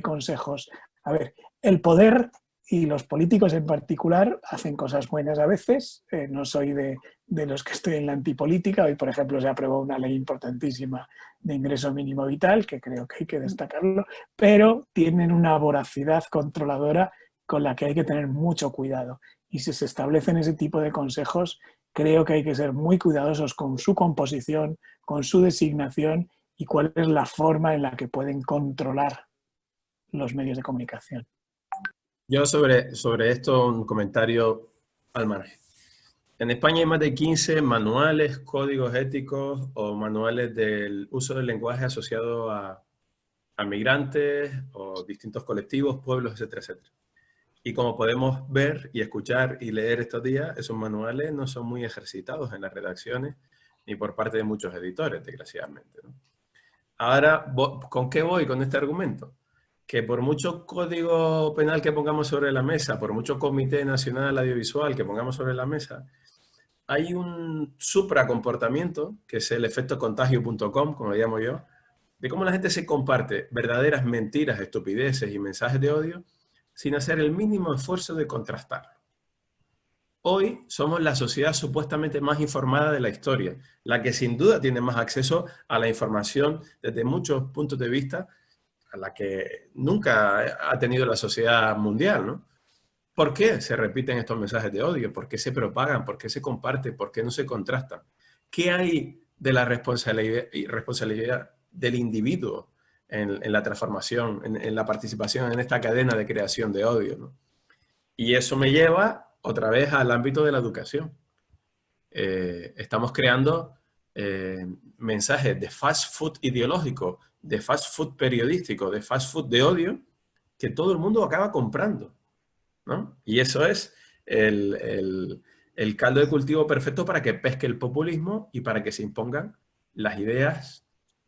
consejos. A ver, el poder y los políticos en particular hacen cosas buenas a veces. No soy de los que estoy en la antipolítica. Hoy, por ejemplo, se aprobó una ley importantísima de ingreso mínimo vital, que creo que hay que destacarlo, pero tienen una voracidad controladora con la que hay que tener mucho cuidado. Y si se establecen ese tipo de consejos, creo que hay que ser muy cuidadosos con su composición, con su designación y cuál es la forma en la que pueden controlar los medios de comunicación. Yo sobre esto un comentario al margen. En España hay más de 15 manuales, códigos éticos o manuales del uso del lenguaje asociado a migrantes o distintos colectivos, pueblos, etcétera, etcétera. Y como podemos ver y escuchar y leer estos días, esos manuales no son muy ejercitados en las redacciones ni por parte de muchos editores, desgraciadamente, ¿no? Ahora, ¿con qué voy con este argumento? Que por mucho código penal que pongamos sobre la mesa, por mucho Comité Nacional Audiovisual que pongamos sobre la mesa, hay un supracomportamiento, que es el efecto contagio.com, como lo llamo yo, de cómo la gente se comparte verdaderas mentiras, estupideces y mensajes de odio sin hacer el mínimo esfuerzo de contrastar. Hoy somos la sociedad supuestamente más informada de la historia, la que sin duda tiene más acceso a la información desde muchos puntos de vista, a la que nunca ha tenido la sociedad mundial, ¿no? ¿Por qué se repiten estos mensajes de odio? ¿Por qué se propagan? ¿Por qué se comparten? ¿Por qué no se contrastan? ¿Qué hay de la responsabilidad del individuo en la transformación, en la participación en esta cadena de creación de odio, ¿no? Y eso me lleva otra vez al ámbito de la educación. Estamos creando mensajes de fast food ideológico, de fast food periodístico, de fast food de odio, que todo el mundo acaba comprando, ¿no? Y eso es el caldo de cultivo perfecto para que pesque el populismo y para que se impongan las ideas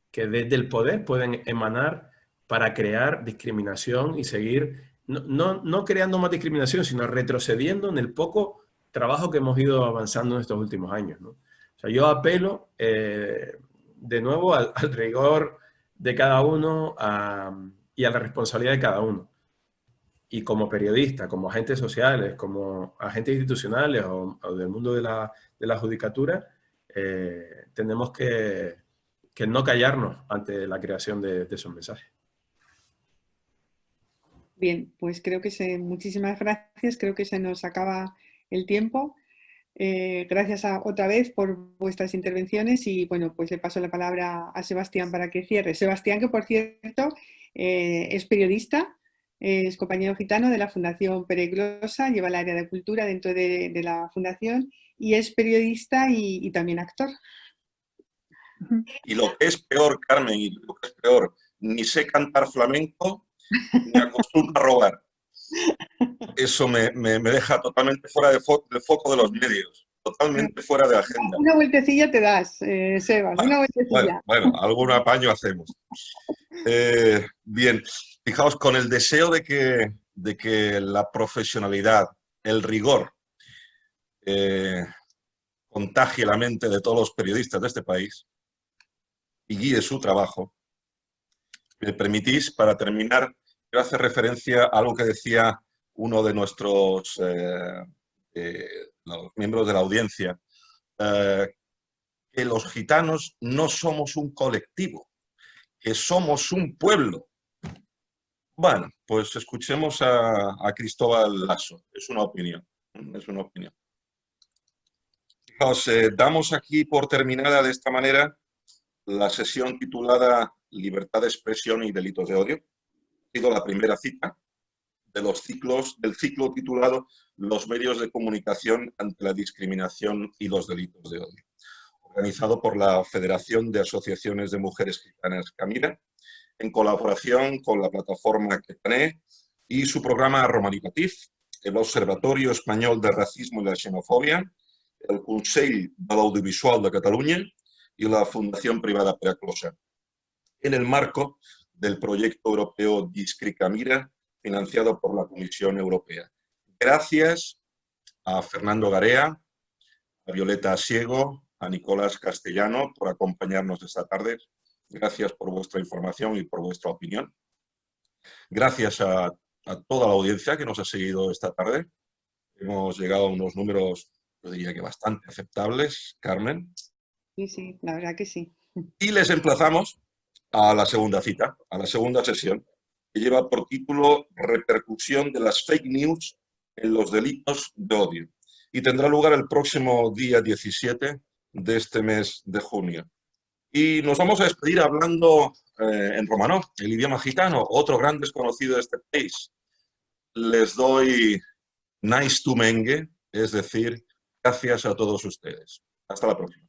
que desde el poder pueden emanar para crear discriminación y seguir, no creando más discriminación, sino retrocediendo en el poco trabajo que hemos ido avanzando en estos últimos años, ¿no? O sea, yo apelo de nuevo al rigor de cada uno y a la responsabilidad de cada uno. Y como periodistas, como agentes sociales, como agentes institucionales o del mundo de la judicatura, tenemos que no callarnos ante la creación de esos mensajes. Bien, pues creo que muchísimas gracias. Creo que se nos acaba el tiempo. Gracias otra vez por vuestras intervenciones y bueno, pues le paso la palabra a Sebastián para que cierre. Sebastián, que por cierto es periodista, es compañero gitano de la Fundación Pereglosa, lleva el área de cultura dentro de la fundación y es periodista y también actor. Y lo que es peor, Carmen, y lo que es peor, ni sé cantar flamenco, ni acostumbro a robar. Eso me deja totalmente fuera del foco de los medios, totalmente fuera de agenda. Una vueltecilla te das, Sebas, una vueltecilla. Bueno, algún apaño hacemos. Bien, fijaos, con el deseo de que la profesionalidad, el rigor, contagie la mente de todos los periodistas de este país y guíe su trabajo, me permitís, para terminar, quiero hacer referencia a algo que decía uno de nuestros los miembros de la audiencia, que los gitanos no somos un colectivo, que somos un pueblo. Bueno, pues escuchemos a Cristóbal Lasso, es una opinión, es una opinión. Fijaos, damos aquí por terminada de esta manera la sesión titulada Libertad de expresión y delitos de odio. Ha sido la primera cita de del ciclo titulado Los medios de comunicación ante la discriminación y los delitos de odio, organizado por la Federación de Asociaciones de Mujeres Gitanas Camira, en colaboración con la plataforma Quetané y su programa Romanicatif, el Observatorio Español de Racismo y la Xenofobia, el Consell de l'Audiovisual de Catalunya y la Fundación Privada Pereglosa, en el marco del proyecto europeo Discricamira, financiado por la Comisión Europea. Gracias a Fernando Garea, a Violeta Asiego, a Nicolás Castellano por acompañarnos esta tarde. Gracias por vuestra información y por vuestra opinión. Gracias a toda la audiencia que nos ha seguido esta tarde. Hemos llegado a unos números, yo diría que bastante aceptables, Carmen. Sí, la verdad que sí. Y les emplazamos a la segunda cita, a la segunda sesión, que lleva por título Repercusión de las fake news en los delitos de odio. Y tendrá lugar el próximo día 17 de este mes de junio. Y nos vamos a despedir hablando en romanó, el idioma gitano, otro gran desconocido de este país. Les doy nice to mengue, es decir, gracias a todos ustedes. Hasta la próxima.